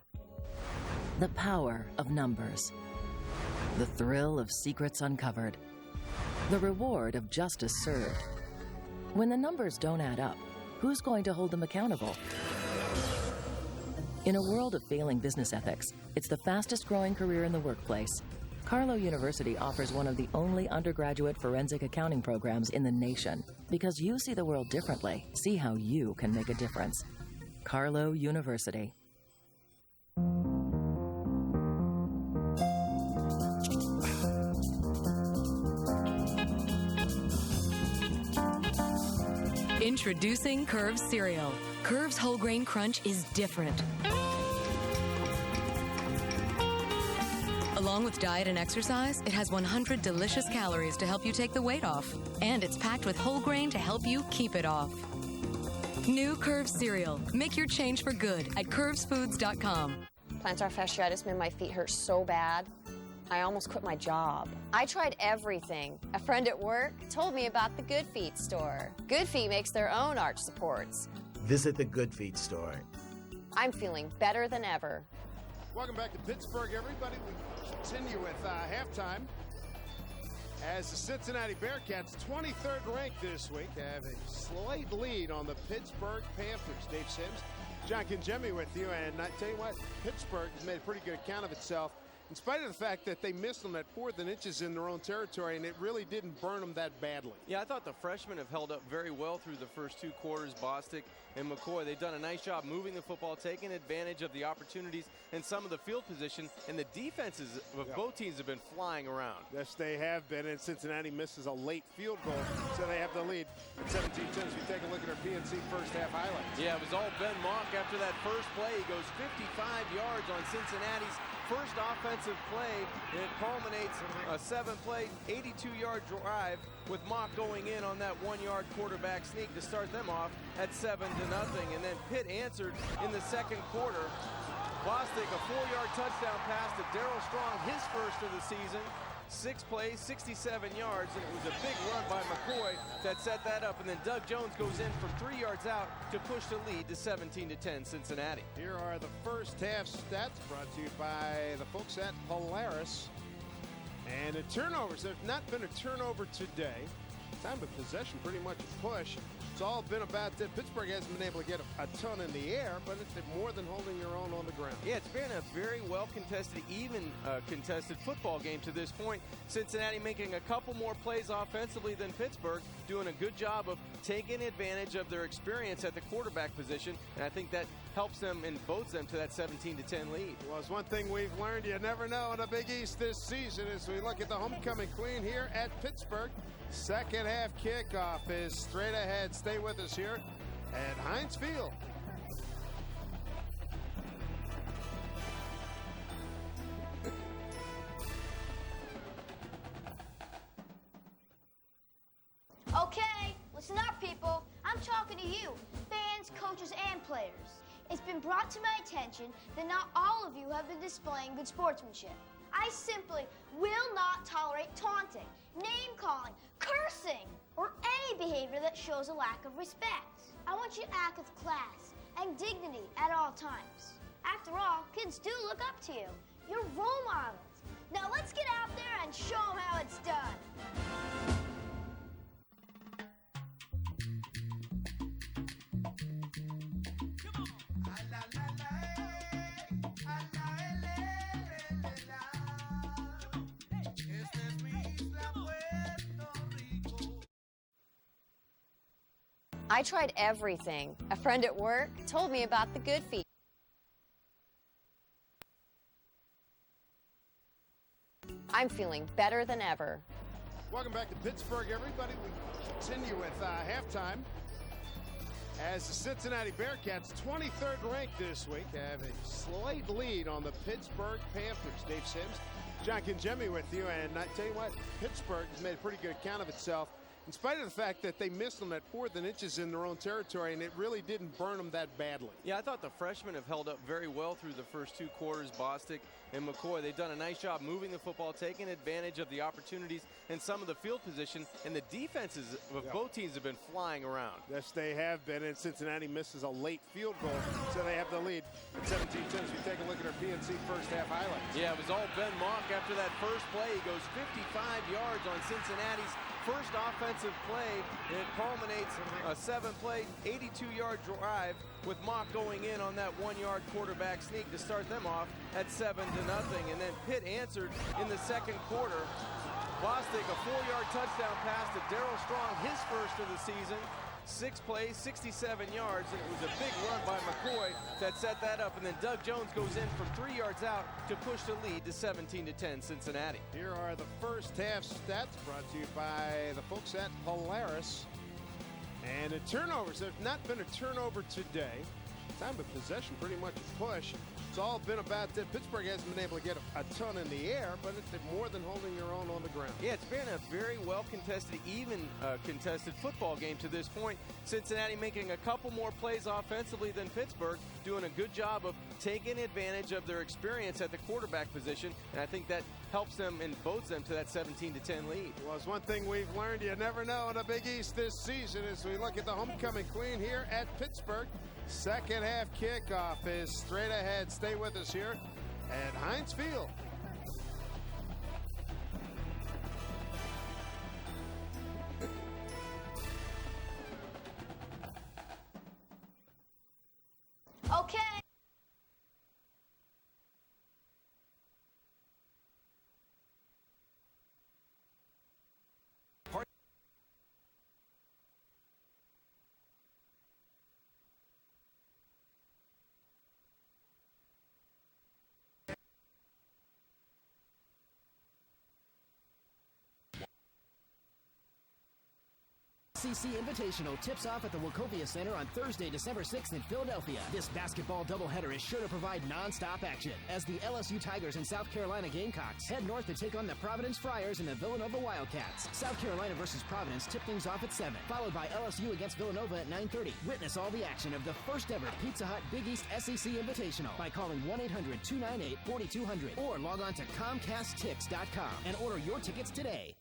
The power of numbers. The thrill of secrets uncovered. The reward of justice served. When the numbers don't add up, who's going to hold them accountable? In a world of failing business ethics, it's the fastest growing career in the workplace. Carlow University offers one of the only undergraduate forensic accounting programs in the nation. Because you see the world differently, see how you can make a difference. Carlow University. Introducing Curves cereal. Curves whole grain crunch is different. Along with diet and exercise, it has 100 delicious calories to help you take the weight off. And it's packed with whole grain to help you keep it off. New Curves cereal. Make your change for good at curvesfoods.com. Plantar fasciitis made my feet hurt so bad, I almost quit my job. I tried everything. A friend at work told me about the Good Feet store. Good Feet makes their own arch supports. Visit the Good Feet store. I'm feeling better than ever. Welcome back to Pittsburgh, everybody. We continue with halftime as the Cincinnati Bearcats, 23rd ranked this week, have a slight lead on the Pittsburgh Panthers. Dave Sims, John Kinjemi with you, and I tell you what, Pittsburgh has made a pretty good account of itself, in spite of the fact that they missed them at 4th and inches in their own territory, and it really didn't burn them that badly. Yeah, I thought the freshmen have held up very well through the first 2 quarters. Bostic and McCoy, they've done a nice job moving the football, taking advantage of the opportunities and some of the field position, and the defenses of both teams have been flying around. Yes, they have been, and Cincinnati misses a late field goal, so they have the lead at 17-10. As we take a look at our PNC first half highlights. Yeah, it was all Ben Mock after that first play. He goes 55 yards on Cincinnati's first offensive play. It culminates a 7-play, 82-yard drive with Mock going in on that 1-yard quarterback sneak to start them off at 7-0. And then Pitt answered in the second quarter. Bostic, a 4-yard touchdown pass to Darryl Strong, his first of the season. 6 plays, 67 yards, and it was a big run by McCoy that set that up. And then Doug Jones goes in from 3 yards out to push the lead to 17-10 Cincinnati. Here are the first half stats brought to you by the folks at Polaris. And the turnovers, there's not been a turnover today. Time of possession, pretty much a push. It's all been about that. Pittsburgh hasn't been able to get a ton in the air, but it's more than holding your own on the ground. Yeah, it's been a very well contested, even contested football game to this point. Cincinnati making a couple more plays offensively than Pittsburgh, doing a good job of taking advantage of their experience at the quarterback position, and I think that helps them and boats them to that 17-10 lead. Well, it's one thing we've learned, you never know in the Big East this season as we look at the homecoming queen here at Pittsburgh. Second half kickoff is straight ahead. Stay with us here at Heinz Field. Listen up, people. I'm talking to you, fans, coaches, and players. It's been brought to my attention that not all of you have been displaying good sportsmanship. I simply will not tolerate taunting, name-calling, cursing, or any behavior that shows a lack of respect. I want you to act with class and dignity at all times. After all, kids do look up to you. You're role models. Now let's get out there and show them how it's done. I tried everything. A friend at work told me about the good feet. I'm feeling better than ever. Welcome back to Pittsburgh, everybody. We continue with halftime as the Cincinnati Bearcats, 23rd ranked this week, have a slight lead on the Pittsburgh Panthers. Dave Sims, John Kinjemi with you, and I tell you what, Pittsburgh has made a pretty good account of itself, in spite of the fact that they missed them at 4th and inches in their own territory, and it really didn't burn them that badly. Yeah, I thought the freshmen have held up very well through the first 2 quarters. Bostic and McCoy, they've done a nice job moving the football, taking advantage of the opportunities and some of the field position, and the defenses of both teams have been flying around. Yes, they have been, and Cincinnati misses a late field goal, so they have the lead at 17-10 as we take a look at our PNC first half highlights. Yeah, it was all Ben Mock after that first play. He goes 55 yards on Cincinnati's first offensive play, and it culminates a 7-play, 82-yard drive with Mock going in on that 1-yard quarterback sneak to start them off at 7-0. And then Pitt answered in the second quarter. Bostic, a 4-yard touchdown pass to Darryl Strong, his first of the season. 6 plays, 67 yards, and it was a big run by McCoy that set that up. And then Doug Jones goes in from 3 yards out to push the lead to 17-10 Cincinnati. Here are the first half stats brought to you by the folks at Polaris. And the turnovers, there's not been a turnover today. Time of possession pretty much a push. It's all been about that. Pittsburgh hasn't been able to get a ton in the air, but it's been more than holding their own on the ground. Yeah, it's been a very well contested, even contested football game to this point. Cincinnati making a couple more plays offensively than Pittsburgh, doing a good job of taking advantage of their experience at the quarterback position, and I think that helps them and bodes them to that 17-10 lead. Well, it's one thing we've learned, you never know in the Big East this season as we look at the homecoming queen here at Pittsburgh. Second half kickoff is straight ahead. Stay with us here at Heinz Field. Okay. SEC Invitational tips off at the Wachovia Center on Thursday, December 6th in Philadelphia. This basketball doubleheader is sure to provide non-stop action as the LSU Tigers and South Carolina Gamecocks head north to take on the Providence Friars and the Villanova Wildcats. South Carolina versus Providence tip things off at 7, followed by LSU against Villanova at 9:30. Witness all the action of the first ever Pizza Hut Big East SEC Invitational by calling 1-800-298-4200 or log on to ComcastTix.com and order your tickets today.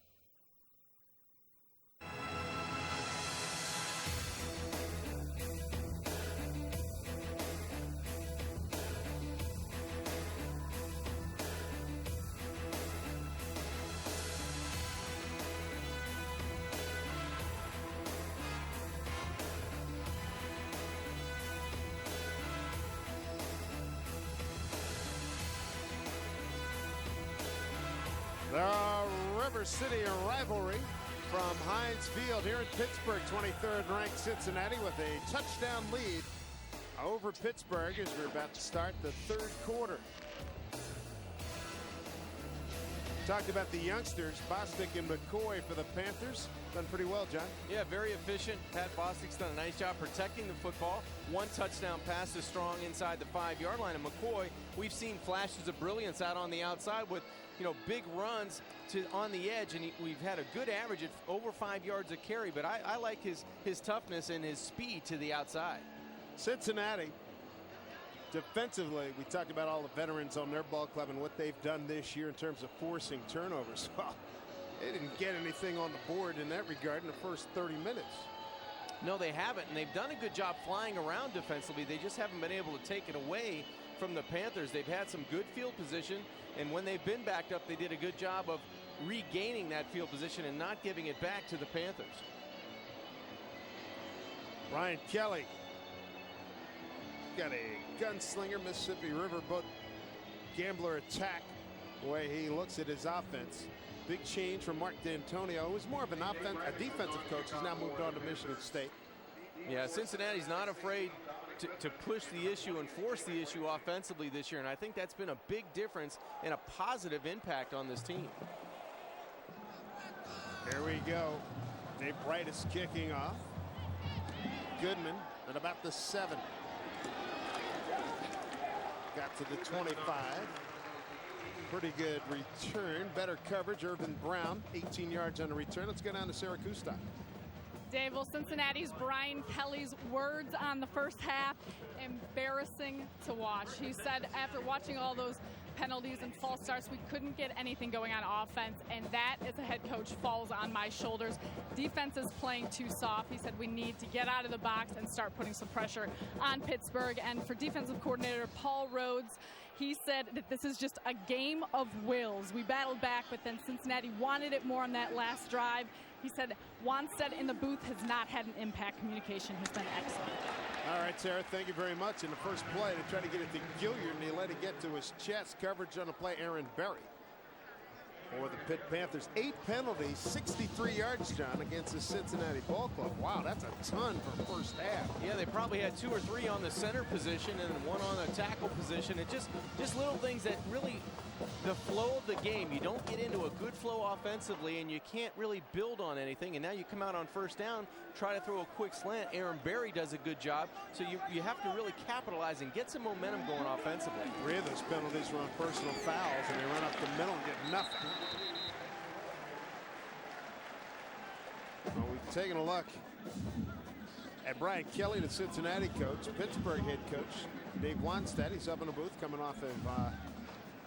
The River City rivalry from Heinz Field here in Pittsburgh. 23rd ranked Cincinnati with a touchdown lead over Pittsburgh as we're about to start the third quarter. Talked about the youngsters, Bostic and McCoy for the Panthers. Done pretty well, John. Yeah, very efficient. Pat Bostic's done a nice job protecting the football. One touchdown pass is strong inside the 5-yard line. And McCoy, we've seen flashes of brilliance out on the outside with, big runs on the edge. And we've had a good average at over 5 yards a carry. But I like his toughness and his speed to the outside. Cincinnati, defensively, we talked about all the veterans on their ball club and what they've done this year in terms of forcing turnovers. Well, they didn't get anything on the board in that regard in the first 30 minutes. No, they haven't, and they've done a good job flying around defensively. They just haven't been able to take it away from the Panthers. They've had some good field position, and when they've been backed up, they did a good job of regaining that field position and not giving it back to the Panthers. Brian Kelly got a gunslinger, Mississippi Riverboat gambler attack, the way he looks at his offense. Big change from Mark D'Antonio, who's more of a defensive coach. He's now moved on to Michigan State. Yeah, Cincinnati's not afraid to push the issue and force the issue offensively this year, and I think that's been a big difference and a positive impact on this team. Here we go. Dave Bright is kicking off. Goodman at about the 7. Got to the 25. Pretty good return. Better coverage. Urban Brown, 18 yards on the return. Let's go down to Sarah Kustok. Dave, well, Cincinnati's Brian Kelly's words on the first half, embarrassing to watch. He said after watching all those penalties and false starts, we couldn't get anything going on offense, and that, as a head coach, falls on my shoulders. Defense is playing too soft. He said we need to get out of the box and start putting some pressure on Pittsburgh. And for defensive coordinator Paul Rhodes, he said that this is just a game of wills. We battled back, but then Cincinnati wanted it more on that last drive. He said Wanstead in the booth has not had an impact. Communication has been excellent. All right, Sarah, thank you very much. In the first play, they tried to get it to Gilliard, and he let it get to his chest. Coverage on the play, Aaron Berry for the Pitt Panthers. 8 penalties, 63 yards, John, against the Cincinnati Ball Club. Wow, that's a ton for first half. Yeah, they probably had 2 or 3 on the center position and 1 on the tackle position. And just little things that really, the flow of the game, you don't get into a good flow offensively and you can't really build on anything. And now you come out on first down, try to throw a quick slant. Aaron Berry does a good job. So you have to really capitalize and get some momentum going offensively. 3 of those penalties were on personal fouls, and they run up the middle and get nothing. Well, we've taken a look at Brian Kelly, the Cincinnati coach, Pittsburgh head coach Dave Wanstead. He's up in the booth coming off of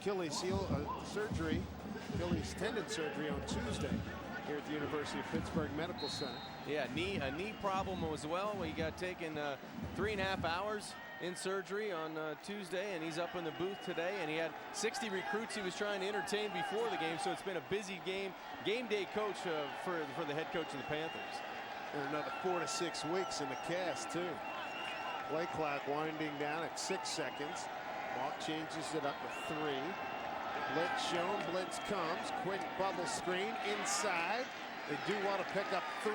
Achilles heel surgery, Achilles tendon surgery on Tuesday here at the University of Pittsburgh Medical Center. Yeah, a knee problem as well. He got taken 3.5 hours in surgery on Tuesday, and he's up in the booth today, and he had 60 recruits he was trying to entertain before the game, so it's been a busy game day coach for the head coach of the Panthers. And another 4 to 6 weeks in the cast too. Play clock winding down at 6 seconds. Walk changes it up to 3. Blitz shown, blitz comes, quick bubble screen inside. They do want to pick up 3.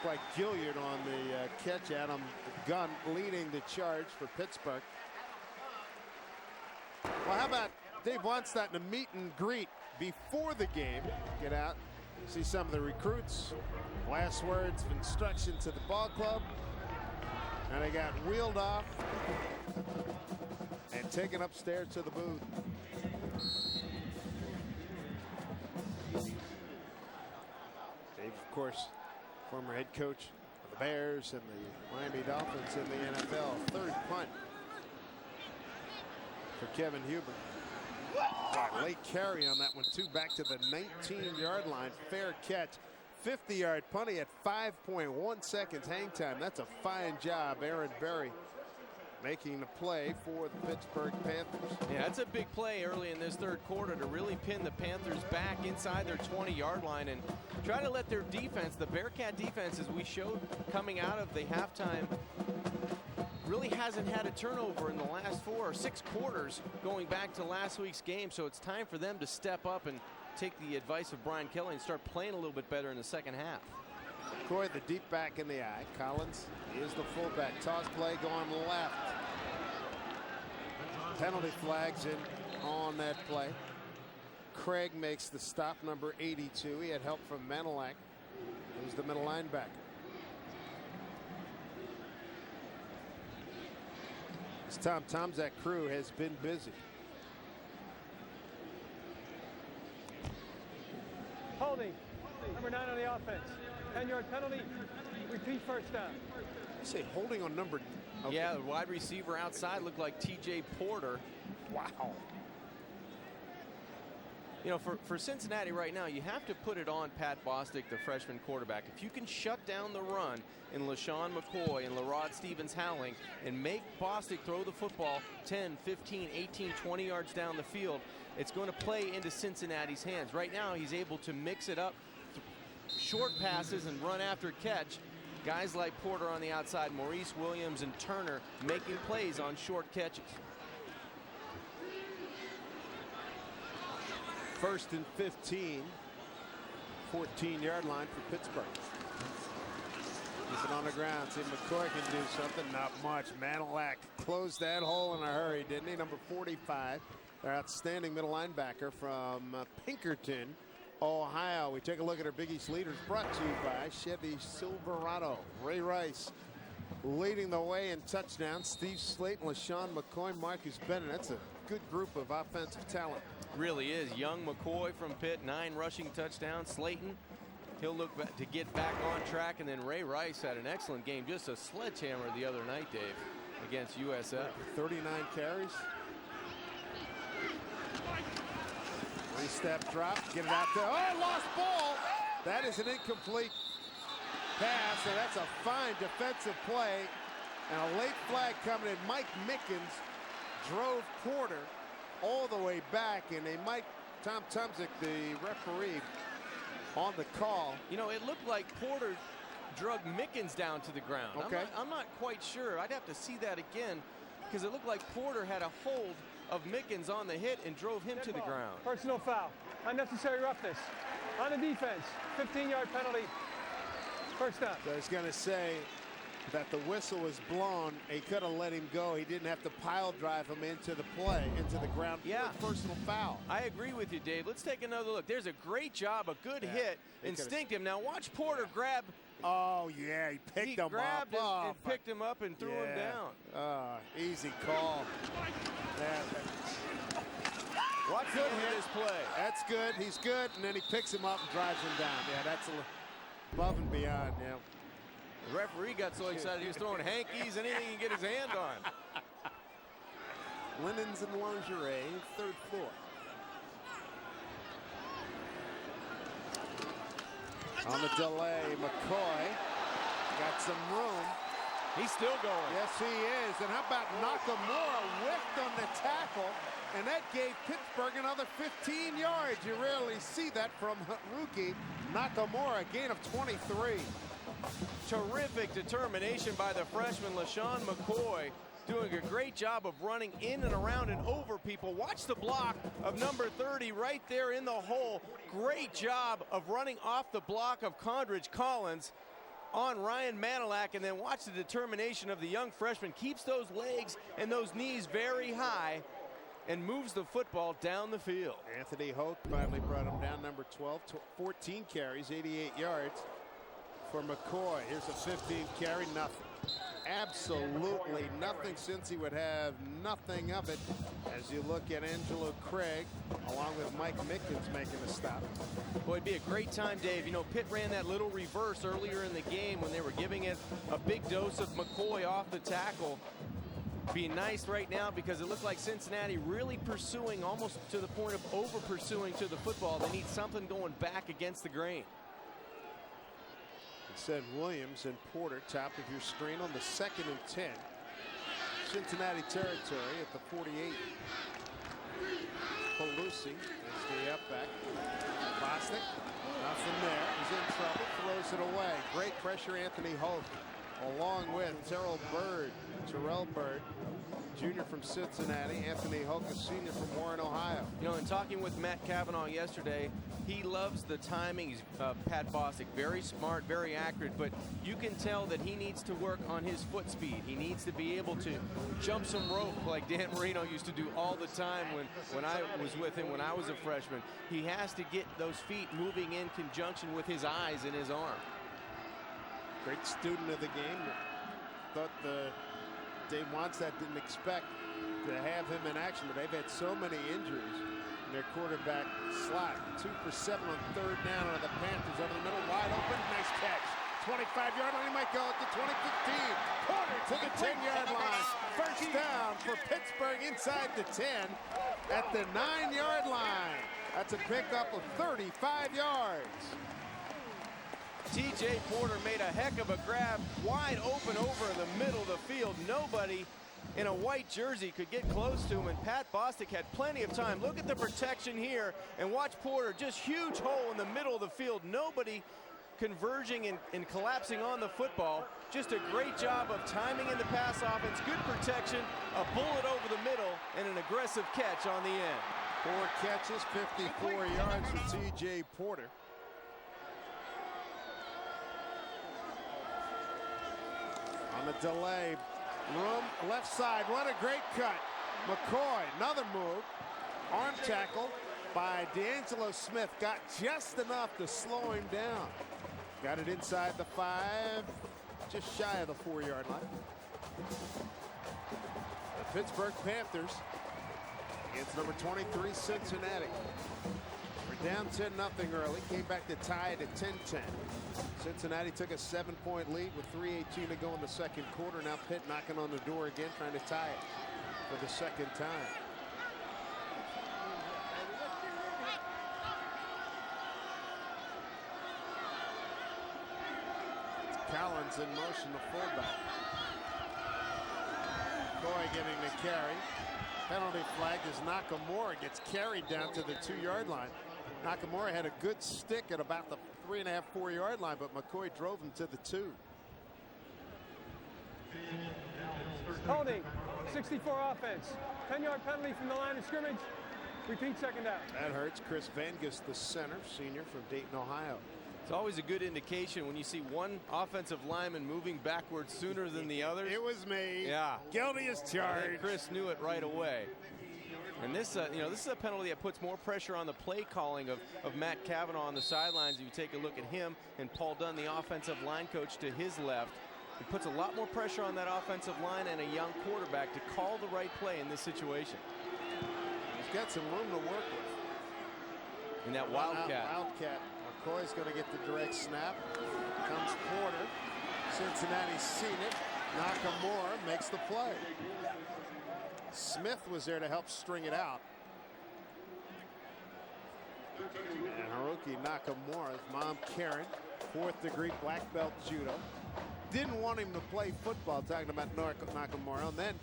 Like Gilliard on the catch. Adam Gunn leading the charge for Pittsburgh. Well, how about Dave Wanstead in a meet and greet before the game? Get out, see some of the recruits. Last words of instruction to the ball club. And they got wheeled off and taken upstairs to the booth. Dave, of course, former head coach of the Bears and the Miami Dolphins in the NFL. 3rd punt for Kevin Huber. Late carry on that one too, back to the 19-yard line. Fair catch. 50-yard punt. He had 5.1 seconds hang time. That's a fine job. Aaron Berry making the play for the Pittsburgh Panthers. Yeah, that's a big play early in this 3rd quarter to really pin the Panthers back inside their 20-yard line and try to let their defense, the Bearcat defense, as we showed coming out of the halftime, really hasn't had a turnover in the last 4 or 6 quarters going back to last week's game. So it's time for them to step up and take the advice of Brian Kelly and start playing a little bit better in the second half. Coy, the deep back in the eye. Collins is the fullback. Toss play going left. Penalty flags in on that play. Craig makes the stop, number 82. He had help from Manilak, who's the middle linebacker. This Tom Tomczak crew has been busy. Holding, number 9 on the offense. 10-yard penalty. Repeat first down. You say holding on number. Okay. Yeah, the wide receiver outside looked like T.J. Porter. Wow. You know, for Cincinnati right now, you have to put it on Pat Bostic, the freshman quarterback. If you can shut down the run in LaShawn McCoy and LaRod Stevens-Howling and make Bostic throw the football 10, 15, 18, 20 yards down the field, it's going to play into Cincinnati's hands. Right now, he's able to mix it up, short passes and run after catch. Guys like Porter on the outside, Maurice Williams and Turner making plays on short catches. 1st and 15. 14-yard line for Pittsburgh. He's on the ground. See if McCoy can do something. Not much. Manilak closed that hole in a hurry, didn't he? Number 45. Their outstanding middle linebacker from Pinkerton, Ohio. We take a look at our Big East leaders, brought to you by Chevy Silverado. Ray Rice leading the way in touchdowns. Steve Slayton, LaShawn McCoy, Marcus Bennett. That's a good group of offensive talent. Really is. Young McCoy from Pitt, 9 rushing touchdowns. Slayton, he'll look back to get back on track. And then Ray Rice had an excellent game, just a sledgehammer the other night, Dave, against USF. 39 carries. 3-step drop, get it out there. Oh, lost ball. That is an incomplete pass, and that's a fine defensive play. And a late flag coming in. Mike Mickens drove Porter all the way back, and Tom Tomczak, the referee, on the call. You know, it looked like Porter drug Mickens down to the ground. Okay. I'm not quite sure. I'd have to see that again, because it looked like Porter had a hold of Mickens on the hit and drove him to the ground. Personal foul. Unnecessary roughness. On the defense. 15-yard penalty. First down. So I was going to say that the whistle was blown. He could have let him go. He didn't have to pile drive him into the play, into the ground. Yeah. Personal foul. I agree with you, Dave. Let's take another look. There's a great job, a good hit, instinctive. Now watch Porter grab. Oh, yeah, he picked him up. He grabbed and picked him up and threw him down. Easy call. Watch this play. That's good. He's good, and then he picks him up and drives him down. Yeah, that's above and beyond. Yeah. The referee got so excited he was throwing hankies, anything he can get his hand on. Linens and lingerie, 3rd floor. On the delay, McCoy got some room. He's still going. Yes, he is. And how about Nakamura whiffed on the tackle, and that gave Pittsburgh another 15 yards. You rarely see that from rookie Nakamura, gain of 23. Terrific determination by the freshman LaShawn McCoy, doing a great job of running in and around and over people. Watch the block of number 30 right there in the hole. Great job of running off the block of Condridge Collins on Ryan Manilak, and then watch the determination of the young freshman. Keeps those legs and those knees very high and moves the football down the field. Anthony Hoke finally brought him down, number 12, 14 carries, 88 yards for McCoy. Here's a 15th carry, nothing. Absolutely nothing, since he would have nothing of it as you look at Angelo Craig along with Mike Mickens making a stop. Boy, it'd be a great time, Dave. You know, Pitt ran that little reverse earlier in the game when they were giving it a big dose of McCoy off the tackle. Be nice right now because it looked like Cincinnati really pursuing, almost to the point of over pursuing to the football. They need something going back against the grain. Said Williams and Porter, top of your screen on the 2nd and 10. Cincinnati territory at the 48. Pelusi is the up back. Bostic, nothing there. He's in trouble, throws it away. Great pressure, Anthony Hoke, along with Terrell Bird. junior from Cincinnati. Anthony Hoka, senior from Warren, Ohio. You know, in talking with Matt Cavanaugh yesterday, he loves the timing. He's Pat Bostic, very smart, very accurate, but you can tell that he needs to work on his foot speed. He needs to be able to jump some rope like Dan Marino used to do all the time when I was with him when I was a freshman. He has to get those feet moving in conjunction with his eyes and his arm. Great student of the game. Thought Dave Wannstedt didn't expect to have him in action, but they've had so many injuries in their quarterback slot. 2 for 7 on 3rd down on the Panthers over the middle, wide open, nice catch. 25-yard line, he might go at the 20-15. Porter to the 10-yard line. First down for Pittsburgh inside the 10 at the 9-yard line. That's a pickup of 35 yards. TJ Porter made a heck of a grab, wide open over the middle of the field. Nobody in a white jersey could get close to him, and Pat Bostic had plenty of time. Look at the protection here, and watch Porter, just huge hole in the middle of the field. Nobody converging and collapsing on the football. Just a great job of timing in the pass offense, good protection, a bullet over the middle, and an aggressive catch on the end. 4 catches, 54 yards for TJ Porter. On the delay, room left side, what a great cut. McCoy, another move. Arm tackle by D'Angelo Smith. Got just enough to slow him down. Got it inside the 5, just shy of the 4-yard line. The Pittsburgh Panthers against number 23 Cincinnati. We're down 10-0 early, came back to tie it at 10-10. Cincinnati took a 7-point lead with 3:18 to go in the second quarter. Now Pitt knocking on the door again, trying to tie it for the second time. Collins in motion, the fullback. Coy getting the carry. Penalty flag as Nakamura gets carried down to the 2-yard line. Nakamura had a good stick at about the 3.5, 4-yard line, but McCoy drove him to the 2. Holding, 64 offense. 10-yard penalty from the line of scrimmage. Repeat second down. That hurts. Chris Vengus, the center, senior from Dayton, Ohio. It's always a good indication when you see one offensive lineman moving backwards sooner than the others. It was me. Yeah. Guilty as charged. Chris knew it right away. And this, this is a penalty that puts more pressure on the play calling of Matt Cavanaugh on the sidelines. If you take a look at him and Paul Dunn, the offensive line coach to his left, it puts a lot more pressure on that offensive line and a young quarterback to call the right play in this situation. He's got some room to work with. In that wildcat. Wildcat. McCoy's going to get the direct snap. Comes Porter. Cincinnati's seen it. Nakamura makes the play. Smith was there to help string it out. And Haruki Nakamura's mom, Karen, 4th degree black belt judo. Didn't want him to play football, talking about Nakamura. And then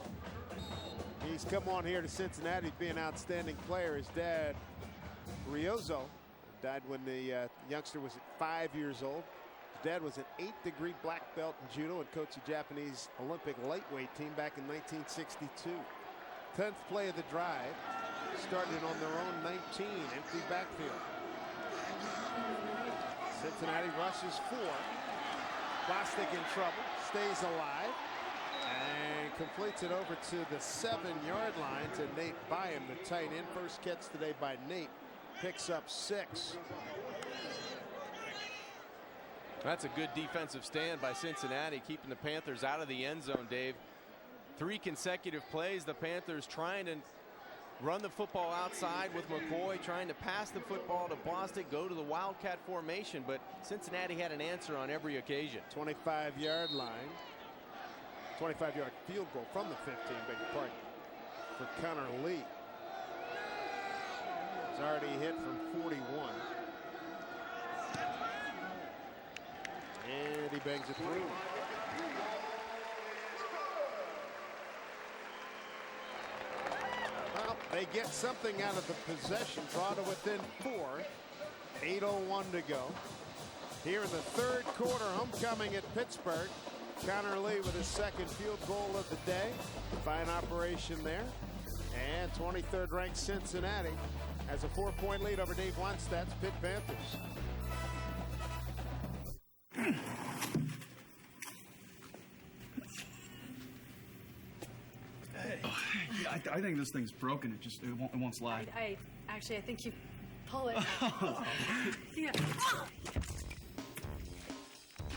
he's come on here to Cincinnati, being an outstanding player. His dad, Ryozo, died when the youngster was at 5 years old. His dad was an 8th degree black belt in judo and coached the Japanese Olympic lightweight team back in 1962. 10th play of the drive, started on their own 19, empty backfield. Cincinnati rushes 4. Bostic in trouble, stays alive, and completes it over to the 7-yard line to Nate Byam, the tight end. First catch today by Nate, picks up 6. That's a good defensive stand by Cincinnati, keeping the Panthers out of the end zone, Dave. 3 consecutive plays, the Panthers trying to run the football outside with McCoy, trying to pass the football to Bostic, go to the Wildcat formation, but Cincinnati had an answer on every occasion. 25-yard line. 25-yard field goal from the 15, beg your pardon, for Connor Lee. He's already hit from 41. And he bangs it through. Well, they get something out of the possession, draw to within 4. 8:01 to go. Here in the third quarter, homecoming at Pittsburgh. Connor Lee with his second field goal of the day. Fine operation there. And 23rd ranked Cincinnati has a 4-point lead over Dave Wannstedt's Pitt Panthers. I think this thing's broken. It won't slide. I think you pull it. Yeah.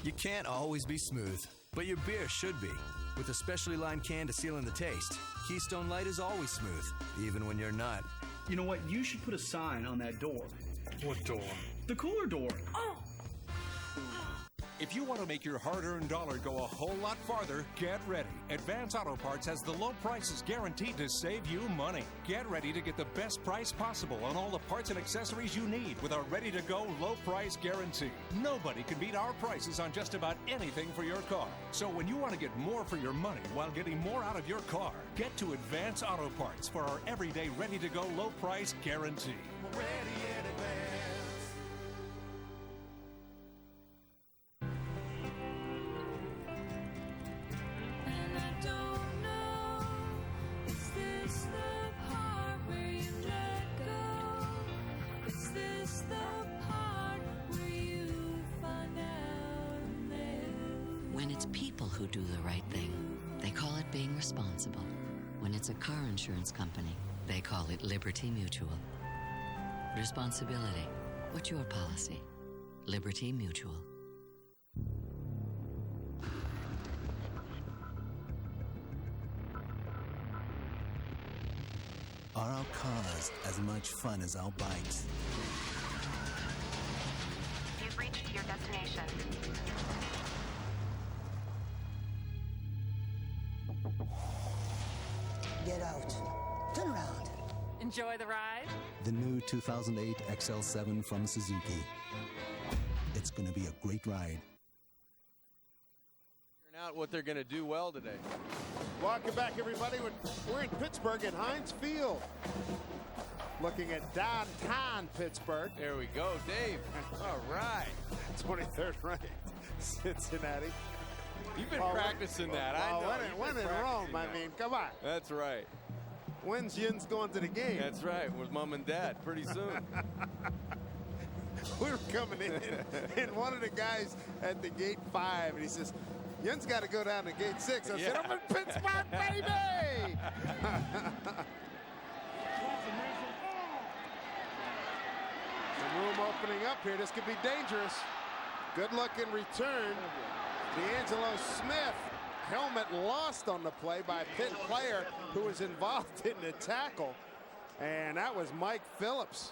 You can't always be smooth, but your beer should be. With a specially lined can to seal in the taste, Keystone Light is always smooth, even when you're not. You know what? You should put a sign on that door. What door? The cooler door. Oh! If you want to make your hard-earned dollar go a whole lot farther, get ready. Advance Auto Parts has the low prices guaranteed to save you money. Get ready to get the best price possible on all the parts and accessories you need with our ready-to-go low price guarantee. Nobody can beat our prices on just about anything for your car. So when you want to get more for your money while getting more out of your car, get to Advance Auto Parts for our everyday ready-to-go low price guarantee. Ready in advance. When it's people who do the right thing, they call it being responsible. When it's a car insurance company, they call it Liberty Mutual. Responsibility. What's your policy? Liberty Mutual. Are our cars as much fun as our bikes? You've reached your destination. Get out. Turn around. Enjoy the ride. The new 2008 XL7 from Suzuki. It's going to be a great ride. Out what they're going to do well today. Welcome back, everybody. We're in Pittsburgh at Heinz Field. Looking at downtown Pittsburgh. There we go, Dave. All right. 23rd ranked Cincinnati. You've been practicing that. I know. When in Rome, I mean, come on. That's right. When's Yin's going to the game? That's right. With Mom and Dad pretty soon. We were coming in, and one of the guys at the gate 5, and he says, Yin's got to go down to gate 6. I said, I'm in Pittsburgh, baby! Some room opening up here. This could be dangerous. Good-looking return. D'Angelo Smith. Helmet lost on the play by a Pitt player who was involved in the tackle. And that was Mike Phillips.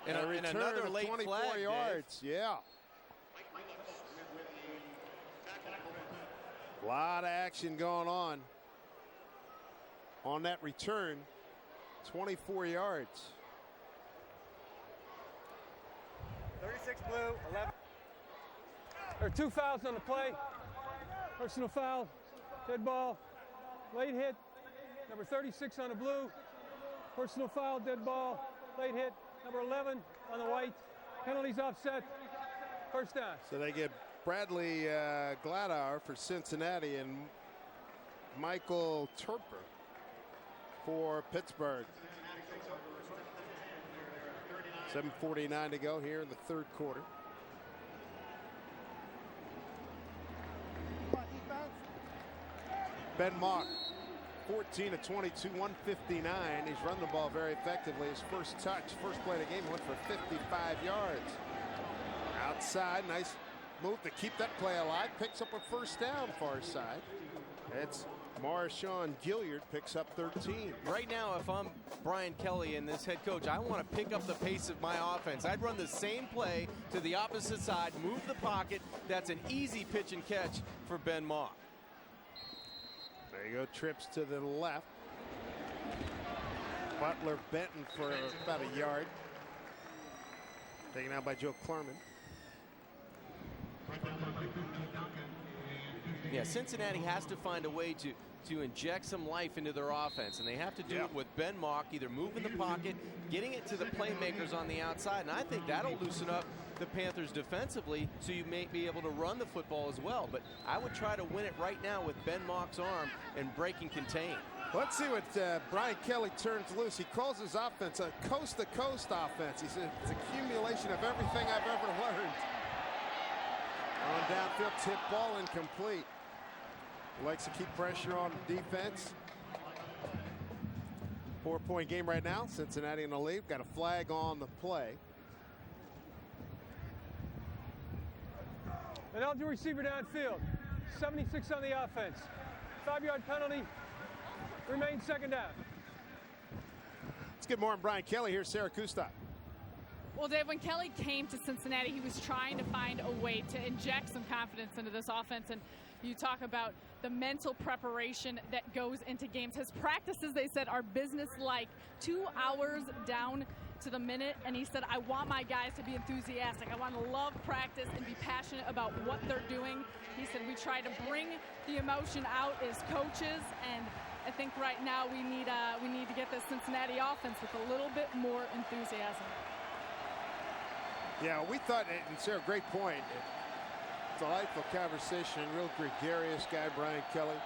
And another late 24 flag, yards. Dave. Yeah. A lot of action going on that return. 24 yards. 36 blue, 11. There are 2 fouls on the play. Personal foul, dead ball, late hit. Number 36 on the blue. Personal foul, dead ball, late hit. Number 11 on the white. Penalties offset. First down. So they get Bradley Gladauer for Cincinnati and Michael Turper for Pittsburgh. 7:49 to go here in the third quarter. Ben Mock, 14 of 22, 159. He's run the ball very effectively. His first play of the game went for 55 yards. Outside, nice move to keep that play alive. Picks up a first down far side. It's Marshawn Gilliard picks up 13. Right now, if I'm Brian Kelly and this head coach, I want to pick up the pace of my offense. I'd run the same play to the opposite side, move the pocket. That's an easy pitch and catch for Ben Mock. There you go, trips to the left. Butler Benton for about a yard. Taken out by Joe Klarman. Yeah, Cincinnati has to find a way to inject some life into their offense, and they have to do it with Ben Mock, either moving the pocket, getting it to the playmakers on the outside, and I think that'll loosen up the Panthers defensively, so you may be able to run the football as well. But I would try to win it right now with Ben Mock's arm and break and contain. Let's see what Brian Kelly turns loose. He calls his offense a coast-to-coast offense. He said it's accumulation of everything I've ever learned. On downfield, tip ball incomplete. Likes to keep pressure on defense. 4-point game right now. Cincinnati in the lead. Got a flag on the play. An eligible receiver downfield. 76 on the offense. 5-yard penalty. Remains second down. Let's get more on Brian Kelly. Here's Sarah Kustok. Well, Dave, when Kelly came to Cincinnati, he was trying to find a way to inject some confidence into this offense. And you talk about the mental preparation that goes into games. His practices, they said, are business-like. 2 hours down to the minute. And he said, I want my guys to be enthusiastic. I want to love practice and be passionate about what they're doing. He said, we try to bring the emotion out as coaches, and I think right now we need to get this Cincinnati offense with a little bit more enthusiasm. Yeah, we thought, and Sarah, great point. Delightful conversation, real gregarious guy, Brian Kelly.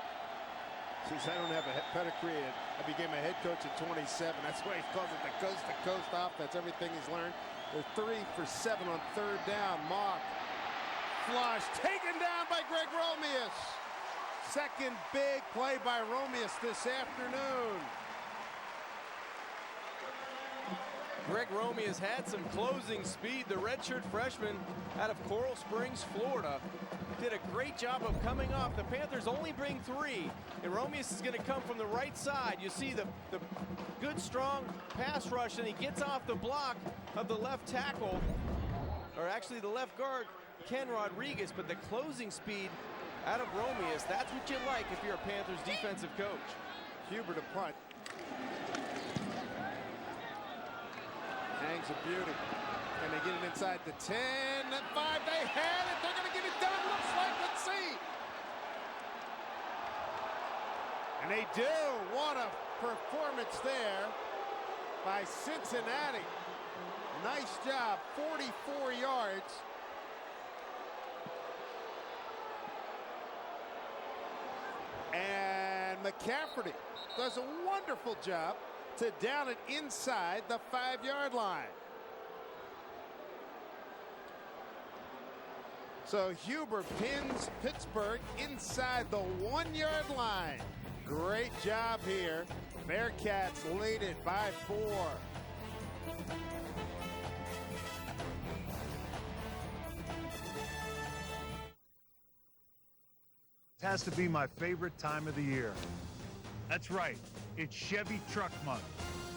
Says, I don't have a pedigree. I became a head coach at 27. That's why he calls it the coast-to-coast offense. Everything he's learned. They're 3 for 7 on third down. Mock, flush, taken down by Greg Romeus. Second big play by Romeus this afternoon. Greg Romeus had some closing speed. The redshirt freshman out of Coral Springs, Florida, did a great job of coming off. The Panthers only bring 3, and Romeus is going to come from the right side. You see the good, strong pass rush, and he gets off the block of the left tackle, or actually the left guard, Ken Rodriguez, but the closing speed out of Romeus, that's what you like if you're a Panthers defensive coach. Huber to punt. Hangs a beauty. And they get it inside the 10 and 5. They had it. They're going to get it done. Looks like, let's see. And they do. What a performance there by Cincinnati. Nice job. 44 yards. And McCafferty does a wonderful job to down it inside the 5-yard line. So Huber pins Pittsburgh inside the 1-yard line. Great job here. Bearcats lead it by 4. It has to be my favorite time of the year. That's right, it's Chevy Truck Month,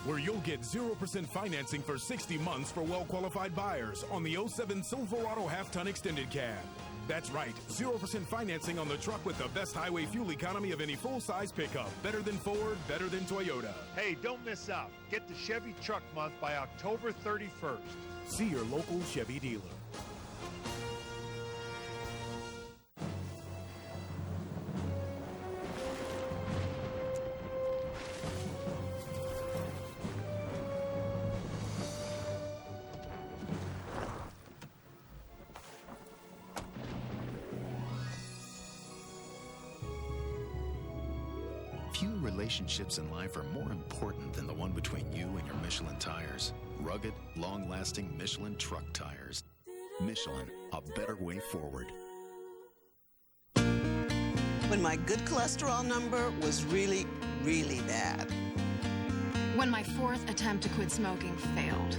where you'll get 0% financing for 60 months for well-qualified buyers on the 07 Silverado half-ton extended cab. That's right, 0% financing on the truck with the best highway fuel economy of any full-size pickup. Better than Ford, better than Toyota. Hey, don't miss out. Get the Chevy Truck Month by October 31st. See your local Chevy dealer. Few relationships in life are more important than the one between you and your Michelin tires. Rugged, long-lasting Michelin truck tires. Michelin, a better way forward. When my good cholesterol number was really, really bad. When my 4th attempt to quit smoking failed.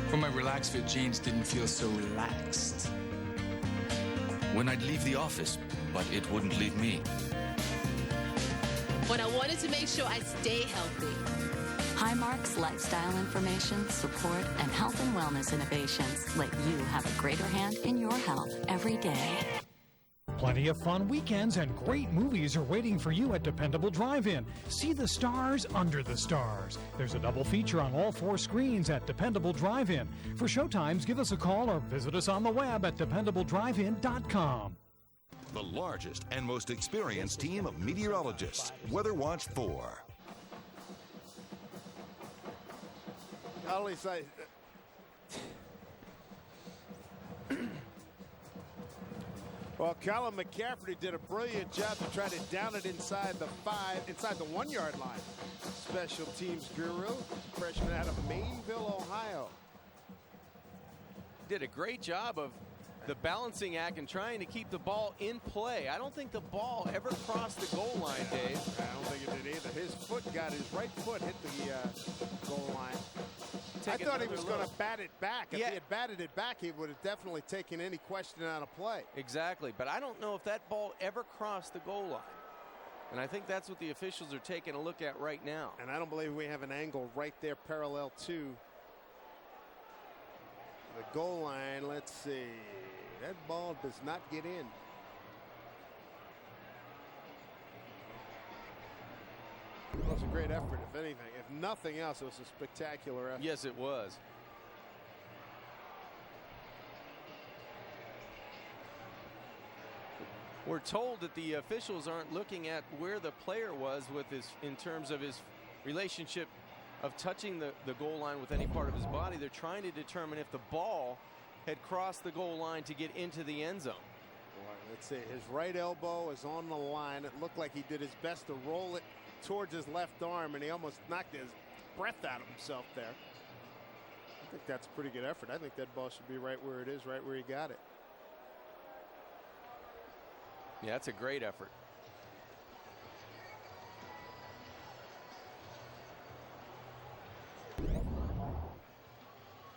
When my Relax Fit jeans didn't feel so relaxed. When I'd leave the office, but it wouldn't leave me. When I wanted to make sure I stay healthy. Highmark's lifestyle information, support, and health and wellness innovations let you have a greater hand in your health every day. Plenty of fun weekends and great movies are waiting for you at Dependable Drive-In. See the stars under the stars. There's a double feature on all 4 screens at Dependable Drive-In. For showtimes, give us a call or visit us on the web at dependabledrivein.com. The largest and most experienced team of meteorologists, Weather Watch 4. Not only say, Well, Colin McCaffrey did a brilliant job to try to down it inside the 1-yard line. Special teams guru, freshman out of Mainville, Ohio. Did a great job of the balancing act and trying to keep the ball in play. I don't think the ball ever crossed the goal line, Dave. I don't think it did either. His right foot hit the goal line. I thought he was going to bat it back. If he had batted it back, he would have definitely taken any question out of play. Exactly, but I don't know if that ball ever crossed the goal line. And I think that's what the officials are taking a look at right now. And I don't believe we have an angle right there parallel to the goal line. Let's see. That ball does not get in. It was a great effort, if anything. If nothing else, it was a spectacular effort. Yes, it was. We're told that the officials aren't looking at where the player was with his, in terms of his relationship of touching the goal line with any part of his body. They're trying to determine if the ball had crossed the goal line to get into the end zone. Boy, let's see. His right elbow is on the line. It looked like he did his best to roll it towards his left arm, and he almost knocked his breath out of himself there. I think that's a pretty good effort. I think that ball should be right where it is, right where he got it. Yeah, that's a great effort.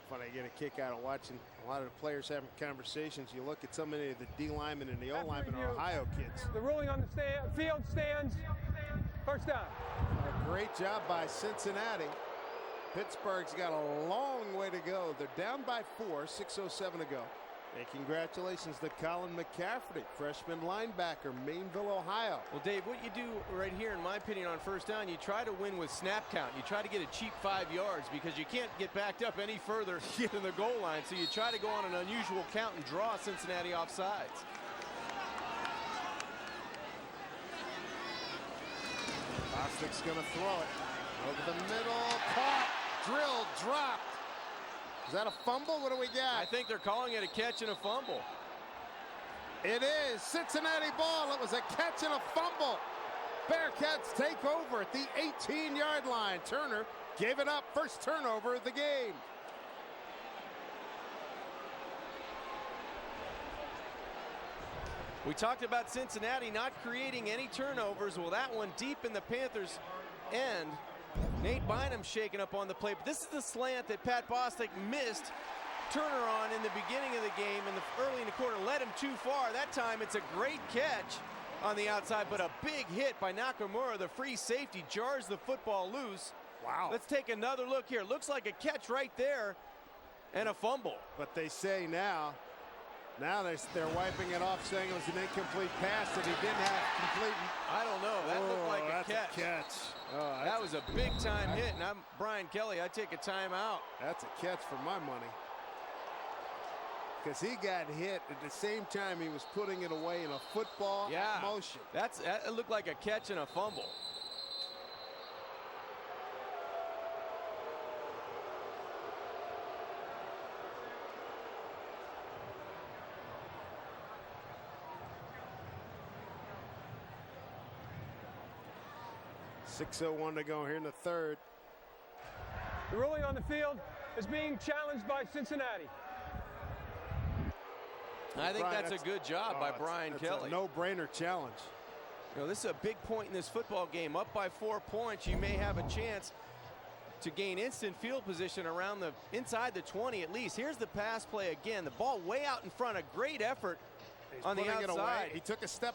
Fun, I get a kick out of watching a lot of the players having conversations. You look at so many of the D linemen and the O linemen are Ohio kids. The ruling on the field stands. First down. A great job by Cincinnati. Pittsburgh's got a long way to go. They're down by 4, 6:07 to go. And congratulations to Colin McCaffrey, freshman linebacker, Mainville, Ohio. Well, Dave, what you do right here, in my opinion, on first down, you try to win with snap count. You try to get a cheap 5 yards because you can't get backed up any further in the goal line. So you try to go on an unusual count and draw Cincinnati offsides. Bostic's going to throw it over the middle. Caught, drilled, dropped. Is that a fumble? What do we got? I think they're calling it a catch and a fumble. It is Cincinnati ball. It was a catch and a fumble. Bearcats take over at the 18-yard line. Turner gave it up. First turnover of the game. We talked about Cincinnati not creating any turnovers. Well, that one deep in the Panthers' end. Nate Bynum shaking up on the play, but this is the slant that Pat Bostic missed Turner on in the beginning of the game, and early in the quarter led him too far. That time it's a great catch on the outside, but a big hit by Nakamura. The free safety jars the football loose. Wow. Let's take another look here. Looks like a catch right there and a fumble. But they say now they're wiping it off, saying it was an incomplete pass that he didn't have complete. I don't know. That looked like a catch. A catch. Oh, that was a big-time hit, and I'm Brian Kelly. I take a timeout. That's a catch for my money. Because he got hit at the same time he was putting it away in a football motion. That looked like a catch and a fumble. .601 to go here in the third. The ruling on the field is being challenged by Cincinnati. I think that's a good job by Brian Kelly. A no-brainer challenge. You know, this is a big point in this football game. Up by 4 points, you may have a chance to gain instant field position around the inside the 20 at least. Here's the pass play again. The ball way out in front. A great effort. He's on the outside. He took a step,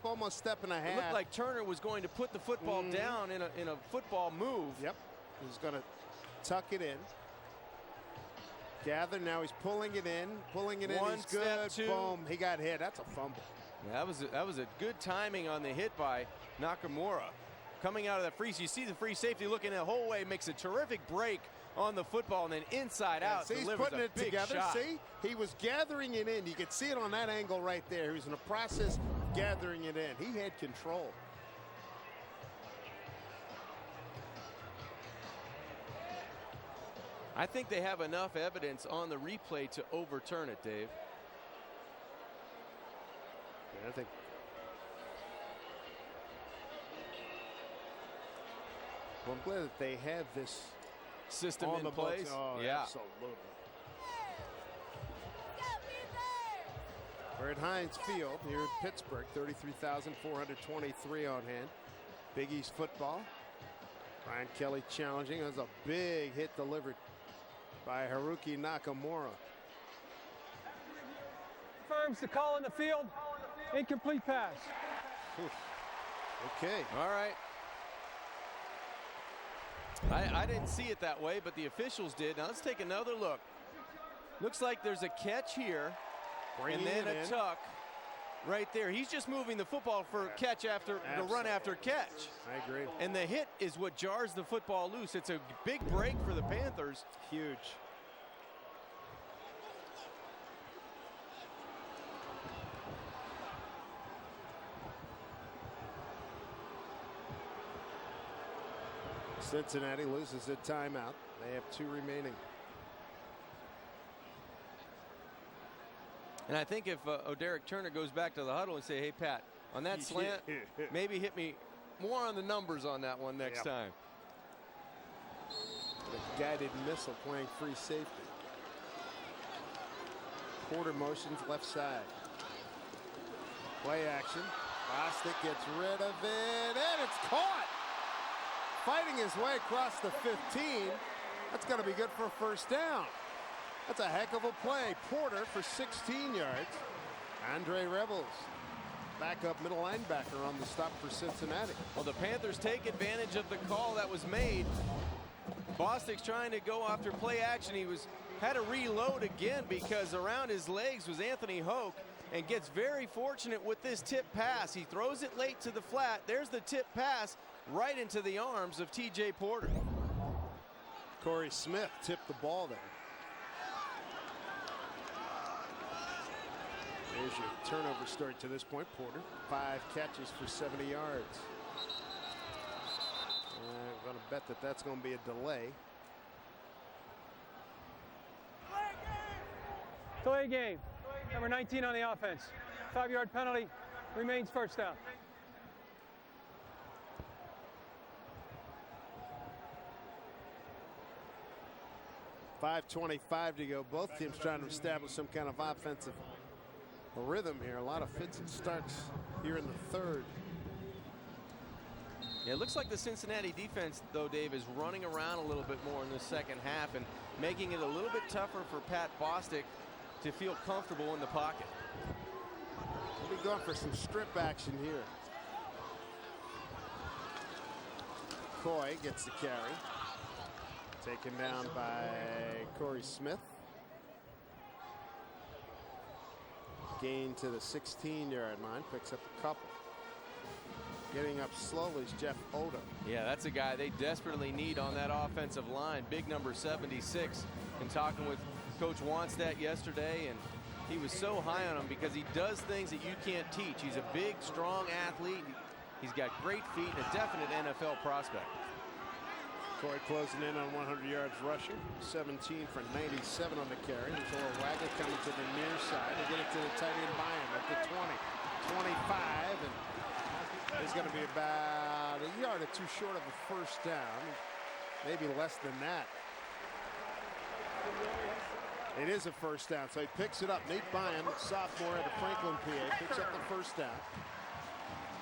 almost step and a half. It looked like Turner was going to put the football down in a football move. Yep. He's going to tuck it in. Gather, now he's pulling it in. He's good. Boom. He got hit. That's a fumble. Yeah, that was a good timing on the hit by Nakamura. Coming out of the free, you see the free safety looking the whole way, makes a terrific break on the football, and then inside out see, he's putting it together. Shot. See, he was gathering it in. You could see it on that angle right there. He was in the process of gathering it in. He had control. I think they have enough evidence on the replay to overturn it, Dave. I think. Well, I'm glad that they have this system on in the place. Books. Oh, yeah, absolutely. We're at Heinz Field here in Pittsburgh. 33,423 on hand. Big East football. Brian Kelly challenging. That was a big hit delivered by Haruki Nakamura. Confirms the call in the field. Incomplete pass. Okay. All right. I didn't see it that way, but the officials did. Now let's take another look. Looks like there's a catch here, and then a tuck right there. He's just moving the football for catch after the run after catch. I agree. And the hit is what jars the football loose. It's a big break for the Panthers. Huge. Cincinnati loses a timeout. They have 2 remaining. And I think if O'Derrick Turner goes back to the huddle and say, hey, Pat, on that slant, maybe hit me more on the numbers on that one next time. The guided missile playing free safety. Porter motions left side. Play action. Bostic gets rid of it, and it's caught. Fighting his way across the 15. That's going to be good for a first down. That's a heck of a play. Porter for 16 yards. Andre Rebels, backup middle linebacker, on the stop for Cincinnati. Well, the Panthers take advantage of the call that was made. Bostic's trying to go after play action. He had to reload again because around his legs was Anthony Hoke, and gets very fortunate with this tip pass. He throws it late to the flat. There's the tip pass right into the arms of T.J. Porter. Corey Smith tipped the ball there. There's your turnover story to this point. Porter, 5 catches for 70 yards. I'm going to bet that that's going to be a delay. Delay game. Number 19 on the offense. 5-yard penalty. Remains first down. .525 to go. Both teams trying to establish some kind of offensive rhythm here. A lot of fits and starts here in the third. Yeah, it looks like the Cincinnati defense, though, Dave, is running around a little bit more in the second half and making it a little bit tougher for Pat Bostic to feel comfortable in the pocket. We'll be going for some strip action here. Coy gets the carry. Taken down by Corey Smith. Gain to the 16-yard line. Picks up a couple. Getting up slowly is Jeff Odom. Yeah, that's a guy they desperately need on that offensive line. Big number 76. And talking with Coach Wanstedt yesterday, and he was so high on him because he does things that you can't teach. He's a big, strong athlete. He's got great feet and a definite NFL prospect. Coy closing in on 100 yards rushing. 17 for 97 on the carry. There's Orowaga coming to the near side. They get it to the tight end Bynum at the 20, 25, and he's going to be about a yard or 2 short of a first down. Maybe less than that. It is a first down, so he picks it up. Nate Bynum, sophomore out of Franklin, PA, picks up the first down.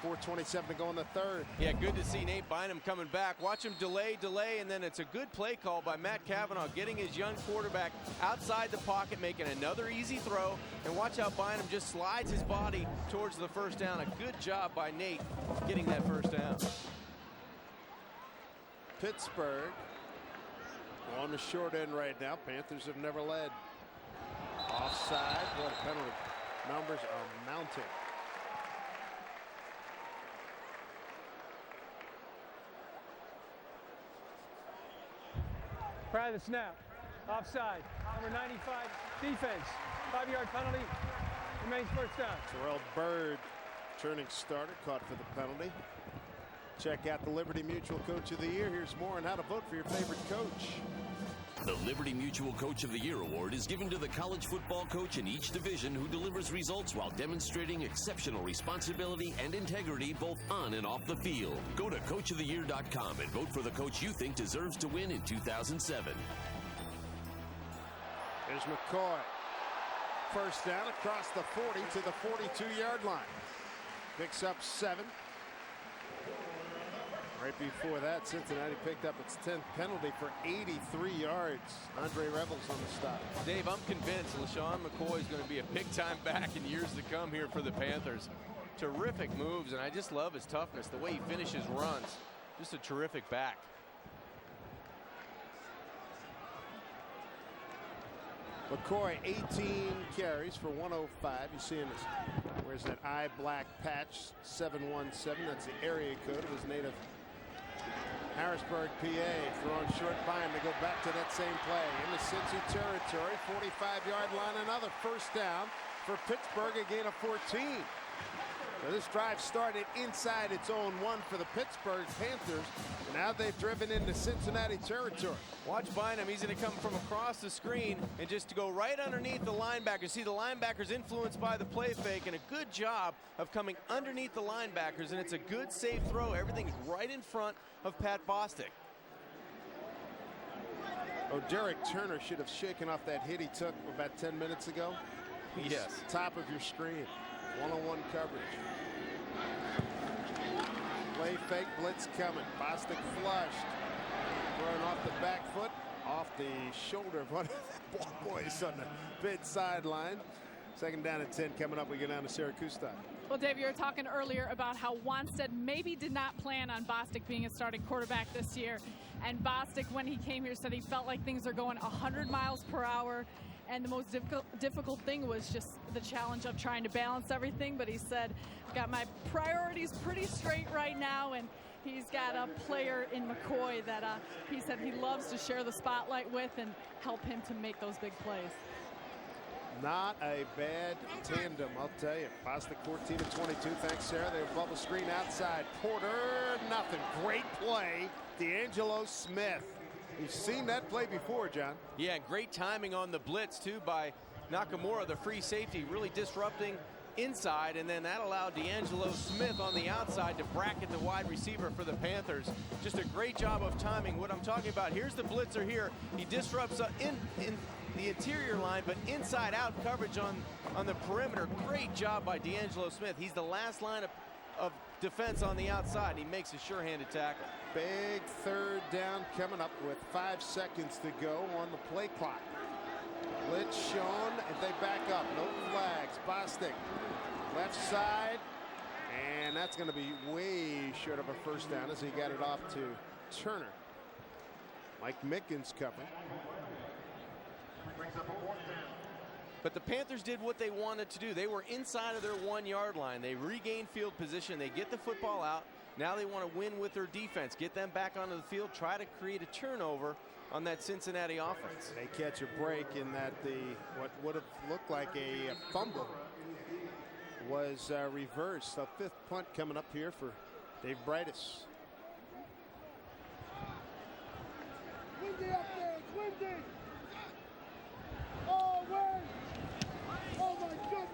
4:27 to go in the third. Yeah, good to see Nate Bynum coming back. Watch him delay, and then it's a good play call by Matt Cavanaugh, getting his young quarterback outside the pocket, making another easy throw. And watch how Bynum just slides his body towards the first down. A good job by Nate getting that first down. Pittsburgh on the short end right now. Panthers have never led. Offside. What a penalty. Numbers are mounting. Prior to the snap. Offside. Number 95 defense. 5-yard penalty. Remains first down. Terrell Byrd, turning starter, caught for the penalty. Check out the Liberty Mutual Coach of the Year. Here's more on how to vote for your favorite coach. The Liberty Mutual Coach of the Year award is given to the college football coach in each division who delivers results while demonstrating exceptional responsibility and integrity both on and off the field. Go to coachoftheyear.com and vote for the coach you think deserves to win in 2007. There's McCoy. First down across the 40 to the 42-yard line. Picks up 7. Right before that, Cincinnati picked up its 10th penalty for 83 yards. Andre Revels on the stop. Dave, I'm convinced LaShawn McCoy is going to be a big-time back in years to come here for the Panthers. Terrific moves, and I just love his toughness, the way he finishes runs. Just a terrific back. McCoy, 18 carries for 105. You see him, where's that eye black patch, 717. That's the area code of his native Harrisburg, PA. Throwing short behind to go back to that same play. In the Cincy territory, 45-yard line, another first down for Pittsburgh, a gain of 14. So this drive started inside its own 1 for the Pittsburgh Panthers. And now they've driven into Cincinnati territory. Watch Bynum. He's going to come from across the screen and just to go right underneath the linebackers. See the linebackers influenced by the play fake, and a good job of coming underneath the linebackers. And it's a good, safe throw. Everything's right in front of Pat Bostic. Oh, Derek Turner should have shaken off that hit he took about 10 minutes ago. Yes. Top of your screen. One-on-one coverage. Play fake, blitz coming. Bostic flushed. Thrown off the back foot, off the shoulder of one of the ball boys on the Pitt sideline. Second down and 10 coming up. We get down to Syracuse time. Well, Dave, you were talking earlier about how Wanstead maybe did not plan on Bostic being a starting quarterback this year. And Bostic, when he came here, said he felt like things are going 100 miles per hour. And the most difficult thing was just the challenge of trying to balance everything. But he said, I've got my priorities pretty straight right now. And he's got a player in McCoy that he said he loves to share the spotlight with and help him to make those big plays. Not a bad tandem, I'll tell you. Bostic 14 of 22. Thanks, Sarah. They have bubble screen outside. Porter, nothing. Great play. D'Angelo Smith. You've seen that play before, John. Yeah, great timing on the blitz, too, by Nakamura, the free safety, really disrupting inside, and then that allowed D'Angelo Smith on the outside to bracket the wide receiver for the Panthers. Just a great job of timing. What I'm talking about, here's the blitzer here. He disrupts in the interior line, but inside-out coverage on the perimeter. Great job by D'Angelo Smith. He's the last line of defense on the outside. He makes a sure-handed tackle. Big third down coming up with 5 seconds to go on the play clock. Blitz shown, and they back up. No flags. Bostic, left side, and that's going to be way short of a first down as he got it off to Turner. Mike Mickens covering. But the Panthers did what they wanted to do. They were inside of their 1-yard line. They regained field position. They get the football out. Now they want to win with their defense. Get them back onto the field. Try to create a turnover on that Cincinnati offense. They catch a break in that what would have looked like a fumble was reversed. A 5th punt coming up here for Dave Brightus. Windy up there. It's windy. Oh, wait. Oh, my goodness.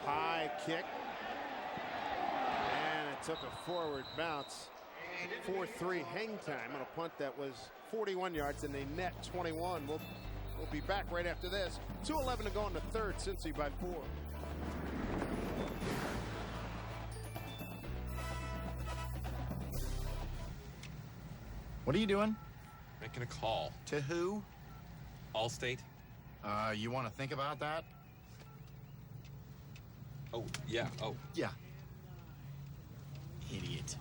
High kick. And it took a forward bounce. 4-3 hang time on a punt that was 41 yards and they net 21. We'll be back right after this. 2:11 to go in the third. Cincy by 4. What are you doing? Making a call. To who? Allstate. You want to think about that? Oh, yeah. Oh. Yeah. Idiot.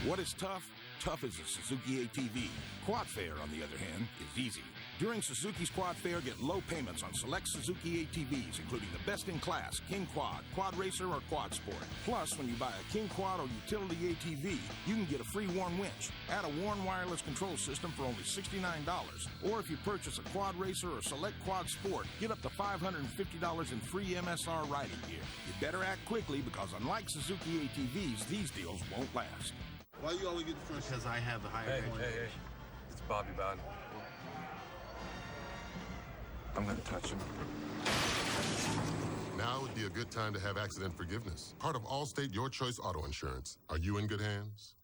What is tough? Tough is a Suzuki ATV. Quad Fare, on the other hand, is easy. During Suzuki's Quad Fare, get low payments on select Suzuki ATVs, including the best-in-class King Quad, Quad Racer, or Quad Sport. Plus, when you buy a King Quad or utility ATV, you can get a free Warn winch. Add a Warn wireless control system for only $69. Or if you purchase a Quad Racer or select Quad Sport, get up to $550 in free MSR riding gear. You better act quickly because unlike Suzuki ATVs, these deals won't last. Why you always get the first? Because I have the higher Hey, it's Bobby Bowden. I'm going to touch him. Now would be a good time to have accident forgiveness. Part of Allstate Your Choice Auto Insurance. Are you in good hands?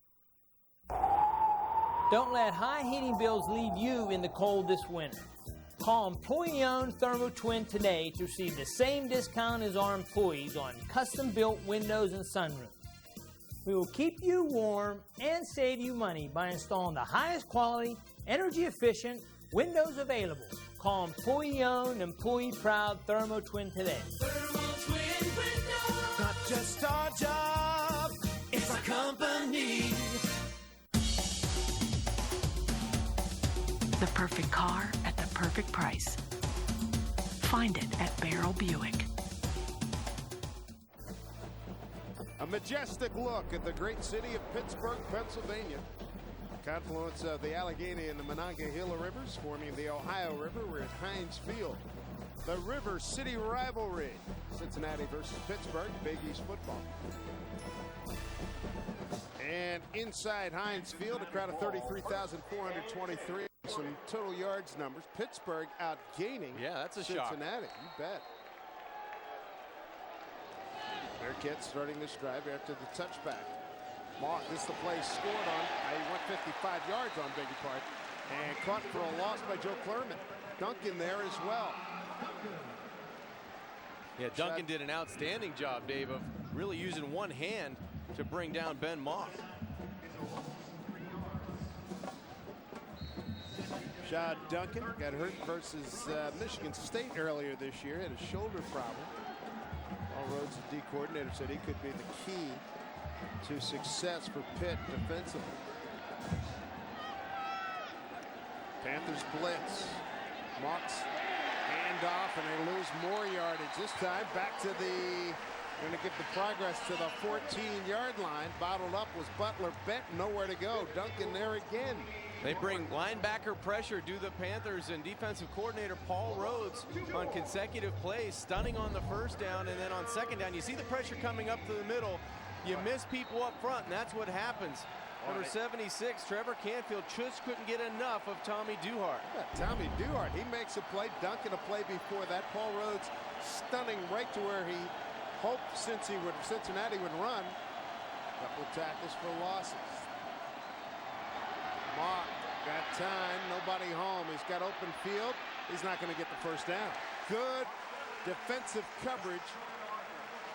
Don't let high heating bills leave you in the cold this winter. Call employee-owned Thermo Twin today to receive the same discount as our employees on custom-built windows and sunroofs. We will keep you warm and save you money by installing the highest quality, energy-efficient windows available. Call employee-owned, employee-proud Thermo Twin today. Thermo Twin Windows. Not just our job, it's our company. The perfect car at the perfect price. Find it at Barrel Buick. A majestic look at the great city of Pittsburgh, Pennsylvania. Confluence of the Allegheny and the Monongahela rivers forming the Ohio River. We're at Heinz Field. The River City rivalry. Cincinnati versus Pittsburgh, Big East football. And inside Heinz Field, a crowd of 33,423. Some total yards numbers. Pittsburgh outgaining that's a Cincinnati. shock. You bet. Bearcats starting this drive after the touchback. Mock, this is the play scored on. He went 55 yards on, beg your pardon. And caught for a loss by Joe Clerman. Duncan there as well. Yeah, Duncan did an outstanding job, Dave, of really using one hand to bring down Ben Mock. Shad Duncan got hurt versus Michigan State earlier this year. Had a shoulder problem. Paul Rhodes, the D coordinator, said he could be the key to success for Pitt defensively. Panthers blitz. Mock's handoff, and they lose more yardage. This time back to the, going to get the progress to the 14-yard line. Bottled up was Butler Bent, nowhere to go. Duncan there again. They bring linebacker pressure, do the Panthers, and defensive coordinator Paul Rhodes on consecutive plays, stunning on the first down, and then on second down, you see the pressure coming up to the middle. You miss people up front, and that's what happens. Number 76, Trevor Canfield, just couldn't get enough of Tommy Duhart. Yeah, Tommy Duhart, he makes a play. Duncan a play before that. Paul Rhodes stunning right to where he hoped Cincinnati would run. Couple tackles for losses. Mock got time, nobody home. He's got open field. He's not going to get the first down. Good defensive coverage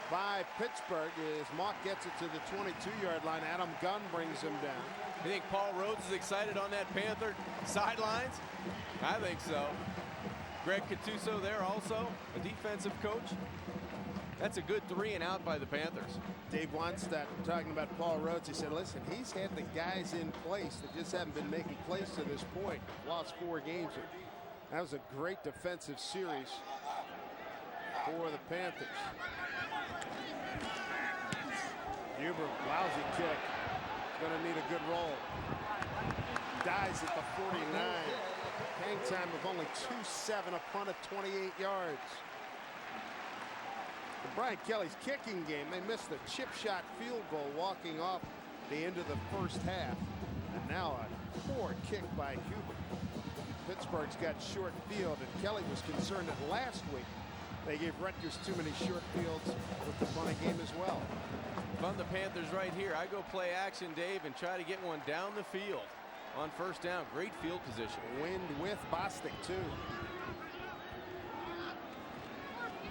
by Pittsburgh as Mock gets it to the 22-yard line. Adam Gunn brings him down. You think Paul Rhodes is excited on that Panther sidelines? I think so. Greg Cattuso there also, a defensive coach. That's a good 3 and out by the Panthers. Dave Wannstedt talking about Paul Rhodes. He said, listen, he's had the guys in place that just haven't been making plays to this point. Lost 4 games. That was a great defensive series for the Panthers. Huber, lousy kick. Going to need a good roll. Dies at the 49. Hang time of only 2-7, a punt of 28 yards. Brian Kelly's kicking game, they missed a chip shot field goal walking off the end of the first half. And now a poor kick by Huber. Pittsburgh's got short field, and Kelly was concerned that last week they gave Rutgers too many short fields with the punting game as well. Fun the Panthers right here. I go play action, Dave, and try to get one down the field on first down. Great field position. Wind with Bostic, too.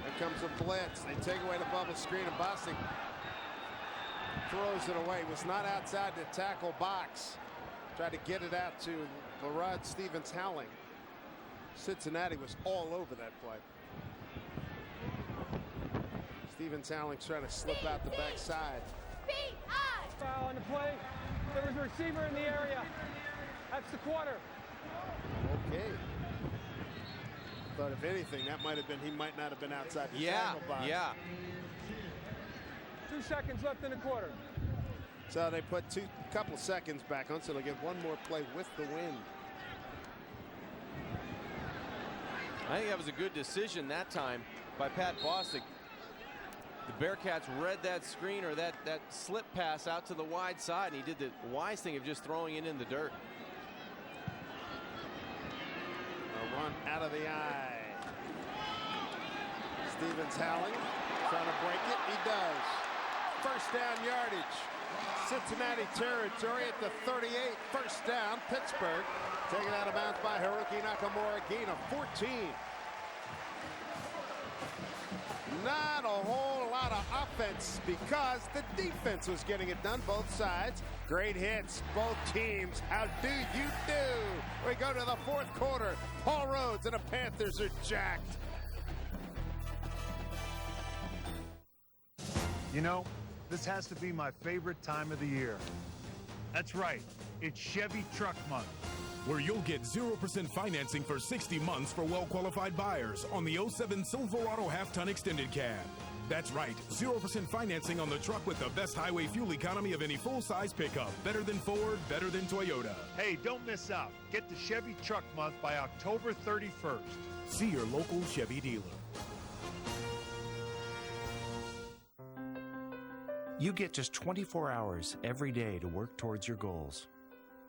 Here comes a blitz. They take away the bubble screen, and Bostic throws it away. Was not outside the tackle box. Tried to get it out to Larod Stevens-Howling. Cincinnati was all over that play. Stevens-Howling's trying to slip out the backside. Foul on the play. There was a receiver in the area. That's the quarter. Okay. But if anything, that might have been, he might not have been outside the tackle box. Yeah. 2 seconds left in the quarter. So they put couple seconds back on, so they'll get one more play with the win. I think that was a good decision that time by Pat Bostic. The Bearcats read that screen or that slip pass out to the wide side, and he did the wise thing of just throwing it in the dirt. A run out of the eye. Stevens howling, trying to break it. He does. First down yardage. Cincinnati territory at the 38. First down, Pittsburgh. Taken out of bounds by Haruki Nakamura. Gain of 14. Not a whole lot of offense because the defense was getting it done, both sides. Great hits, both teams. How do you do? We go to the fourth quarter. Paul Rhodes and the Panthers are jacked. You know, this has to be my favorite time of the year. That's right. It's Chevy Truck Month, where you'll get 0% financing for 60 months for well-qualified buyers on the 07 Silverado half-ton extended cab. That's right, 0% financing on the truck with the best highway fuel economy of any full-size pickup. Better than Ford, better than Toyota. Hey, don't miss out. Get the Chevy Truck Month by October 31st. See your local Chevy dealer. You get just 24 hours every day to work towards your goals.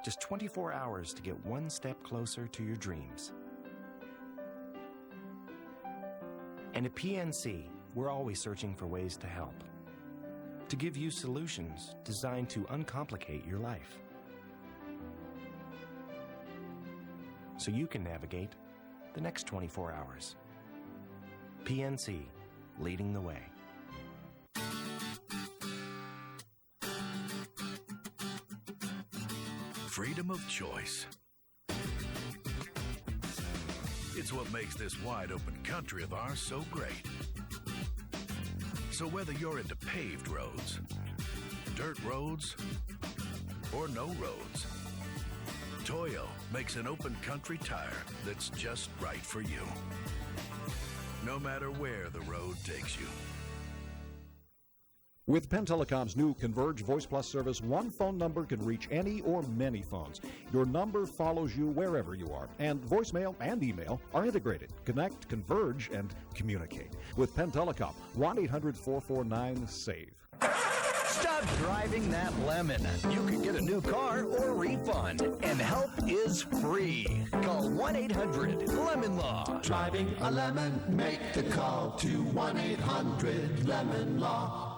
Just 24 hours to get one step closer to your dreams. And at PNC, we're always searching for ways to help. To give you solutions designed to uncomplicate your life. So you can navigate the next 24 hours. PNC, leading the way. Freedom of choice. It's what makes this wide-open country of ours so great. So whether you're into paved roads, dirt roads, or no roads, Toyo makes an open country tire that's just right for you. No matter where the road takes you. With Penn Telecom's new Converge Voice Plus service, one phone number can reach any or many phones. Your number follows you wherever you are, and voicemail and email are integrated. Connect, converge, and communicate. With Penn Telecom, 1-800-449-SAVE. Stop driving that lemon. You can get a new car or refund, and help is free. Call 1-800-LEMON-LAW. Driving a lemon, make the call to 1-800-LEMON-LAW.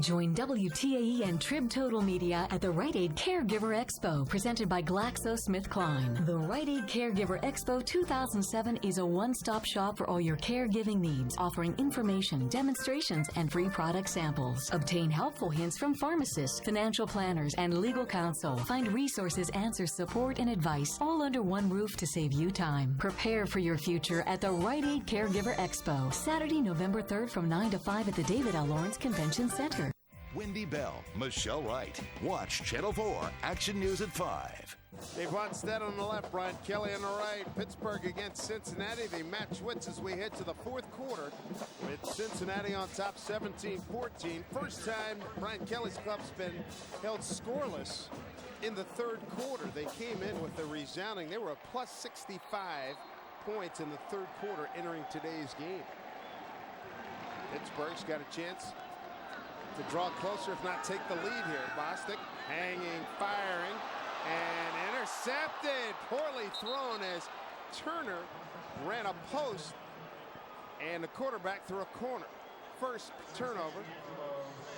Join WTAE and Trib Total Media at the Rite Aid Caregiver Expo, presented by GlaxoSmithKline. The Rite Aid Caregiver Expo 2007 is a one-stop shop for all your caregiving needs, offering information, demonstrations, and free product samples. Obtain helpful hints from pharmacists, financial planners, and legal counsel. Find resources, answers, support, and advice, all under one roof to save you time. Prepare for your future at the Rite Aid Caregiver Expo, Saturday, November 3rd from 9 to 5 at the David L. Lawrence Convention Center. Wendy Bell, Michelle Wright. Watch Channel 4, Action News at 5. Dave Wattstead on the left, Brian Kelly on the right. Pittsburgh against Cincinnati. They match wits as we head to the fourth quarter with Cincinnati on top 17-14. First time Brian Kelly's club's been held scoreless in the third quarter. They came in with a resounding. They were a plus 65 points in the third quarter entering today's game. Pittsburgh's got a chance to draw closer, if not take the lead here. Bostic hanging, firing, and intercepted. Poorly thrown as Turner ran a post, and the quarterback threw a corner. First turnover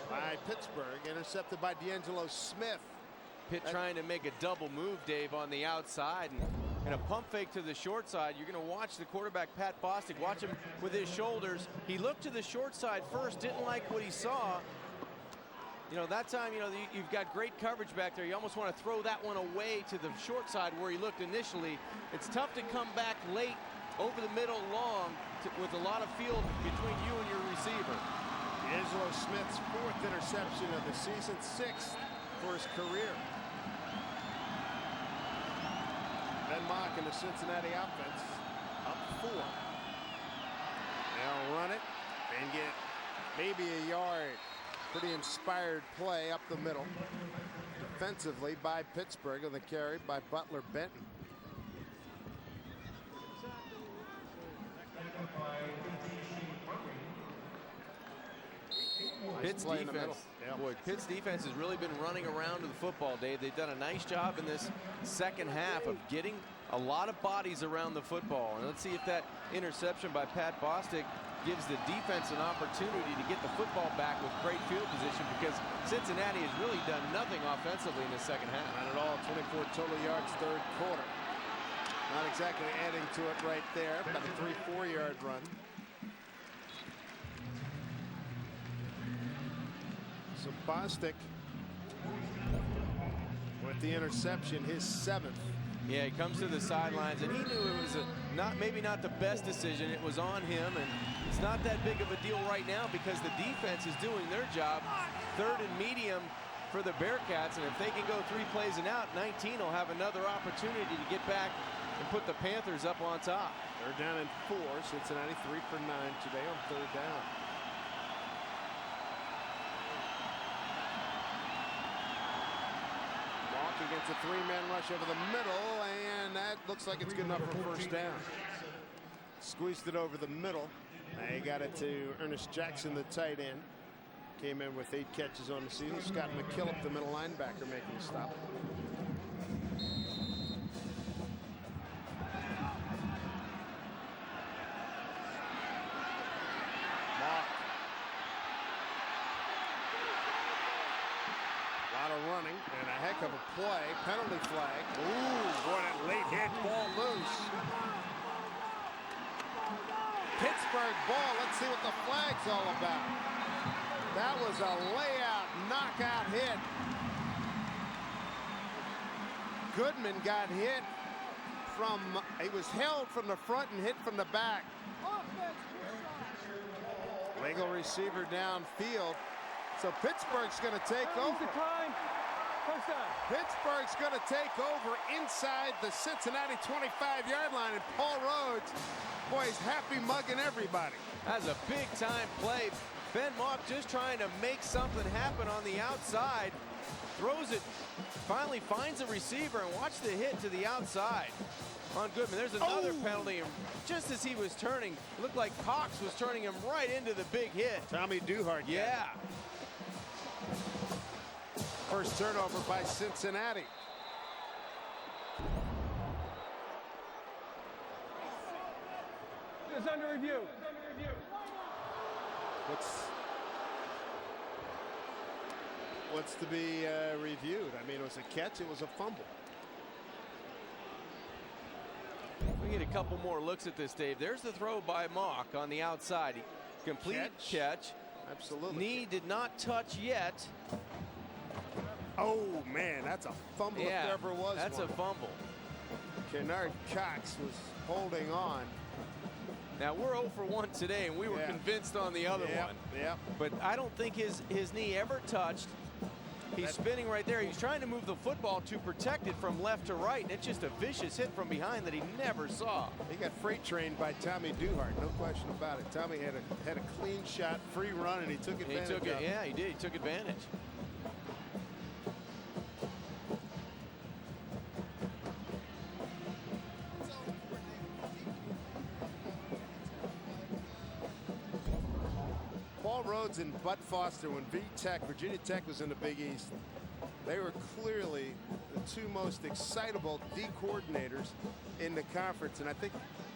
by Pittsburgh, intercepted by D'Angelo Smith. Pitt trying to make a double move, Dave, on the outside, and a pump fake to the short side. You're going to watch the quarterback, Pat Bostic, watch him with his shoulders. He looked to the short side first, didn't like what he saw. You know, that time, you know, you've got great coverage back there. You almost want to throw that one away to the short side where he looked initially. It's tough to come back late over the middle long with a lot of field between you and your receiver. D'Angelo Smith's fourth interception of the season, sixth for his career. Ben Mock and the Cincinnati offense up 4. They'll run it and get maybe a yard. Pretty inspired play up the middle. Defensively by Pittsburgh, and the carry by Butler Benton. Pitt's defense, boy, Pitt's defense has really been running around to the football, Dave. They've done a nice job in this second half of getting a lot of bodies around the football. And let's see if that interception by Pat Bostic gives the defense an opportunity to get the football back with great field position, because Cincinnati has really done nothing offensively in the second half. Not at all. 24 total yards third quarter. Not exactly adding to it right there. About a 3-4 yard run. So Bostic with the interception, his 7th. Yeah, he comes to the sidelines, and he knew it was maybe not the best decision. It was on him, and it's not that big of a deal right now because the defense is doing their job. 3rd and medium for the Bearcats, and if they can go 3 plays and out, 19 will have another opportunity to get back and put the Panthers up on top. 3rd down and 4. Cincinnati 3 for 9 today on 3rd down. Against a 3-man rush over the middle, and that looks like it's good enough for 1st down. Squeezed it over the middle. He got it to Ernest Jackson, the tight end. Came in with 8 catches on the season. Scott McKillop, the middle linebacker, making a stop. Running and a heck of a play. Penalty flag. Ooh, what a late hit. Ball loose. Pittsburgh ball. Let's see what the flag's all about. That was a layout, knockout hit. Goodman got hit from, he was held from the front and hit from the back. Legal receiver downfield. So Pittsburgh's going to take over. Pittsburgh's going to take over inside the Cincinnati 25-yard line, and Paul Rhodes, boy, he's happy mugging everybody. That's a big-time play. Ben Mock just trying to make something happen on the outside. Throws it, finally finds a receiver, and watch the hit to the outside on Goodman. There's another penalty, and just as he was turning, it looked like Cox was turning him right into the big hit. Tommy Duhart. Yeah. First turnover by Cincinnati. It's under review. What's to be reviewed? I mean, it was a catch. It was a fumble. We get a couple more looks at this, Dave. There's the throw by Mock on the outside. Complete catch. Absolutely. Knee did not touch yet. Oh, man, that's a fumble if there ever was that's one. a fumble. Kennard Cox was holding on. Now, we're 0 for 1 today, and we were convinced on the other one. Yep. But I don't think his knee ever touched. He's spinning right there. He's trying to move the football to protect it from left to right, and it's just a vicious hit from behind that he never saw. He got freight trained by Tommy Duhart, no question about it. Tommy had a clean shot, free run, and he took advantage of it. Yeah, he did. He took advantage. Paul Rhodes and Bud Foster, when Virginia Tech was in the Big East, they were clearly the 2 most excitable D coordinators in the conference, and I think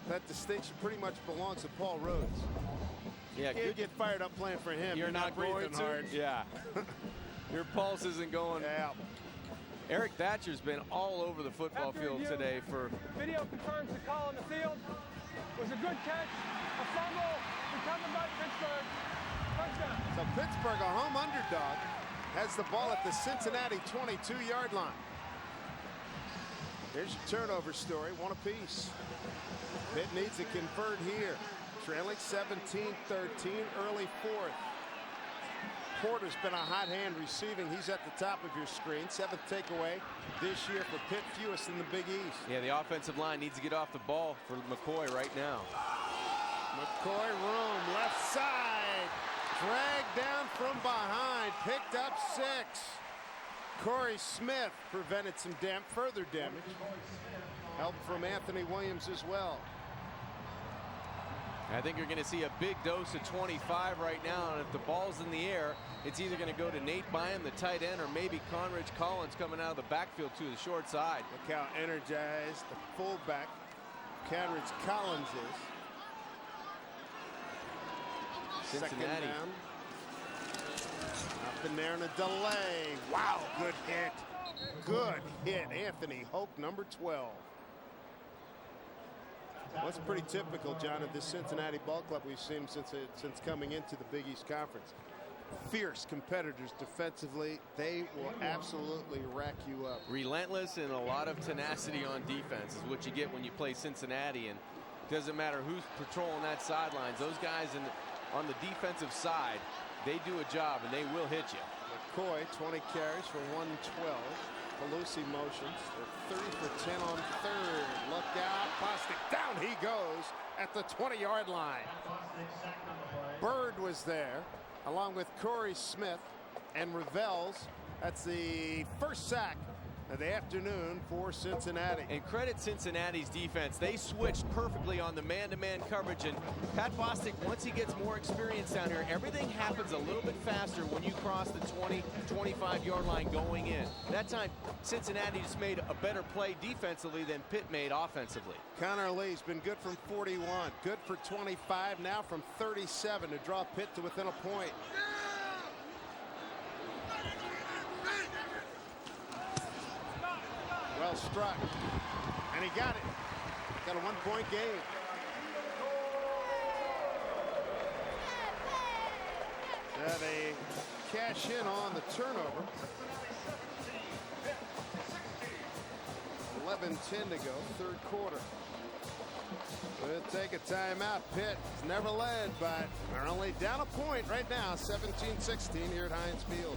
that distinction pretty much belongs to Paul Rhodes. Yeah, you can't get fired up playing for him. You're not breathing going to. hard. Yeah. Your pulse isn't going. Yeah. Eric Thatcher's been all over the football field today for. Video confirms the call on the field. It was a good catch, a fumble, recovered by Pittsburgh. Touchdown. So Pittsburgh, a home underdog, has the ball at the Cincinnati 22-yard line. Here's your turnover story, 1 apiece. Pitt needs to convert here. Trailing 17-13, early 4th. Porter's been a hot hand receiving. He's at the top of your screen. 7th takeaway this year for Pitt, fewest in the Big East. Yeah, the offensive line needs to get off the ball for McCoy right now. McCoy room, left side. Dragged down from behind, picked up 6. Corey Smith prevented some further damage. Help from Anthony Williams as well. I think you're going to see a big dose of 25 right now, and if the ball's in the air, it's either going to go to Nate Byam, the tight end, or maybe Conridge Collins coming out of the backfield to the short side. Look how energized the fullback, Conridge Collins, is. Cincinnati. Second down. Up in there and a delay. Wow, good hit. Good hit. Anthony Hoke, number 12. Well, that's pretty typical, John, of this Cincinnati ball club we've seen since coming into the Big East Conference. Fierce competitors defensively. They will absolutely rack you up. Relentless and a lot of tenacity on defense is what you get when you play Cincinnati. And it doesn't matter who's patrolling that sidelines. Those guys on the defensive side, they do a job and they will hit you. McCoy, 20 carries for 112. Pelosi motions. They're 30 for 10 on third. Look out. Bostic down he goes at the 20-yard line. Bird was there along with Corey Smith and Revels. That's the first sack of the afternoon for Cincinnati. And credit Cincinnati's defense. They switched perfectly on the man-to-man coverage. And Pat Bostic, once he gets more experience down here, everything happens a little bit faster when you cross the 20, 25-yard line going in. That time, Cincinnati just made a better play defensively than Pitt made offensively. Connor Lee's been good from 41, good for 25, now from 37 to draw Pitt to within a point. Well struck, and he got it. Got a 1-point game. They cash in on the turnover. 11:10 to go, third quarter. We'll take a timeout. Pitt has never led, but they're only down a point right now, 17-16 here at Heinz Field.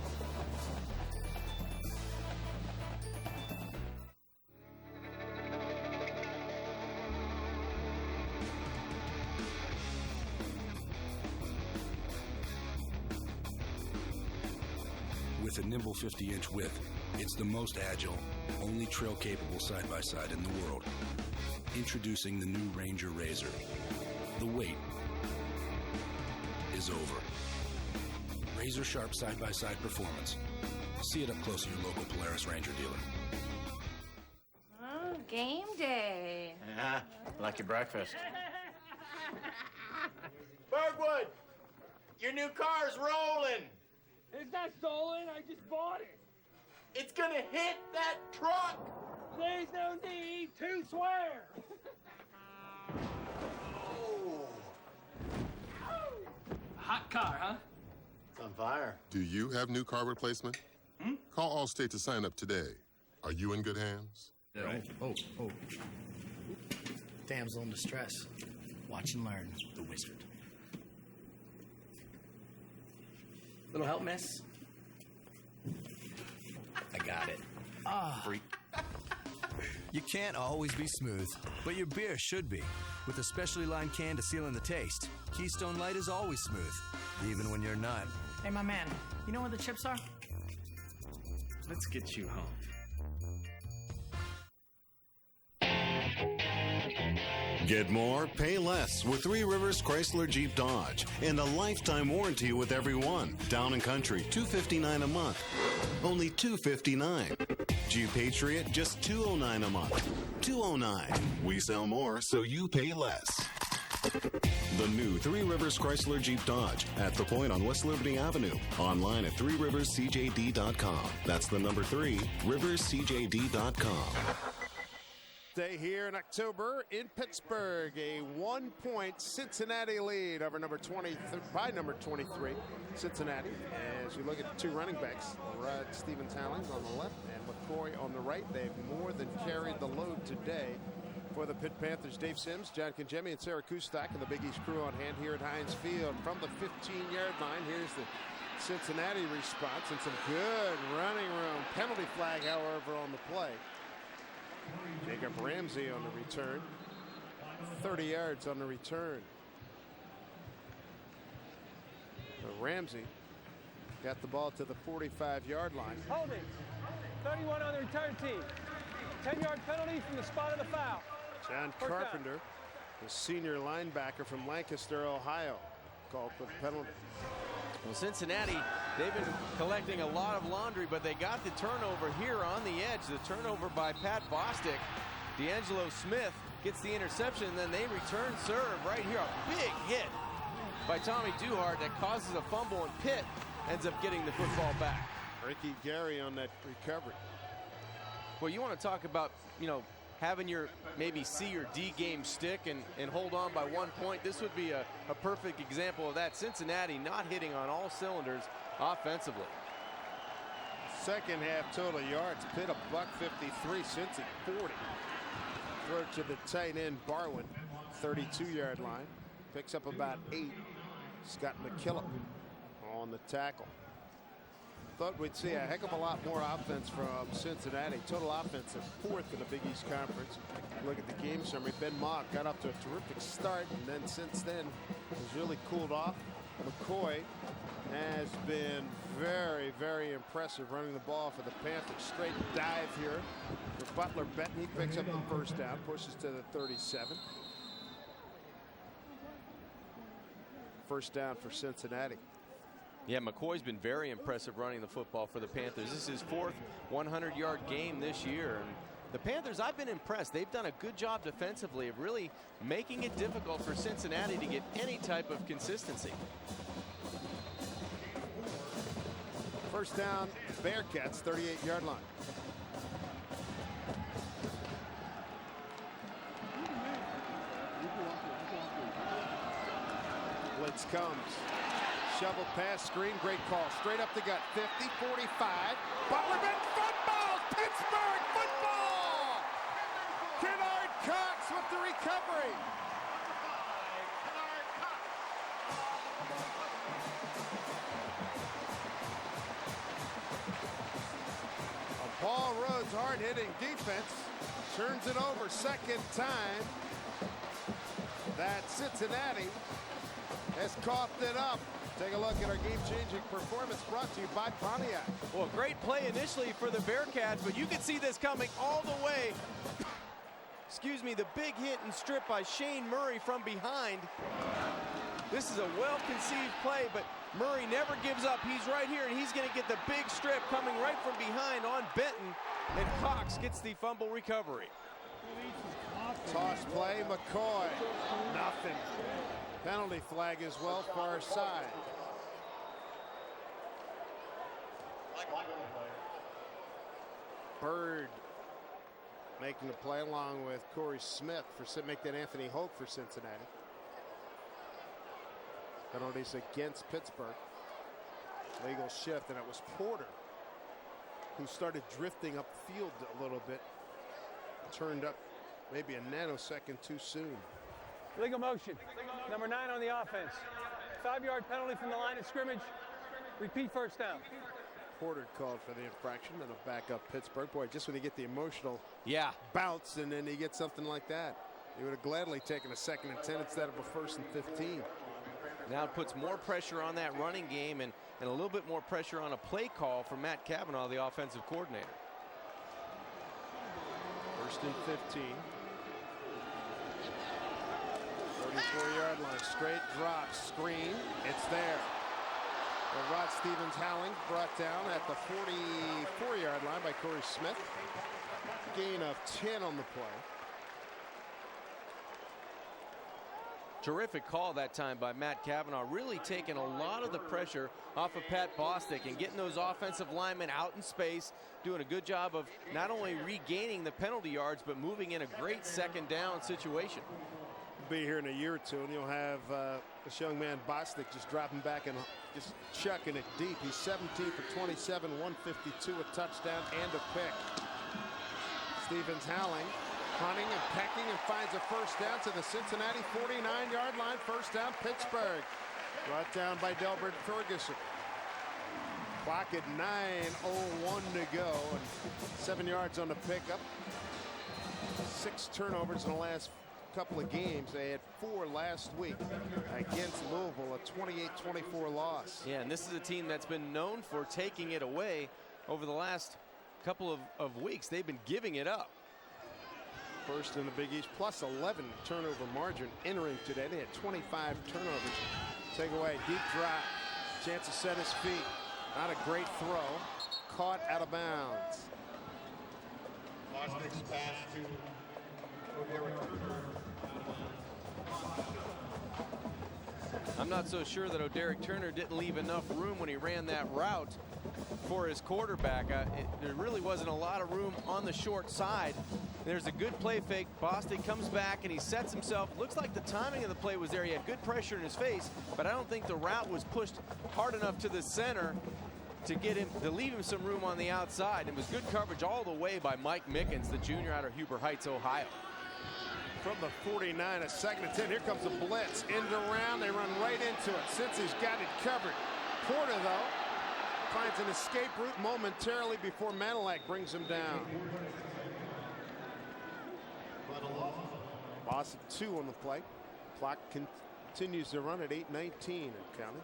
With a nimble 50-inch width, it's the most agile, only trail-capable side-by-side in the world. Introducing the new Ranger Razor. The wait is over. Razor-sharp side-by-side performance. See it up close at your local Polaris Ranger dealer. Oh, game day. Yeah, like your breakfast. Bergwood, your new car's rolling. It's not stolen. I just bought it. It's gonna hit that truck. There's no need to swear. Hot car, huh? It's on fire. Do you have new car replacement? Call Allstate to sign up today. Are you in good hands? Right. Oh. Damsel in distress. Watch and learn, the wizard. Little help, miss? I got it. Freak. You can't always be smooth, but your beer should be. With a specially lined can to seal in the taste, Keystone Light is always smooth, even when you're not. Hey, my man, you know where the chips are? Let's get you home. Get more, pay less with Three Rivers Chrysler Jeep Dodge and a lifetime warranty with every one. Town and Country, $259 a month. Only $259. Jeep Patriot, just $209 a month. $209. We sell more, so you pay less. The new Three Rivers Chrysler Jeep Dodge at The Point on West Liberty Avenue. Online at threeriverscjd.com. That's the number 3, riverscjd.com. Day here in October in Pittsburgh, a 1-point Cincinnati lead over number 23 Cincinnati. As you look at the two running backs, Stephen Towling on the left and McCoy on the right. They've more than carried the load today for the Pitt Panthers. Dave Sims, John Congemi, and Sarah Kustak and the Big East crew on hand here at Heinz Field. From the 15-yard line, here's the Cincinnati response and some good running room. Penalty flag, however, on the play. Jacob Ramsey on the return. 30 yards on the return. Ramsey got the ball to the 45-yard line. Holding. 31 on the return team. 10-yard penalty from the spot of the foul. John Carpenter, the senior linebacker from Lancaster, Ohio, called the penalty. Well, Cincinnati, they've been collecting a lot of laundry, but they got the turnover here on the edge. The turnover by Pat Bostic. D'Angelo Smith gets the interception, and then they return serve right here. A big hit by Tommy Duhart that causes a fumble, and Pitt ends up getting the football back. Ricky Gary on that recovery. Well, you want to talk about, having your maybe C or D game stick and hold on by 1 point. This would be a perfect example of that. Cincinnati not hitting on all cylinders offensively. Second half total yards. Pitt a $153. Cincy 40. Throw to the tight end Barwin, 32-yard line. Picks up about 8. Scott McKillop on the tackle. Thought we'd see a heck of a lot more offense from Cincinnati. Total offense at 4th in the Big East Conference. Look at the game summary. Ben Mock got off to a terrific start, and then since then has really cooled off. McCoy has been very, very impressive running the ball for the Panthers. Straight dive here for Butler Benton. He picks up the first down, pushes to the 37. First down for Cincinnati. Yeah, McCoy's been very impressive running the football for the Panthers. This is his 4th 100-yard game this year. And the Panthers, I've been impressed. They've done a good job defensively of really making it difficult for Cincinnati to get any type of consistency. First down, Bearcats, 38-yard line. Blitz comes. Shovel pass, screen, great call. Straight up the gut, 50, 45. Butler Benton football! Pittsburgh football! Kennard Cox with the recovery. Paul Rhodes hard-hitting defense turns it over second time. That Cincinnati has coughed it up. Take a look at our game-changing performance brought to you by Pontiac. Well, great play initially for the Bearcats, but you can see this coming all the way. Excuse me, the big hit and strip by Shane Murray from behind. This is a well-conceived play, but Murray never gives up. He's right here, and he's going to get the big strip coming right from behind on Benton, and Cox gets the fumble recovery. Toss play, McCoy. Nothing. Penalty flag as well, far side. Bird making the play along with Corey Smith for make that Anthony Holt for Cincinnati. Penalties against Pittsburgh. Legal shift, and it was Porter who started drifting upfield a little bit. Turned up maybe a nanosecond too soon. Legal motion. Number 9 on the offense. 5-yard penalty from the line of scrimmage. Repeat first down. Porter called for the infraction. That'll back up Pittsburgh. Boy, just when you get the emotional bounce and then you get something like that. He would have gladly taken a 2nd and 10 instead of a 1st and 15. Now it puts more pressure on that running game and a little bit more pressure on a play call from Matt Cavanaugh, the offensive coordinator. 1st and 15. 34-yard line, straight drop, screen, it's there. Rod Stevens-Howling brought down at the 44-yard line by Corey Smith. Gain of 10 on the play. Terrific call that time by Matt Cavanaugh, really taking a lot of the pressure off of Pat Bostic and getting those offensive linemen out in space, doing a good job of not only regaining the penalty yards, but moving in a great 2nd down situation. Be here in a year or two, and you'll have this young man Bostic just dropping back and just chucking it deep. He's 17 for 27, 152, a touchdown and a pick. Stevens Howling, hunting and pecking, and finds a first down to the Cincinnati 49-yard line. First down, Pittsburgh. Brought down by Delbert Ferguson. Clock at 9:01 to go, and 7 yards on the pickup. 6 turnovers in the last couple of games. They had 4 last week against Louisville, a 28-24 loss. Yeah, and this is a team that's been known for taking it away over the last couple of weeks. They've been giving it up. First in the Big East, plus 11 turnover margin entering today. They had 25 turnovers. Take away, deep drop, chance to set his feet. Not a great throw, caught out of bounds. Bostic's pass to I'm not so sure that O'Derrick Turner didn't leave enough room when he ran that route for his quarterback. There really wasn't a lot of room on the short side. There's a good play fake. Bostic comes back and he sets himself. Looks like the timing of the play was there. He had good pressure in his face, but I don't think the route was pushed hard enough to the center to leave him some room on the outside. It was good coverage all the way by Mike Mickens, the junior out of Huber Heights, Ohio. From the 49, a 2nd and 10. Here comes the blitz. End around. They run right into it. Cincy's got it covered. Porter, though, finds an escape route momentarily before Manilak brings him down. Loss of 2 on the play. Clock continues to run at 8:19 and counting.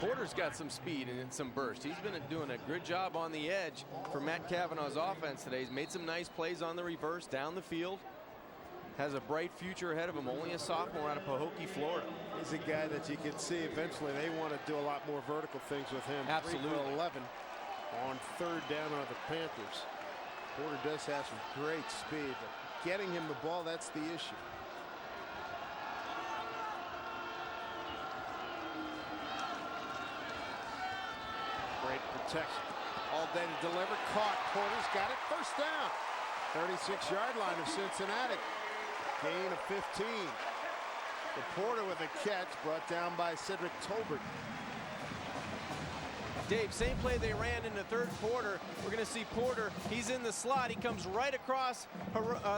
Porter's got some speed and some burst. He's been doing a good job on the edge for Matt Cavanaugh's offense today. He's made some nice plays on the reverse down the field. Has a bright future ahead of him. Only a sophomore out of Pahokee, Florida. He's a guy that you can see eventually they want to do a lot more vertical things with him. Absolutely. 3 for 11 on 3rd down on the Panthers. Porter does have some great speed, but getting him the ball, that's the issue. Great protection. All day to deliver. Caught. Porter's got it. 1st down. 36-yard line of Cincinnati. Gain of 15. The Porter with a catch brought down by Cedric Tolbert. Dave, same play they ran in the 3rd quarter. We're going to see Porter. He's in the slot. He comes right across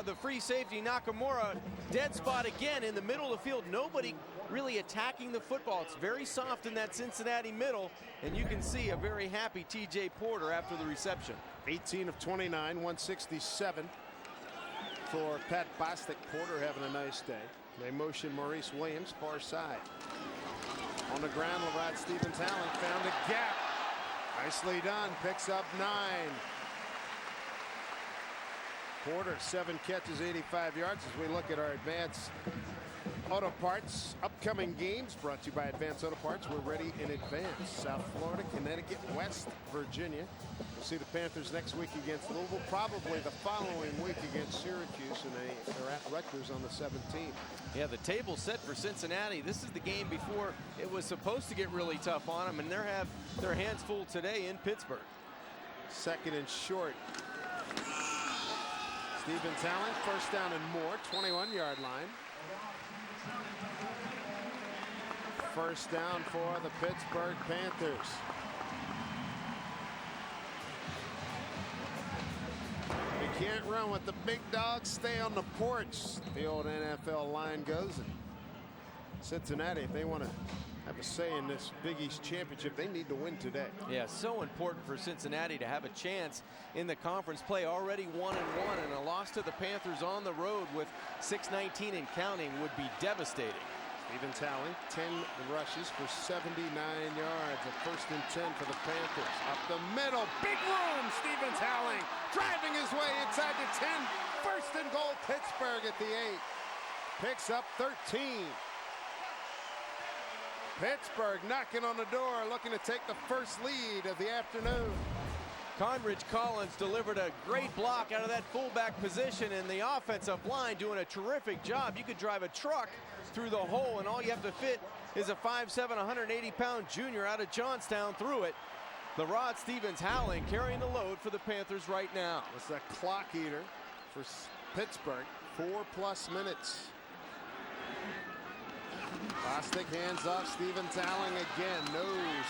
the free safety, Nakamura. Dead spot again in the middle of the field. Nobody really attacking the football. It's very soft in that Cincinnati middle, and you can see a very happy TJ Porter after the reception. 18 of 29, 167 for Pat Bostic. Porter having a nice day. They motion Maurice Williams far side. On the ground, LaRod Stevens-Allen found a gap. Nicely done. Picks up 9. Porter, 7 catches, 85 yards. As we look at our Advance Auto Parts upcoming games, brought to you by Advance Auto Parts. We're ready in advance. South Florida, Connecticut, West Virginia. We'll see the Panthers next week against Louisville, probably the following week against Syracuse, and they're at Rutgers on the 17th. Yeah, the table's set for Cincinnati. This is the game before it was supposed to get really tough on them, and they have their hands full today in Pittsburgh. 2nd and short. Stevens-Allen, 1st down and more, 21-yard line. 1st down for the Pittsburgh Panthers. You can't run with the big dogs. Stay on the porch. The old NFL line goes. And Cincinnati, if they want to have a say in this Big East championship, they need to win today. Yeah, so important for Cincinnati to have a chance in the conference play. Already 1-1, and a loss to the Panthers on the road with 6:19 and counting would be devastating. Stevens-Allen, 10 rushes for 79 yards. A 1st and 10 for the Panthers. Up the middle, big room. Stevens-Allen driving his way inside the 10. 1st and goal, Pittsburgh at the 8. Picks up 13. Pittsburgh knocking on the door, looking to take the 1st lead of the afternoon. Conridge Collins delivered a great block out of that fullback position, and the offensive line doing a terrific job. You could drive a truck through the hole, and all you have to fit is a 5'7", 180-pound junior out of Johnstown through it. LaRod Stevens-Allen carrying the load for the Panthers right now. It's a clock eater for Pittsburgh. 4+ minutes. Bostic hands off. Stevens-Allen again. No,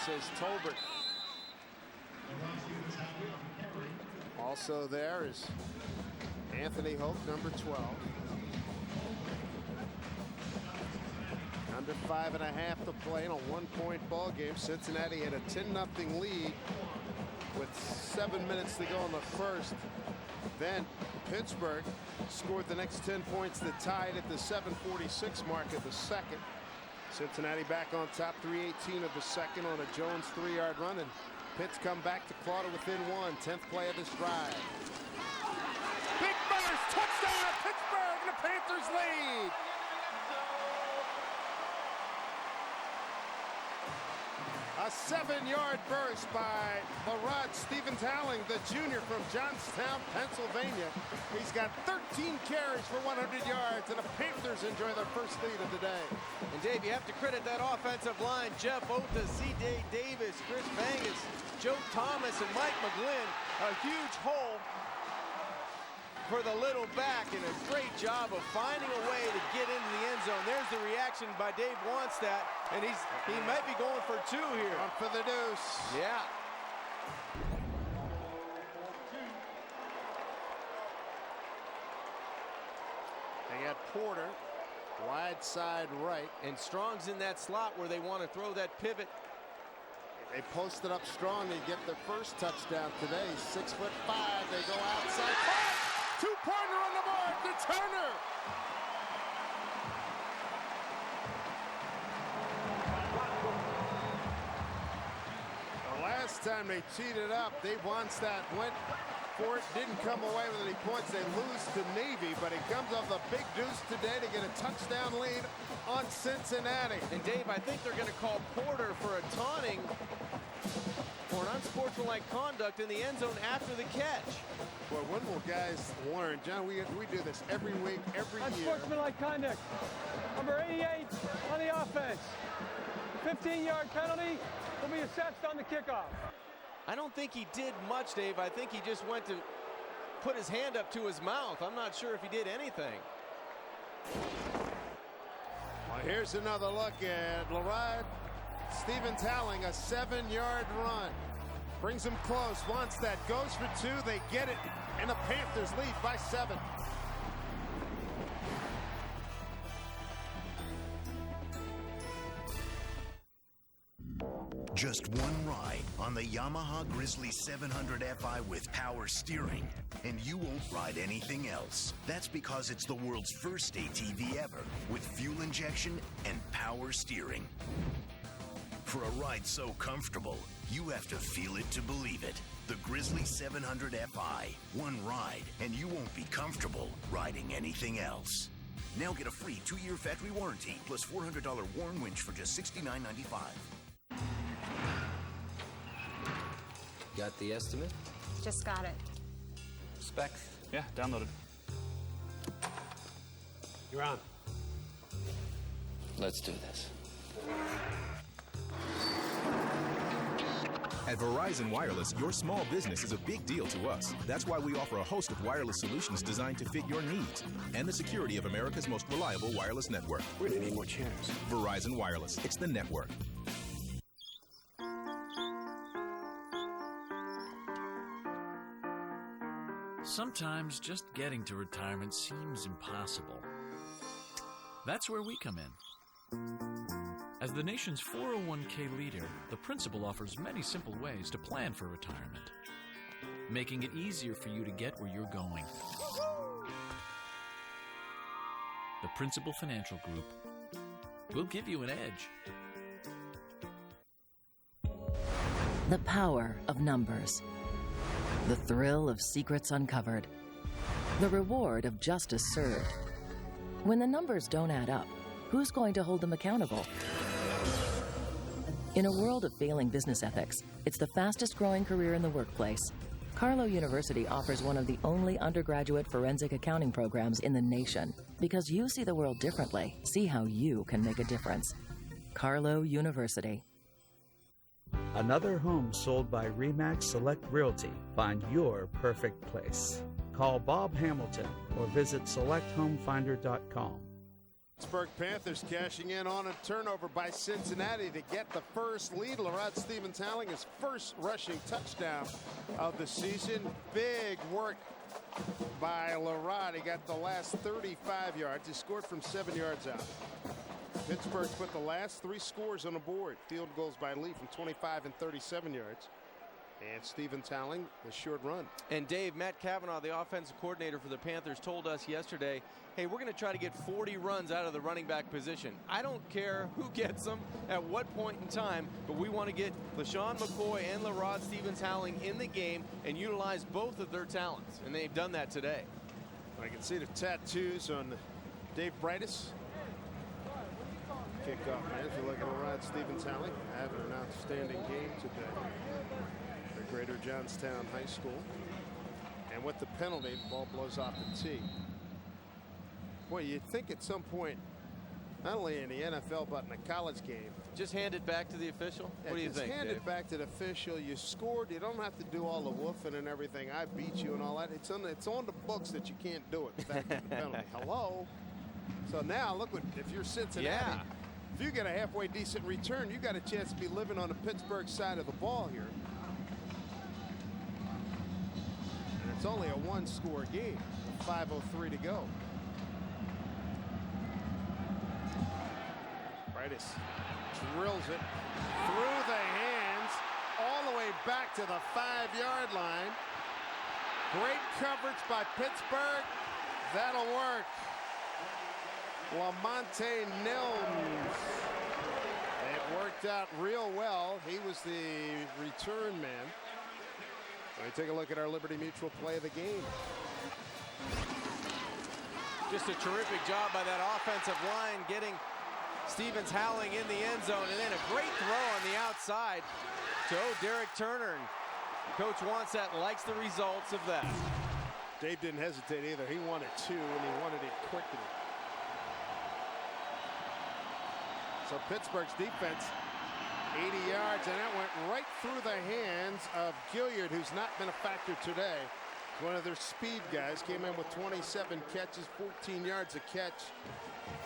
says Tolbert. Also there is Anthony Hope, number 12. Under 5.5 to play in a 1-point ball game. Cincinnati had a 10-0 lead with 7 minutes to go in the 1st. Then Pittsburgh scored the next 10 points that tied at the 7:46 mark of the 2nd. Cincinnati back on top, 3:18 of the 2nd on a Jones 3-yard run, and Pitt's come back to claw to within 1. 10th play of this drive. Big burst, touchdown Pittsburgh, and the Panthers lead. A 7-yard burst by Larod Stevens-Howling, the junior from Johnstown, Pennsylvania. He's got 13 carries for 100 yards, and the Panthers enjoy their first lead of the day. And Dave, you have to credit that offensive line. Jeff Ota, C.J. Davis, Chris Bangus, Joe Thomas, and Mike McGlynn. A huge hole for the little back, and a great job of finding a way to get into the end zone. There's the reaction by Dave Wannstedt, and he might be going for 2 here. Going for the deuce. Yeah. They got Porter, wide side right. And Strong's in that slot where they want to throw that pivot. They posted up strong. They get their first touchdown today. 6'5". They go outside. Two-pointer on the board to Turner. The last time they cheated up, Dave Wannstedt went for it, didn't come away with any points. They lose to Navy, but he comes off the big deuce today to get a touchdown lead on Cincinnati. And Dave, I think they're going to call Porter for a taunting for an unsportsmanlike conduct in the end zone after the catch. Boy, when will guys learn? John, we do this every week, every year. Unsportsmanlike conduct. Number 88 on the offense. 15-yard penalty will be assessed on the kickoff. I don't think he did much, Dave. I think he just went to put his hand up to his mouth. I'm not sure if he did anything. Well, here's another look at Larod Stevens-Howling, a 7-yard run. Brings him close. Wannstedt goes for 2. They get it, and the Panthers lead by 7. Just one ride on the Yamaha Grizzly 700 Fi with power steering, and you won't ride anything else. That's because it's the world's first ATV ever with fuel injection and power steering. For a ride so comfortable, you have to feel it to believe it. The Grizzly 700 Fi. One ride, and you won't be comfortable riding anything else. Now get a free 2-year factory warranty plus $400 worn winch for just $69.95. Got the estimate? Just got it. Specs? Yeah, downloaded. You're on. Let's do this. At Verizon Wireless, your small business is a big deal to us. That's why we offer a host of wireless solutions designed to fit your needs and the security of America's most reliable wireless network. We're gonna need more chairs. Verizon Wireless, it's the network. Sometimes just getting to retirement seems impossible. That's where we come in. As the nation's 401k leader, the Principal offers many simple ways to plan for retirement, making it easier for you to get where you're going. The Principal Financial Group will give you an edge. The power of numbers. The thrill of secrets uncovered. The reward of justice served. When the numbers don't add up, who's going to hold them accountable? In a world of failing business ethics, it's the fastest growing career in the workplace. Carlow University offers one of the only undergraduate forensic accounting programs in the nation. Because you see the world differently, see how you can make a difference. Carlow University. Another home sold by RE/MAX Select Realty. Find your perfect place. Call Bob Hamilton or visit selecthomefinder.com. Pittsburgh Panthers cashing in on a turnover by Cincinnati to get the first lead. Larod Stevens-Howling, his first rushing touchdown of the season. Big work by Larod. He got the last 35 yards. He scored from 7 yards out. Pittsburgh put the last 3 scores on the board. Field goals by Lee from 25 and 37 yards. And Stevens-Howling, the short run. And Dave, Matt Cavanaugh, the offensive coordinator for the Panthers, told us yesterday, hey, we're going to try to get 40 runs out of the running back position. I don't care who gets them at what point in time, but we want to get LaShawn McCoy and Larod Stevens-Howling in the game and utilize both of their talents. And they've done that today. I can see the tattoos on Dave Brightus. kickoff, man. As we look at Rod Stevens-Halley having an outstanding game today for Greater Johnstown High School. And with the penalty, the ball blows off the tee. Boy, you'd think at some point, not only in the NFL, but in a college game. Just hand it back to the official? Yeah, what do you think, hand Dave? it back to the official. You scored. You don't have to do all the woofing and everything. I beat you and all that. It's on the books that you can't do it. Back to the penalty. Hello? So now, look, if you're Cincinnati, if you get a halfway decent return, you got a chance to be living on the Pittsburgh side of the ball here. And it's only a one-score game with 5:03 to go. Brightus drills it through the hands all the way back to the 5-yard line. Great coverage by Pittsburgh. That'll work. Lamonte Nilms. It worked out real well. He was the return man. Let me take a look at our Liberty Mutual play of the game. Just a terrific job by that offensive line getting Stevens-Howling in the end zone, and then a great throw on the outside to Derek Turner. And Coach Wannstedt likes the results of that. Dave didn't hesitate either. He wanted two, and he wanted it quickly. So Pittsburgh's defense, 80 yards, and that went right through the hands of Gilliard, who's not been a factor today. One of their speed guys came in with 27 catches, 14 yards a catch.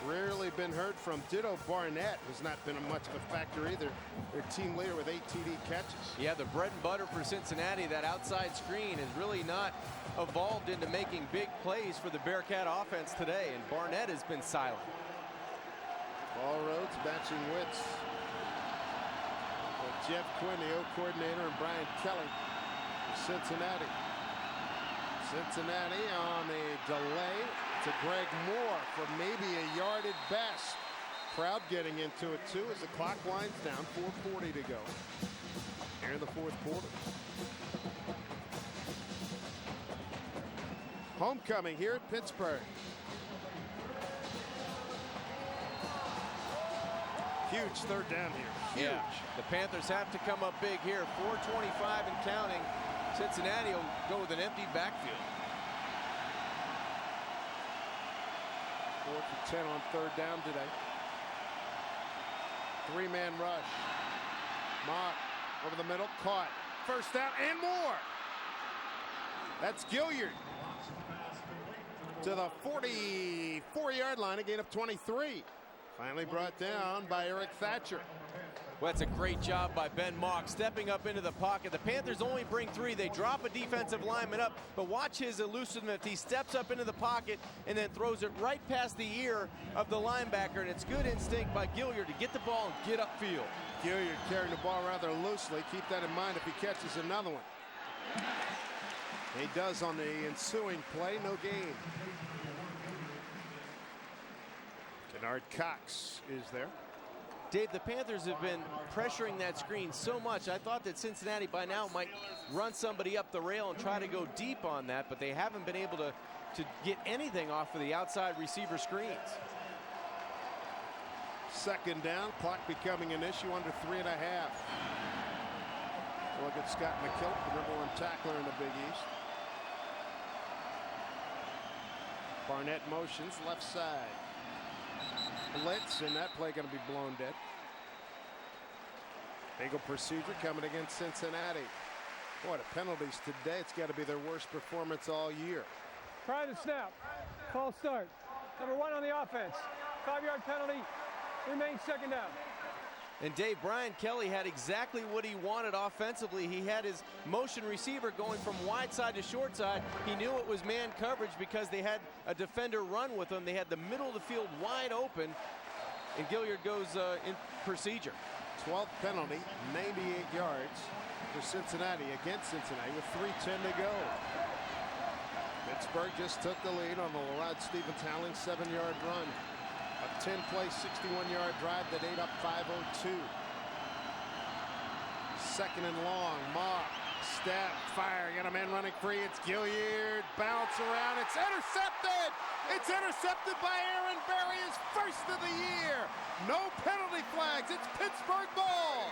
Rarely been heard from. Ditto Barnett has not been much of a factor either. Their team leader with 8 TD catches. Yeah, the bread and butter for Cincinnati, that outside screen, has really not evolved into making big plays for the Bearcat offense today, and Barnett has been silent. Ball roads, matching wits. With Jeff Quinn, the O coordinator, and Brian Kelly for Cincinnati. Cincinnati on the delay to Greg Moore for maybe a yard at best. Crowd getting into it too as the clock winds down. 4:40 to go here in the fourth quarter. Homecoming here at Pittsburgh. Huge third down here. Huge. Yeah, the Panthers have to come up big here. 4:25 and counting. Cincinnati will go with an empty backfield. 4th and 10 on third down today. 3-man rush. Mock over the middle, caught. First down and more. That's Gilliard to the 44-yard line, a gain of 23. Finally brought down by Eric Thatcher. Well, that's a great job by Ben Mock stepping up into the pocket. The Panthers only bring 3. They drop a defensive lineman up, but watch his elusiveness. He steps up into the pocket and then throws it right past the ear of the linebacker, and it's good instinct by Gilliard to get the ball and get upfield. Gilliard carrying the ball rather loosely. Keep that in mind if he catches another one. He does on the ensuing play. No gain. Kennard Cox is there. Dave, the Panthers have been pressuring that screen so much. I thought that Cincinnati by now might run somebody up the rail and try to go deep on that, but they haven't been able to get anything off of the outside receiver screens. Second down, clock becoming an issue under 3.5. Look at Scott McKillop, the number 1 tackler in the Big East. Barnett motions left side. Blitz, and that play going to be blown dead. Legal procedure coming against Cincinnati. Boy, the penalties today, it's got to be their worst performance all year. Prior to snap, false start. Number 1 on the offense. 5-yard penalty, remains second down. And Dave, Brian Kelly had exactly what he wanted offensively. He had his motion receiver going from wide side to short side. He knew it was man coverage because they had a defender run with them. They had the middle of the field wide open, and Gilliard goes in procedure. 12th penalty, 98 yards for Cincinnati against Cincinnati with 3:10 to go. Pittsburgh just took the lead on the Rod Stevens-Howling 7-yard run. A 10-play, 61-yard drive that ate up 5:02. second and long. Mock, step, fire, got a man running free. It's Gilliard, bounce around. It's intercepted. It's intercepted by Aaron Berry, his first of the year. No penalty flags. It's Pittsburgh ball.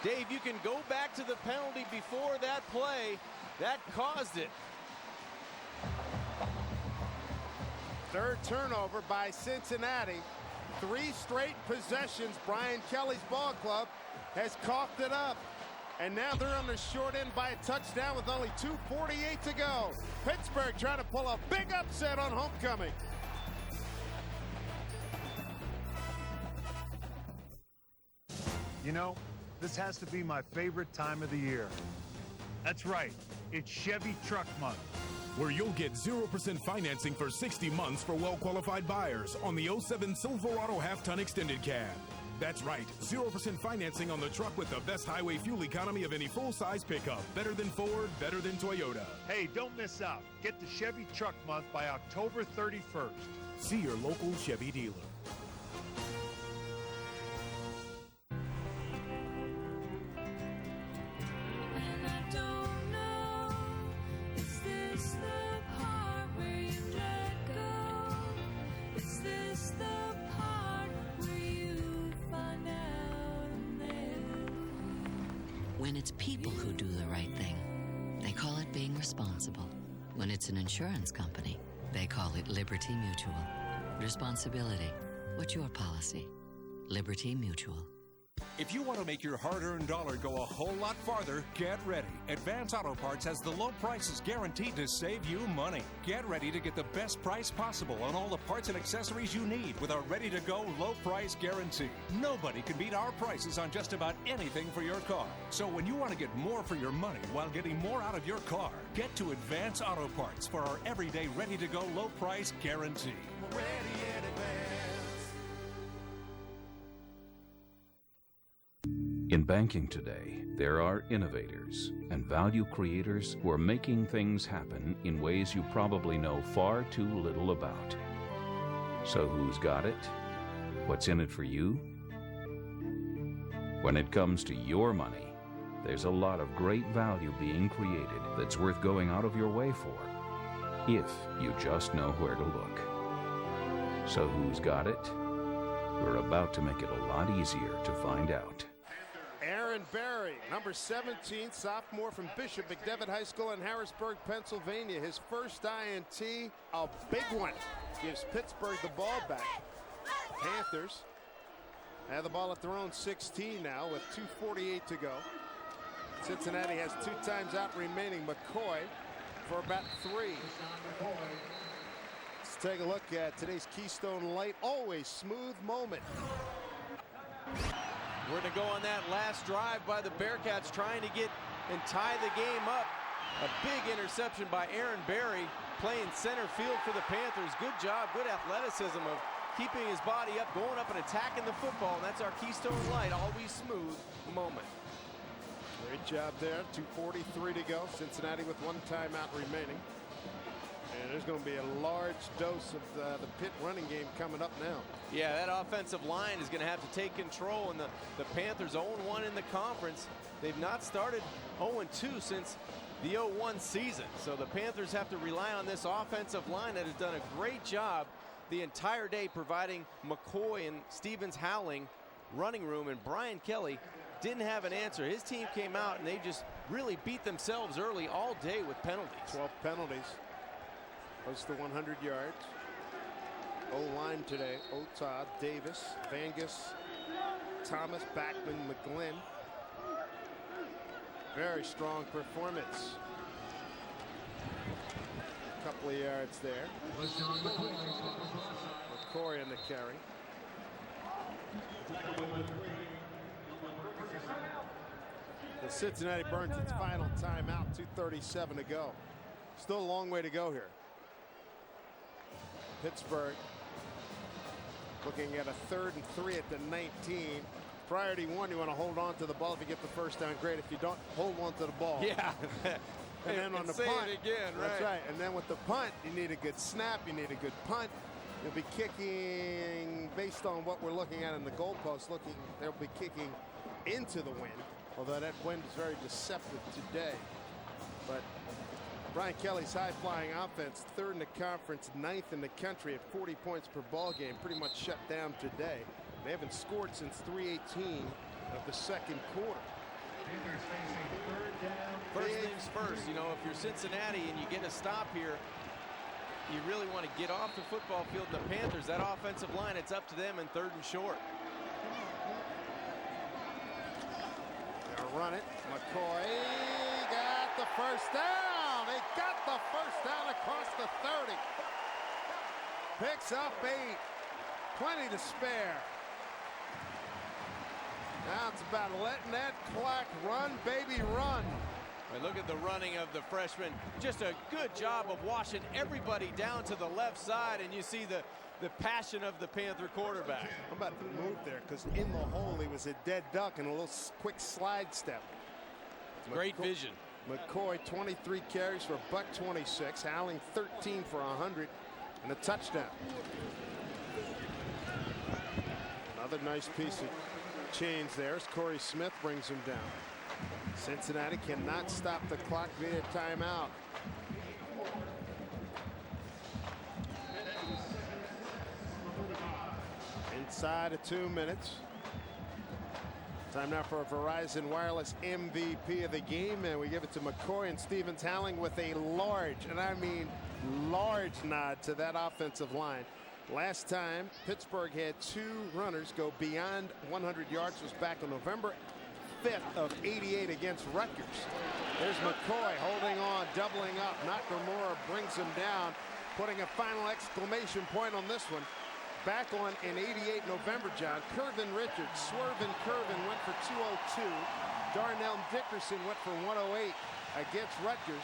Dave, you can go back to the penalty before that play. That caused it. Third turnover by Cincinnati. 3 straight possessions. Brian Kelly's ball club has coughed it up. And now they're on the short end by a touchdown with only 2:48 to go. Pittsburgh trying to pull a big upset on homecoming. You know, this has to be my favorite time of the year. That's right. It's Chevy Truck Month, where you'll get 0% financing for 60 months for well-qualified buyers on the 07 Silverado half-ton extended cab. That's right, 0% financing on the truck with the best highway fuel economy of any full-size pickup. Better than Ford, better than Toyota. Hey, don't miss out. Get the Chevy Truck Month by October 31st. See your local Chevy dealer. When it's people who do the right thing, they call it being responsible. When it's an insurance company, they call it Liberty Mutual. Responsibility. What's your policy? Liberty Mutual. If you want to make your hard-earned dollar go a whole lot farther, get ready. Advance Auto Parts has the low prices guaranteed to save you money. Get ready to get the best price possible on all the parts and accessories you need with our ready-to-go low price guarantee. Nobody can beat our prices on just about anything for your car. So when you want to get more for your money while getting more out of your car, get to Advance Auto Parts for our everyday ready-to-go low price guarantee. Ready in advance. In banking today, there are innovators and value creators who are making things happen in ways you probably know far too little about. So who's got it? What's in it for you? When it comes to your money, there's a lot of great value being created that's worth going out of your way for, if you just know where to look. So who's got it? We're about to make it a lot easier to find out. Aaron Berry, number 17, sophomore from Bishop McDevitt High School in Harrisburg, Pennsylvania. His first INT, a big one, gives Pittsburgh the ball back. Panthers have the ball at their own 16 now with 2:48 to go. Cincinnati has 2 times out remaining. McCoy for about 3. Let's take a look at today's Keystone Light Always Smooth moment. We're going to go on that last drive by the Bearcats trying to get and tie the game up. A big interception by Aaron Berry playing center field for the Panthers. Good job, good athleticism of keeping his body up, going up and attacking the football. And that's our Keystone Light Always Smooth moment. Great job there. 2:43 to go. Cincinnati with 1 timeout remaining. And there's going to be a large dose of the Pitt running game coming up now. Yeah, that offensive line is going to have to take control, and the Panthers 0-1 in the conference. They've not started 0-2 since the 0-1 season. So the Panthers have to rely on this offensive line that has done a great job the entire day providing McCoy and Stevens Howling running room, and Brian Kelly didn't have an answer. His team came out and they just really beat themselves early all day with penalties. 12 penalties. Close to 100 yards. O-line today, Otad, Davis, Vangus, Thomas, Backman, McGlynn. Very strong performance. A couple of yards there. McCoy in the carry. The Cincinnati burns its final timeout, 2:37 to go. Still a long way to go here. Pittsburgh looking at a 3rd and 3 at the 19. Priority 1, you want to hold on to the ball. If you get the first down, great. If you don't, hold on to the ball. Yeah. And then on the say punt, it again, right? That's right. And then with the punt, you need a good snap, you need a good punt, They'll be kicking, based on what we're looking at in the goalpost, they'll be kicking into the wind, although that wind is very deceptive today. But Brian Kelly's high-flying offense, 3rd in the conference, 9th in the country at 40 points per ball game, pretty much shut down today. They haven't scored since 3:18 of the second quarter. First things first, you know, if you're Cincinnati and you get a stop here, you really want to get off the football field. The Panthers, that offensive line, it's up to them in 3rd and short. They'll run it. McCoy got the first down. They got the first down across the 30. Picks up 8. Plenty to spare. Now it's about letting that clock run, baby, run. Right, look at the running of the freshman. Just a good job of washing everybody down to the left side, and you see the passion of the Panther quarterback. I'm about to move there because in the hole he was a dead duck and a little quick slide step. Great vision. McCoy, 23 carries for $126. Howling, 13 for 100 and a touchdown. Another nice piece of change there as Corey Smith brings him down. Cincinnati cannot stop the clock via timeout. Inside of 2 minutes. Time now for a Verizon Wireless MVP of the game, and we give it to McCoy, and Stevens Howling with a large, and I mean large, nod to that offensive line. Last time Pittsburgh had 2 runners go beyond 100 yards was back on November 5th of '88 against Rutgers. There's McCoy holding on, doubling up. Nakamura brings him down, putting a final exclamation point on this one. Back on in '88 November, John, Curvin Richards, swerving Curvin, went for 202. Darnell Dickerson went for 108 against Rutgers.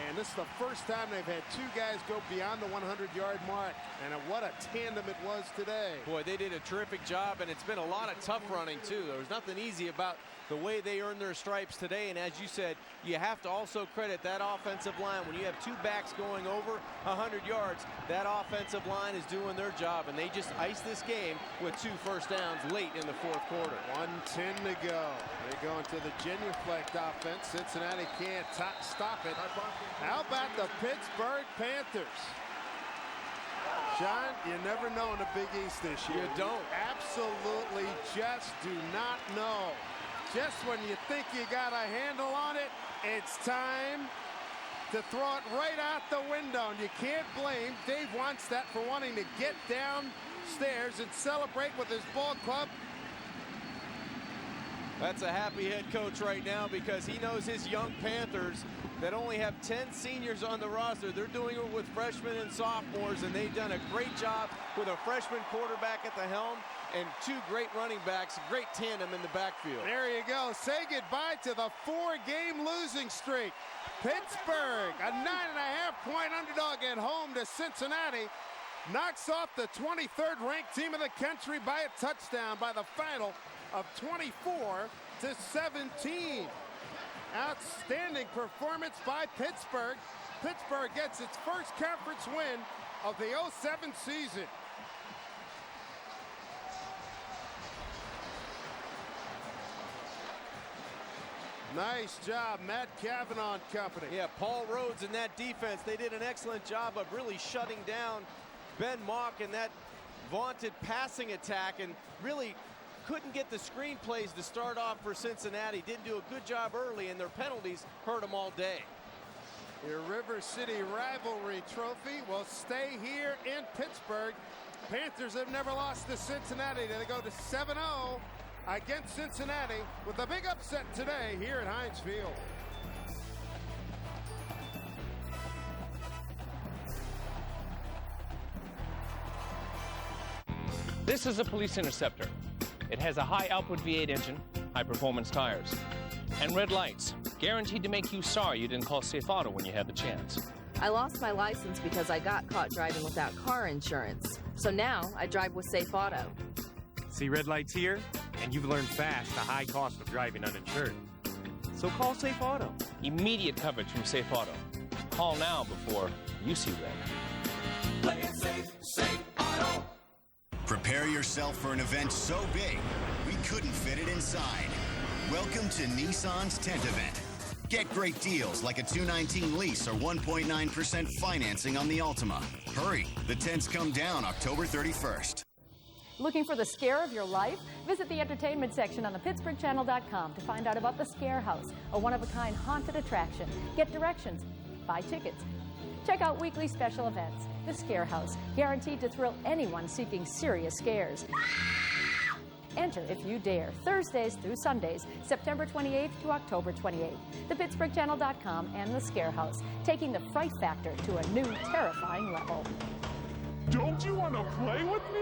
And this is the first time they've had 2 guys go beyond the 100-yard mark. And what a tandem it was today. Boy, they did a terrific job, and it's been a lot of tough running, too. There was nothing easy about the way they earned their stripes today. And as you said, you have to also credit that offensive line. When you have 2 backs going over 100 yards, that offensive line is doing their job. And they just iced this game with 2 first downs late in the 4th quarter. 1:10 to go. They go into the genuflect offense. Cincinnati can't stop it. How about the Pittsburgh Panthers? John, you never know in the Big East this year. You don't. Absolutely just do not know. Just when you think you got a handle on it, it's time to throw it right out the window. And you can't blame Dave Wannstedt for wanting to get downstairs and celebrate with his ball club. That's a happy head coach right now because he knows his young Panthers that only have 10 seniors on the roster. They're doing it with freshmen and sophomores, and they've done a great job with a freshman quarterback at the helm and 2 great running backs, great tandem in the backfield. There you go. Say goodbye to the 4-game losing streak. Pittsburgh, a 9.5-point underdog at home to Cincinnati, knocks off the 23rd ranked team in the country by a touchdown by the final of 24-17. Outstanding performance by Pittsburgh. Pittsburgh gets its first conference win of the '07 season. Nice job, Matt Kavanaugh and company. Yeah, Paul Rhodes and that defense, they did an excellent job of really shutting down Ben Mock and that vaunted passing attack, and really couldn't get the screen plays to start off for Cincinnati. Didn't do a good job early, and their penalties hurt them all day. Your River City rivalry trophy will stay here in Pittsburgh. Panthers have never lost to Cincinnati. They go to 7-0 against Cincinnati with a big upset today here at Heinz Field. This is a police interceptor. It has a high output V8 engine, high performance tires, and red lights, guaranteed to make you sorry you didn't call Safe Auto when you had the chance. I lost my license because I got caught driving without car insurance. So now I drive with Safe Auto. See red lights here, and you've learned fast the high cost of driving uninsured. So call Safe Auto. Immediate coverage from Safe Auto. Call now before you see red. Play it safe, yourself for an event so big, we couldn't fit it inside. Welcome to Nissan's tent event. Get great deals like a 219 lease or 1.9% financing on the Altima. Hurry, the tents come down October 31st. Looking for the scare of your life? Visit the entertainment section on the PittsburghChannel.com to find out about the Scare House, a one-of-a-kind haunted attraction. Get directions, buy tickets. Check out weekly special events. The Scare House, guaranteed to thrill anyone seeking serious scares. Enter if you dare, Thursdays through Sundays, September 28th to October 28th. The PittsburghChannel.com and the Scare House, taking the fright factor to a new, terrifying level. Don't you want to play with me?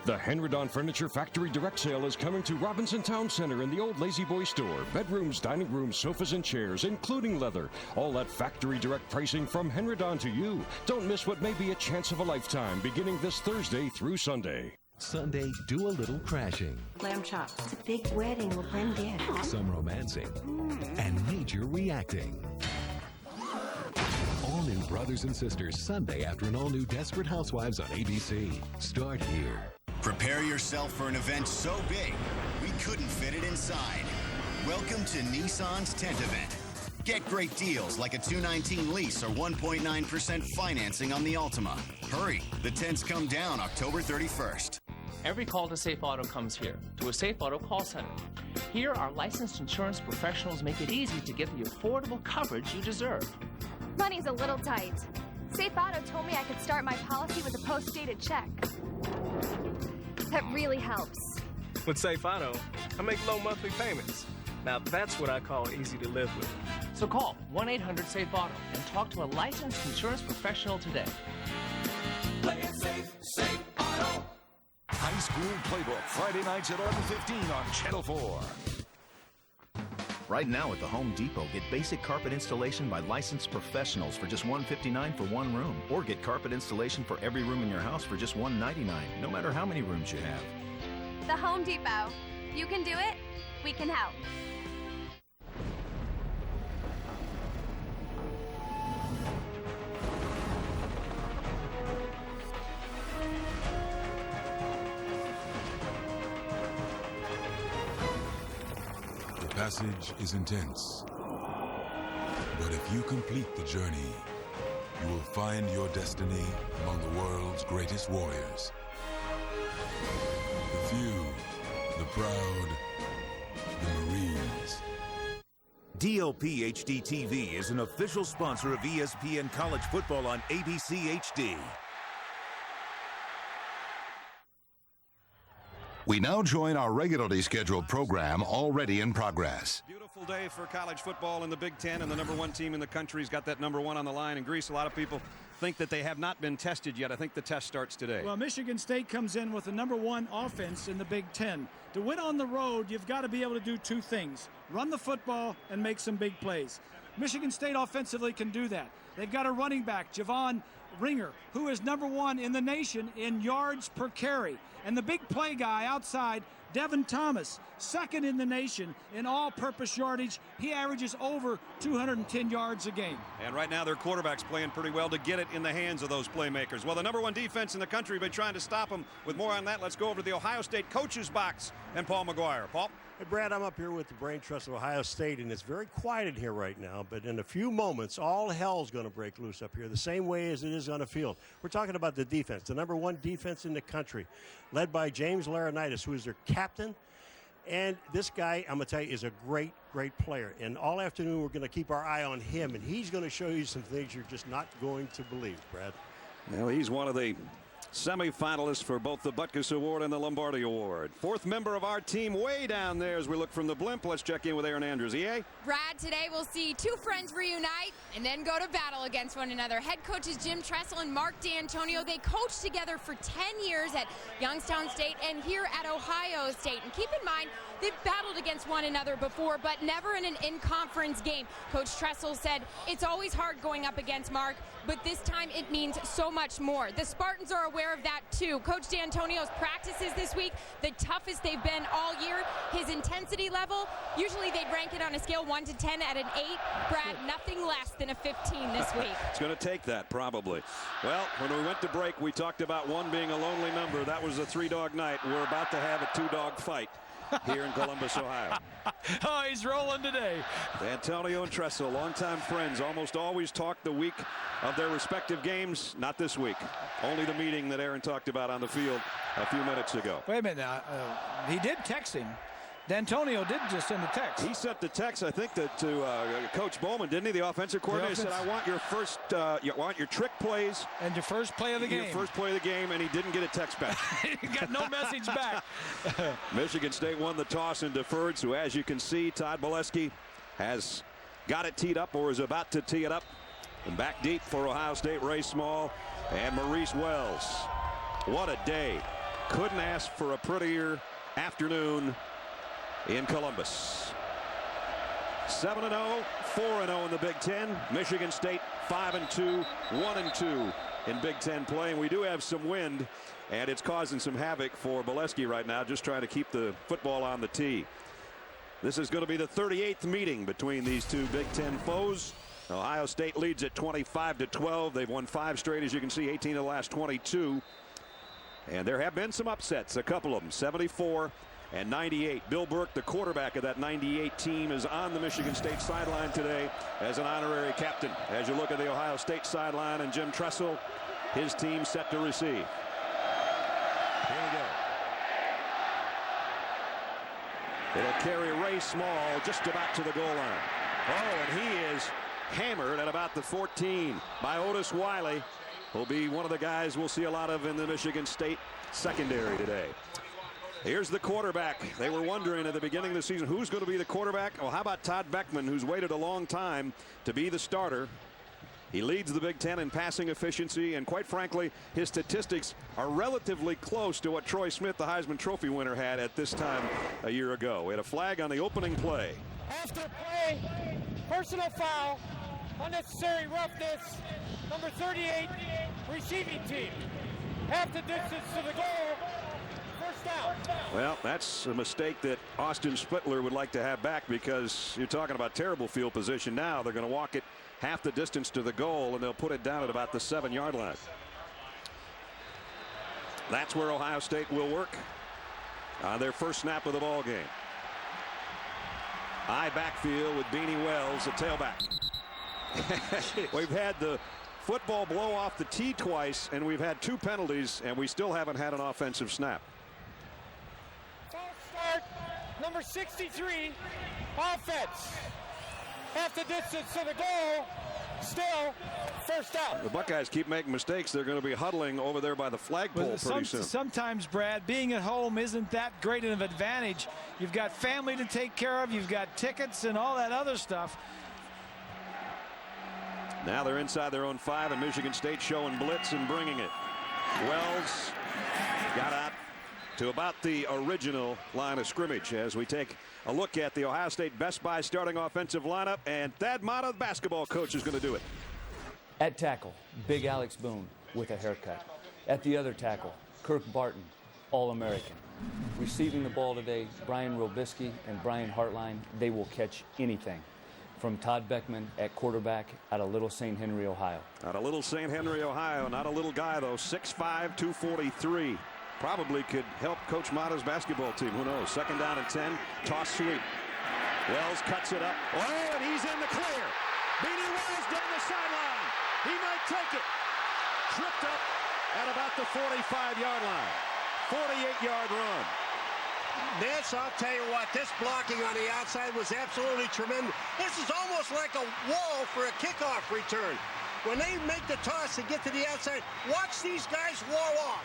The Henry Furniture Factory Direct Sale is coming to Robinson Town Center in the old Lazy Boy store. Bedrooms, dining rooms, sofas, and chairs, including leather. All at factory direct pricing from Henry to you. Don't miss what may be a chance of a lifetime, beginning this Thursday through Sunday. Sunday, do a little crashing. Lamb chops. It's a big wedding. We'll blend in. Some romancing. And major reacting. All new Brothers and Sisters Sunday after an all-new Desperate Housewives on ABC. Start here. Prepare yourself for an event so big, we couldn't fit it inside. Welcome to Nissan's tent event. Get great deals like a 219 lease or 1.9% financing on the Altima. Hurry, the tents come down October 31st. Every call to Safe Auto comes here, to a Safe Auto call center. Here, our licensed insurance professionals make it easy to get the affordable coverage you deserve. Money's a little tight. Safe Auto told me I could start my policy with a post-dated check. That really helps. With Safe Auto, I make low monthly payments. Now that's what I call easy to live with. So call 1-800-SAFE-AUTO and talk to a licensed insurance professional today. Play it safe, Safe Auto. High School Playbook, Friday nights at 11:15 on Channel 4. Right now at the Home Depot, get basic carpet installation by licensed professionals for just $159 for one room. Or get carpet installation for every room in your house for just $199, no matter how many rooms you have. The Home Depot. You can do it. We can help. The passage is intense, but if you complete the journey, you will find your destiny among the world's greatest warriors. The few, the proud, the Marines. DOP HD TV is an official sponsor of ESPN College Football on ABC HD. We now join our regularly scheduled program already in progress. Beautiful day for college football in the Big Ten, and the number one team in the country's got that number one on the line in Greece. A lot of people think that they have not been tested yet. I think the test starts today. Well, Michigan State comes in with the number one offense in the Big Ten. To win on the road, you've got to be able to do two things: run the football and make some big plays. Michigan State offensively can do that. They've got a running back, Javon Ringer, who is number one in the nation in yards per carry. And the big play guy outside, Devin Thomas, second in the nation in all-purpose yardage. He averages over 210 yards a game. And right now their quarterback's playing pretty well to get it in the hands of those playmakers. Well, the number one defense in the country, been trying to stop them. With more on that, let's go over to the Ohio State coaches box and Paul McGuire. Paul? Hey, Brad, I'm up here with the Brain Trust of Ohio State, and it's very quiet in here right now, but in a few moments, all hell's going to break loose up here, the same way as it is on the field. We're talking about the defense, the number one defense in the country, led by James Laurinaitis, who is their captain. And this guy, I'm going to tell you, is a great, great player. And all afternoon, we're going to keep our eye on him, and he's going to show you some things you're just not going to believe, Brad. Well, he's one of the semi-finalists for both the Butkus Award and the Lombardi Award. Fourth member of our team way down there as we look from the blimp. Let's check in with Aaron Andrews. EA? Brad, today we'll see two friends reunite and then go to battle against one another. Head coaches Jim Tressel and Mark D'Antonio, they coached together for 10 years at Youngstown State and here at Ohio State. And keep in mind, They've battled against one another before, but never in an in-conference game. Coach Tressel said it's always hard going up against Mark, but this time it means so much more. The Spartans are aware of that too. Coach D'Antonio's practices this week, the toughest they've been all year. His intensity level, usually they'd rank it on a scale 1 to 10 at an 8. Brad, nothing less than a 15 this week. It's going to take that, probably. Well, when we went to break, we talked about one being a lonely number. That was a 3-dog night. We're about to have a 2-dog fight here in Columbus, Ohio. Oh, he's rolling today. Antonio and Tressel, longtime friends, almost always talk the week of their respective games. Not this week. Only the meeting that Aaron talked about on the field a few minutes ago. Wait a minute. He did text him. D'Antonio did just send a text. He sent the text, I think, to Coach Bowman, didn't he? The offensive coordinator said, "I want your first, you want your trick plays and your first play of the game." Your first play of the game, and he didn't get a text back. He got no message back. Michigan State won the toss and deferred. So as you can see, Todd Bolesky has got it teed up or is about to tee it up. And back deep for Ohio State, Ray Small and Maurice Wells. What a day! Couldn't ask for a prettier afternoon in Columbus. 7-0, 4-0 in the Big Ten. Michigan State 5-2, 1-2 in Big Ten play. And we do have some wind, and it's causing some havoc for Bolesky right now, just trying to keep the football on the tee. This is going to be the 38th meeting between these two Big Ten foes. Ohio State leads at 25-12. They've won 5 straight, as you can see, 18 of the last 22. And there have been some upsets, a couple of them, 74 and 98. Bill Burke, the quarterback of that 98 team, is on the Michigan State sideline today as an honorary captain. As you look at the Ohio State sideline and Jim Tressel, his team set to receive. Here we go. It'll carry Ray Small just about to the goal line. Oh, and he is hammered at about the 14 by Otis Wiley, who'll be one of the guys we'll see a lot of in the Michigan State secondary today. Here's the quarterback. They were wondering at the beginning of the season who's going to be the quarterback. Well, how about Todd Beckman, who's waited a long time to be the starter. He leads the Big Ten in passing efficiency, and quite frankly, his statistics are relatively close to what Troy Smith, the Heisman Trophy winner, had at this time a year ago. We had a flag on the opening play. After play, personal foul, unnecessary roughness, number 38, receiving team. Half the distance to the goal. Well, that's a mistake that Austin Spittler would like to have back, because you're talking about terrible field position now. They're going to walk it half the distance to the goal, and they'll put it down at about the 7-yard line. That's where Ohio State will work on their first snap of the ball game. High backfield with Beanie Wells, the tailback. We've had the football blow off the tee twice, and we've had 2 penalties, and we still haven't had an offensive snap. Start, number 63, offense. Half the distance to the goal, still first out. The Buckeyes keep making mistakes. They're going to be huddling over there by the flagpole pretty soon. Sometimes, Brad, being at home isn't that great of an advantage. You've got family to take care of. You've got tickets and all that other stuff. Now they're inside their own 5, and Michigan State showing blitz and bringing it. Wells got out to about the original line of scrimmage as we take a look at the Ohio State Best Buy starting offensive lineup, and Thad Matta, the basketball coach, is going to do it. At tackle, Big Alex Boone with a haircut. At the other tackle, Kirk Barton, All-American. Receiving the ball today, Brian Robisky and Brian Hartline, they will catch anything. From Todd Beckman at quarterback out of Little St. Henry, Ohio. Out of Little St. Henry, Ohio. Not a little guy, though. 6'5", 243. Probably could help Coach Matta's basketball team. Who knows? 2nd down and 10. Toss sweep. Wells cuts it up. Oh, and he's in the clear. Beanie Wells down the sideline. He might take it. Tripped up at about the 45-yard line. 48-yard run. This, I'll tell you what, this blocking on the outside was absolutely tremendous. This is almost like a wall for a kickoff return. When they make the toss to get to the outside, watch these guys wall off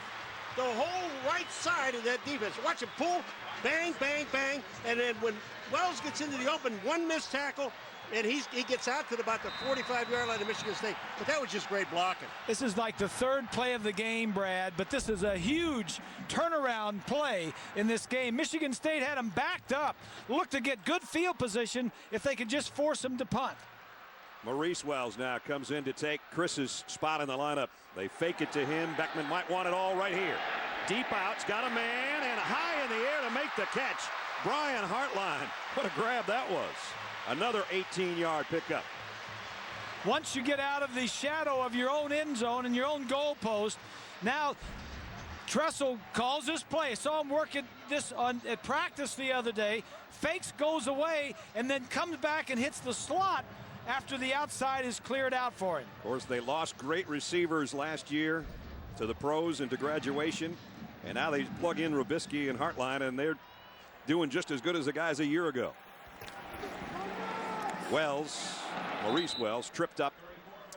the whole right side of that defense. Watch them pull, bang, bang, bang, and then when Wells gets into the open, one missed tackle, and he gets out to about the 45-yard line of Michigan State. But that was just great blocking. This is like the third play of the game, Brad, but this is a huge turnaround play in this game. Michigan State had them backed up, looked to get good field position if they could just force them to punt. Maurice Wells now comes in to take Chris's spot in the lineup. They fake it to him. Beckman might want it all right here. Deep out's got a man, and high in the air to make the catch. Brian Hartline. What a grab that was. Another 18-yard pickup. Once you get out of the shadow of your own end zone and your own goal post, now Tressel calls this play. I saw him working this at practice the other day. Fakes, goes away, and then comes back and hits the slot after the outside is cleared out for him. Of course, they lost great receivers last year to the pros and to graduation, and now they plug in Robisky and Hartline, and they're doing just as good as the guys a year ago. Maurice Wells tripped up,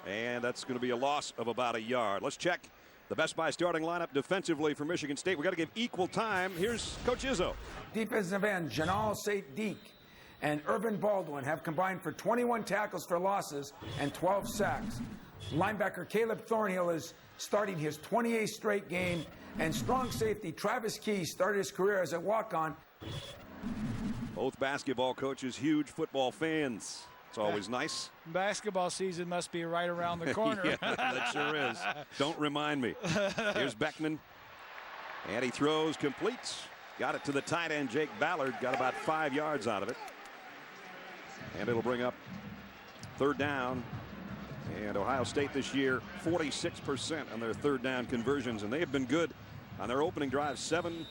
and that's going to be a loss of about a yard. Let's check the Best Buy starting lineup defensively for Michigan State. We got to give equal time. Here's Coach Izzo. Defensive end Janal Sadiq and Irvin Baldwin have combined for 21 tackles for losses and 12 sacks. Linebacker Caleb Thornhill is starting his 28th straight game, and strong safety Travis Key started his career as a walk-on. Both basketball coaches, huge football fans. It's always nice. Basketball season must be right around the corner. Yeah, that sure is. Don't remind me. Here's Beckman. And he throws, completes. Got it to the tight end, Jake Ballard. Got about 5 yards out of it. And it'll bring up third down. And Ohio State this year, 46% on their third down conversions. And they have been good on their opening drive. 7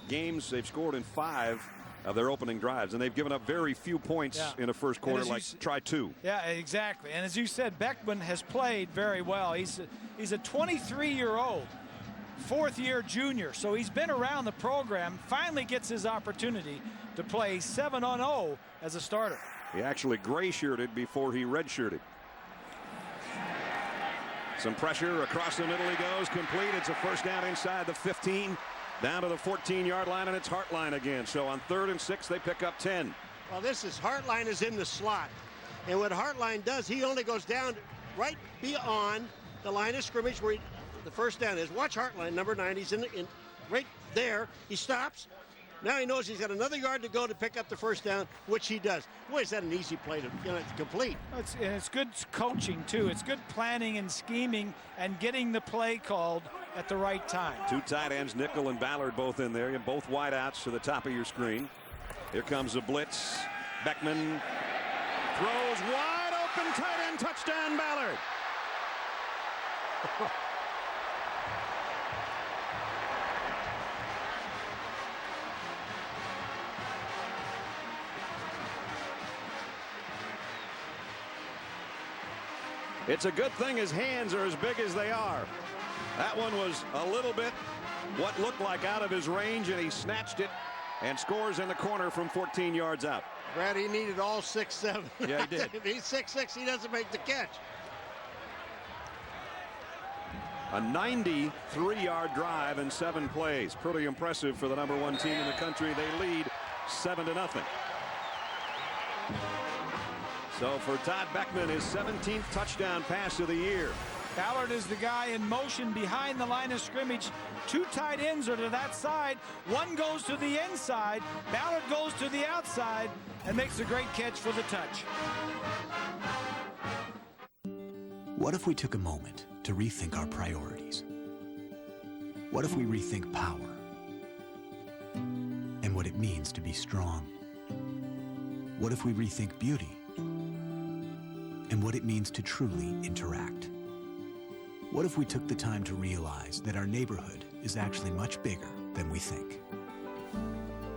games they've scored in 5 of their opening drives, and they've given up very few points in a first quarter, like try 2. Yeah, exactly. And as you said, Beckman has played very well. He's a 23-year-old, fourth-year junior, so he's been around the program, finally gets his opportunity to play 7-0 as a starter. He actually gray-shirted before he red-shirted. Some pressure across the middle, he goes, complete. It's a first down inside the 15. Down to the 14-yard line, and it's Hartline again. So on 3rd and 6, they pick up 10. Well, Hartline is in the slot. And what Hartline does, he only goes down right beyond the line of scrimmage where the first down is. Watch Hartline, number 9. He's in right there. He stops. Now he knows he's got another yard to go to pick up the first down, which he does. Boy, is that an easy play to complete. It's good coaching, too. It's good planning and scheming and getting the play called at the right time. 2 tight ends, Nickel and Ballard, both in there, and both wideouts to the top of your screen. Here comes the blitz. Beckman throws wide open, tight end, touchdown, Ballard. It's a good thing his hands are as big as they are. That one was a little bit what looked like out of his range, and he snatched it and scores in the corner from 14 yards out. Brad, he needed all 6'7". Yeah, he did. If he's 6'6", he doesn't make the catch. A 93-yard drive in 7 plays. Pretty impressive for the #1 team in the country. They lead 7-0. So for Todd Beckman, his 17th touchdown pass of the year. Ballard is the guy in motion behind the line of scrimmage. 2 tight ends are to that side. One goes to the inside. Ballard goes to the outside and makes a great catch for the touch. What if we took a moment to rethink our priorities? What if we rethink power and what it means to be strong? What if we rethink beauty and what it means to truly interact? What if we took the time to realize that our neighborhood is actually much bigger than we think?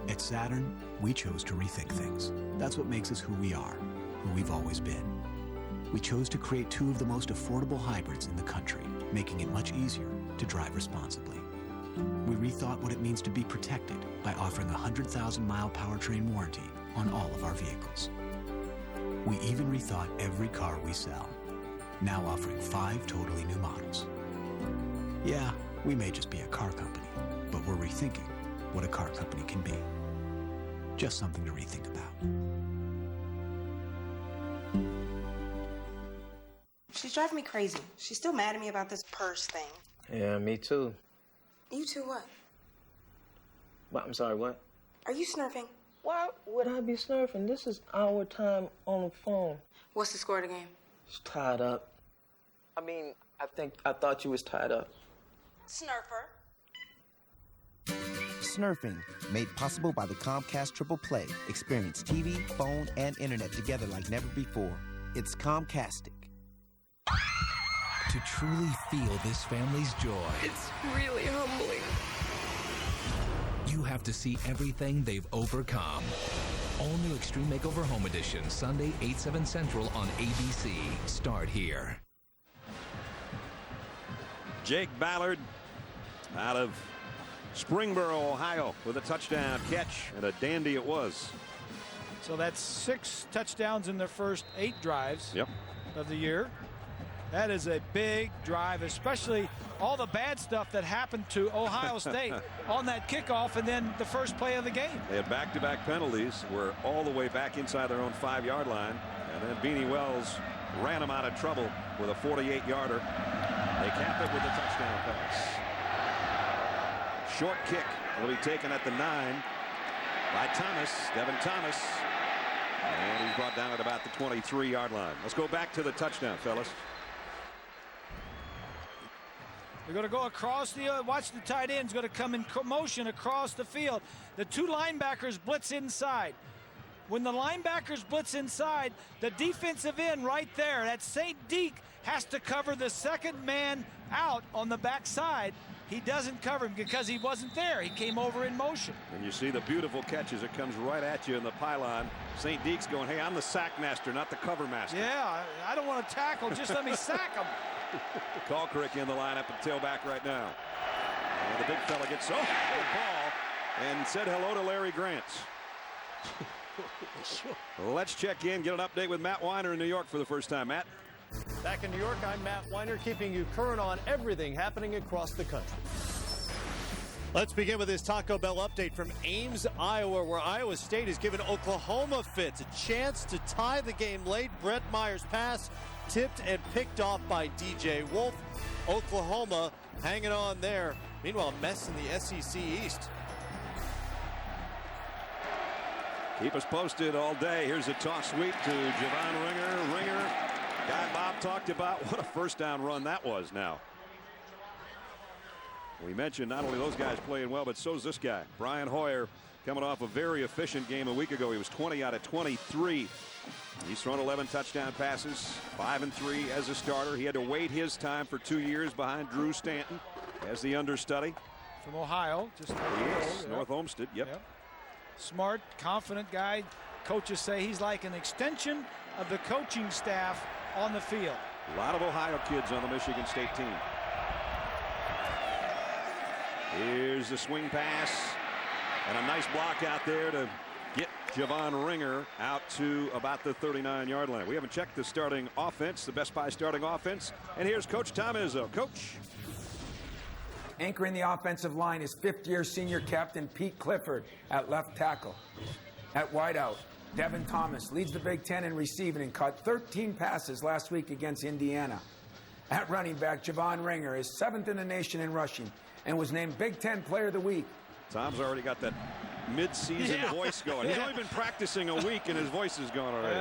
At Saturn, we chose to rethink things. That's what makes us who we are, who we've always been. We chose to create 2 of the most affordable hybrids in the country, making it much easier to drive responsibly. We rethought what it means to be protected by offering a 100,000-mile powertrain warranty on all of our vehicles. We even rethought every car we sell, now offering 5 totally new models. Yeah, we may just be a car company, but we're rethinking what a car company can be. Just something to rethink about. She's driving me crazy. She's still mad at me about this purse thing. Yeah, me too. You two what? What? I'm sorry, what? Are you snurfing? Why would I be snurfing? This is our time on the phone. What's the score of the game? It's tied up. I thought you was tied up. Snurfer. Snurfing, made possible by the Comcast Triple Play. Experience TV, phone, and internet together like never before. It's Comcastic. To truly feel this family's joy, It's really humbling. you have to see everything they've overcome. All new Extreme Makeover Home Edition, Sunday, 8/7 Central on ABC. Start here. Jake Ballard out of Springboro, Ohio, with a touchdown catch, and a dandy it was. So that's 6 touchdowns in their first 8 drives of the year. That is a big drive, especially all the bad stuff that happened to Ohio State on that kickoff and then the first play of the game. They had back-to-back penalties, were all the way back inside their own 5-yard line, and then Beanie Wells ran them out of trouble with a 48-yarder. They capped it with a touchdown pass. Short kick will be taken at the 9 by Devin Thomas, and he's brought down at about the 23-yard line. Let's go back to the touchdown, fellas. They're going to go across the watch the tight end's going to come in motion across the field. The 2 linebackers blitz inside. When the linebackers blitz inside, the defensive end right there, that St. Deke, has to cover the second man out on the backside. He doesn't cover him because he wasn't there. He came over in motion. And you see the beautiful catch as it comes right at you in the pylon. St. Deke's going, hey, I'm the sack master, not the cover master. Yeah, I don't want to tackle. Just let me sack him. Kalkrick in the lineup and tailback right now. And the big fella gets the ball and said hello to Larry Grants. Let's check in, get an update with Matt Weiner in New York for the first time. Matt? Back in New York, I'm Matt Weiner, keeping you current on everything happening across the country. Let's begin with this Taco Bell update from Ames, Iowa, where Iowa State has given Oklahoma fits a chance to tie the game late. Brett Myers' pass tipped and picked off by DJ Wolf. Oklahoma hanging on there. Meanwhile, mess in the SEC East. Keep us posted all day. Here's a toss sweep to Javon Ringer. Ringer, guy Bob talked about. What a first down run that was now. We mentioned not only those guys playing well, but so's this guy, Brian Hoyer, coming off a very efficient game a week ago. He was 20 out of 23. He's thrown 11 touchdown passes, 5-3 as a starter. He had to wait his time for 2 years behind Drew Stanton as the understudy. From Ohio, just North Olmsted, yep. Smart, confident guy. Coaches say he's like an extension of the coaching staff on the field. A lot of Ohio kids on the Michigan State team. Here's the swing pass and a nice block out there to get Javon Ringer out to about the 39-yard line. We haven't checked the starting offense, the Best Buy starting offense. And here's Coach Tom Izzo. Coach. Anchoring the offensive line is 5th-year senior captain Pete Clifford at left tackle. At wideout, Devin Thomas leads the Big Ten in receiving and caught 13 passes last week against Indiana. At running back, Javon Ringer is 7th in the nation in rushing and was named Big Ten Player of the Week. Tom's already got that mid-season voice going. He's only been practicing a week and his voice is going already.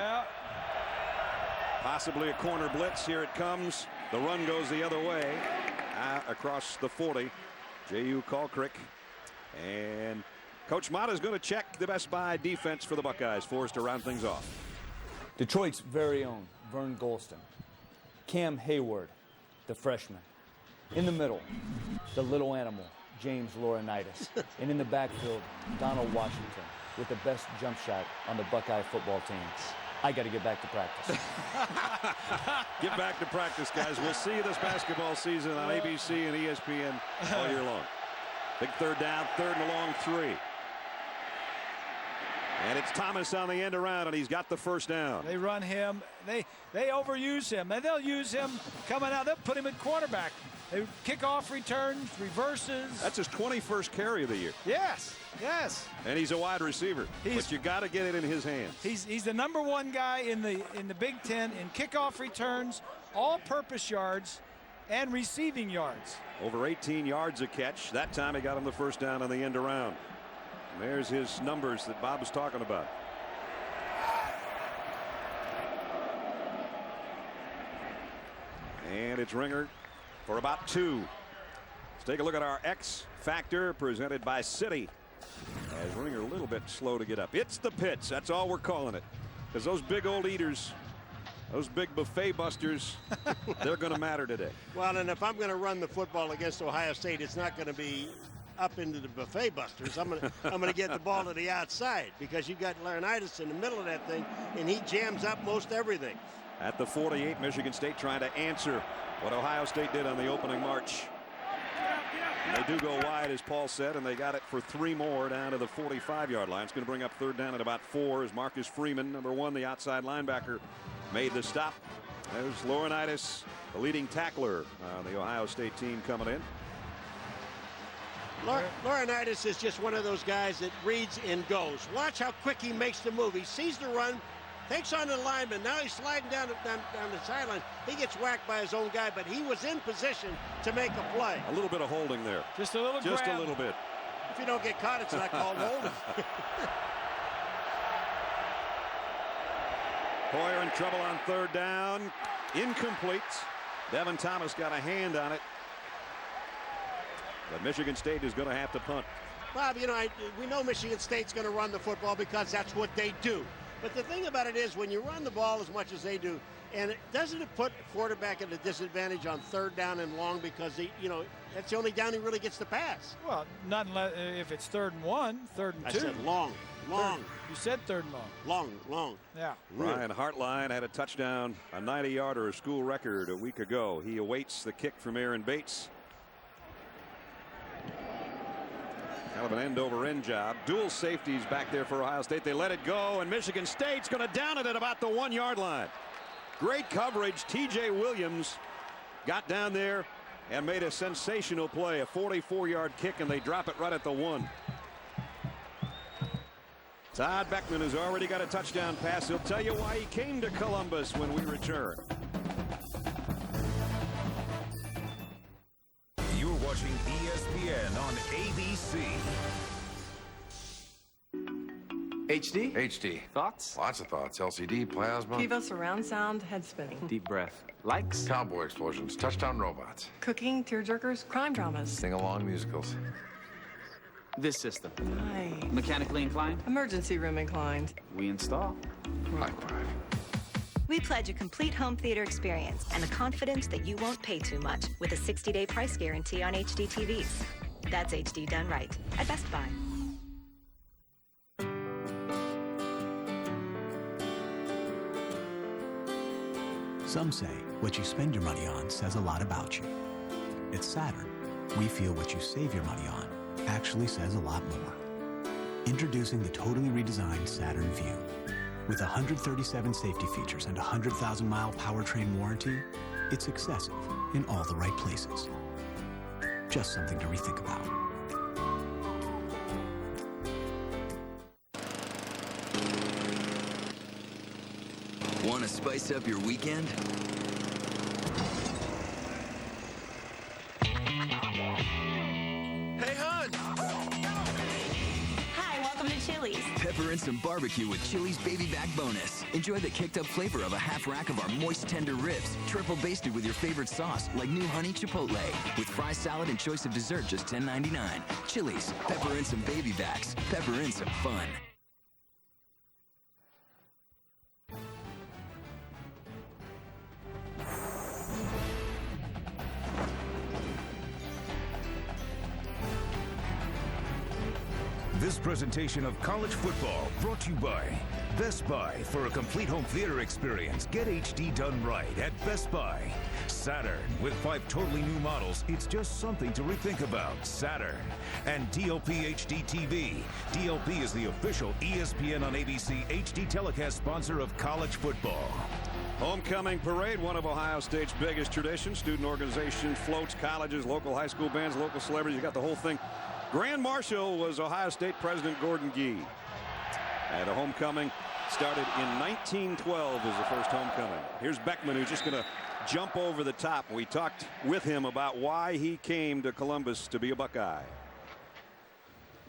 Possibly a corner blitz. Here it comes. The run goes the other way. Across the 40. J.U. Kalkrick. And Coach Mata is going to check the Best Buy defense for the Buckeyes for us to round things off. Detroit's very own Vern Golston. Cam Hayward, the freshman. In the middle, the little animal, James Laurinaitis. And in the backfield, Donald Washington with the best jump shot on the Buckeye football team. I got to get back to practice. Get back to practice, guys. We'll see you this basketball season on ABC and ESPN all year long. Big third down, 3rd and a long 3. And it's Thomas on the end around, and he's got the first down. They run him. They overuse him. And they'll use him coming out. They'll put him at quarterback. Kickoff returns, reverses. That's his 21st carry of the year. Yes, yes. And he's a wide receiver, but you got to get it in his hands. He's the #1 guy in the Big Ten in kickoff returns, all-purpose yards, and receiving yards. Over 18 yards a catch. That time he got him the first down on the end around. And there's his numbers that Bob was talking about. And it's Ringer for about 2. Let's take a look at our X Factor presented by Citi. As Ringer a little bit slow to get up. It's the pits. That's all we're calling it. Because those big old eaters, those big buffet busters, they're going to matter today. Well, and if I'm going to run the football against Ohio State, it's not going to be up into the buffet busters. I'm going to get the ball to the outside because you've got Laurinaitis in the middle of that thing, and he jams up most everything. At the 48, Michigan State trying to answer what Ohio State did on the opening march. And they do go wide, as Paul said, and they got it for 3 more down to the 45-yard line. It's going to bring up 3rd down at about 4 as Marcus Freeman, #1, the outside linebacker, made the stop. There's Laurinaitis, the leading tackler on the Ohio State team, coming in. Laurinaitis is just one of those guys that reads and goes. Watch how quick he makes the move. He sees the run, takes on the lineman. Now he's sliding down the sideline. He gets whacked by his own guy, but he was in position to make a play. A little bit of holding there. Just a little Just grab. a little bit. If you don't get caught, it's not called holding. Hoyer in trouble on 3rd down. Incomplete. Devin Thomas got a hand on it. But Michigan State is going to have to punt. Bob, you know, we know Michigan State's going to run the football because that's what they do. But the thing about it is when you run the ball as much as they do, and doesn't it put the quarterback at a disadvantage on 3rd down and long because that's the only down he really gets to pass? Well, not unless if it's 3rd and 1, 3rd and 2. I said long. You said 3rd and long. Long. Yeah. Ryan Hartline had a touchdown, a 90-yarder, a school record a week ago. He awaits the kick from Aaron Bates. Kind of an end-over-end job. Dual safeties back there for Ohio State. They let it go, and Michigan State's going to down it at about the 1-yard line. Great coverage. T.J. Williams got down there and made a sensational play, a 44-yard kick, and they drop it right at the 1. Todd Beckman has already got a touchdown pass. He'll tell you why he came to Columbus when we return. You're watching ESPN on ABC. HD? HD. Thoughts? Lots of thoughts. LCD, plasma. Vivo surround sound, head spinning. Deep breath. Likes? Cowboy explosions. Touchdown robots. Cooking, tearjerkers, crime dramas. Sing-along musicals. This system. Hi. Mechanically inclined? Emergency room inclined. We install. High five. We pledge a complete home theater experience and the confidence that you won't pay too much with a 60-day price guarantee on HD TVs. That's HD done right at Best Buy. Some say what you spend your money on says a lot about you. At Saturn, we feel what you save your money on actually says a lot more. Introducing the totally redesigned Saturn Vue. With 137 safety features and a 100,000-mile powertrain warranty, it's excessive in all the right places. Just something to rethink about. Want to spice up your weekend? Hey, hon! Hi, welcome to Chili's. Pepper and some barbecue with Chili's Baby Back Bonus. Enjoy the kicked-up flavor of a half rack of our moist, tender ribs, triple basted with your favorite sauce, like new honey chipotle. With fry salad and choice of dessert, just $10.99. Chili's, pepper and some baby backs. Pepper and some fun. This presentation of college football brought to you by Best Buy. For a complete home theater experience, get HD done right at Best Buy. Saturn, with 5 totally new models, it's just something to rethink about. Saturn. And DLP HD TV. DLP is the official ESPN on ABC HD telecast sponsor of college football. Homecoming parade, one of Ohio State's biggest traditions. Student organization, floats, colleges, local high school bands, local celebrities. You got the whole thing. Grand Marshal was Ohio State President Gordon Gee. And a homecoming started in 1912 as the first homecoming. Here's Beckman, who's just going to jump over the top. We talked with him about why he came to Columbus to be a Buckeye.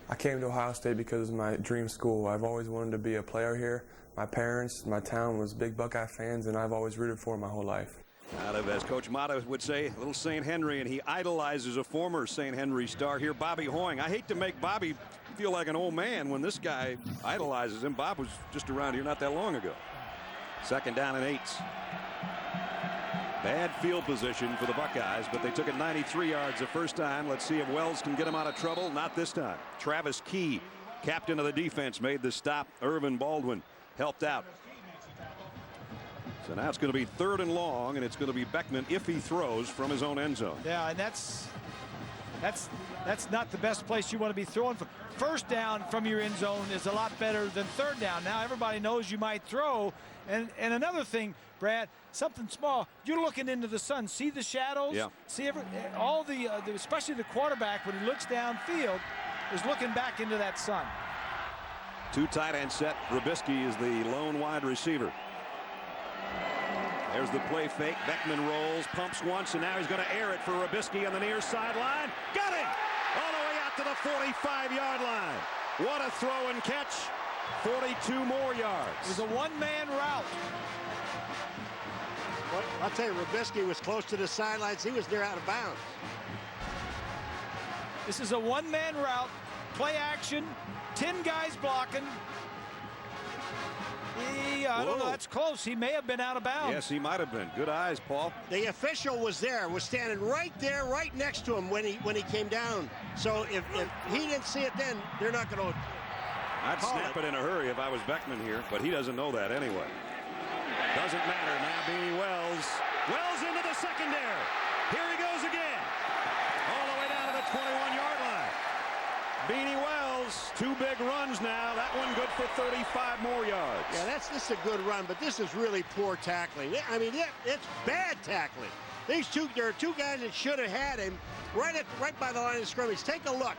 I came to Ohio State because it's my dream school. I've always wanted to be a player here. My parents, my town was big Buckeye fans, and I've always rooted for them my whole life. Out of, as Coach Mata would say, little St. Henry, and he idolizes a former St. Henry star here, Bobby Hoying. I hate to make Bobby feel like an old man when this guy idolizes him. Bob was just around here not that long ago. 2nd down and 8. Bad field position for the Buckeyes, but they took it 93 yards the first time. Let's see if Wells can get him out of trouble. Not this time. Travis Key, captain of the defense, made the stop. Irvin Baldwin helped out. So now it's going to be 3rd and long, and it's going to be Beckman if he throws from his own end zone. Yeah, and that's not the best place you want to be throwing from. 1st down from your end zone is a lot better than 3rd down. Now everybody knows you might throw. And another thing, Brad, something small. You're looking into the sun. See the shadows? Yeah. See especially the quarterback when he looks downfield is looking back into that sun. 2 tight end set. Robisky is the lone wide receiver. There's the play fake. Beckman rolls, pumps once, and now he's going to air it for Robisky on the near sideline. Got him! All the way out to the 45-yard line. What a throw and catch. 42 more yards. It was a one-man route. Well, I'll tell you, Robisky was close to the sidelines. He was near out of bounds. This is a one-man route. Play action. 10 guys blocking. I don't know. That's close. He may have been out of bounds. Yes, he might have been. Good eyes, Paul. The official was standing right there, right next to him when he came down. So if he didn't see it then, they're not going to. I'd snap it in a hurry if I was Beckman here, but he doesn't know that anyway. Doesn't matter. Now Beanie Wells. Wells into the secondary. Here he goes again. All the way down to the 21-yard line. Beanie Wells, 2 big runs now. That one good for 35 more yards. Yeah, this is a good run, but this is really poor tackling. I mean, it's bad tackling. There are 2 guys that should have had him right by the line of scrimmage. Take a look.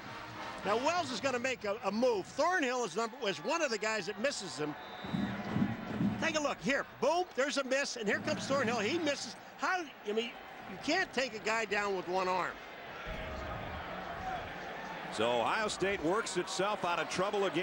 Now Wells is going to make a move. Thornhill was one of the guys that misses him. Take a look here. Boom, there's a miss, and here comes Thornhill. He misses. You can't take a guy down with one arm. So Ohio State works itself out of trouble again.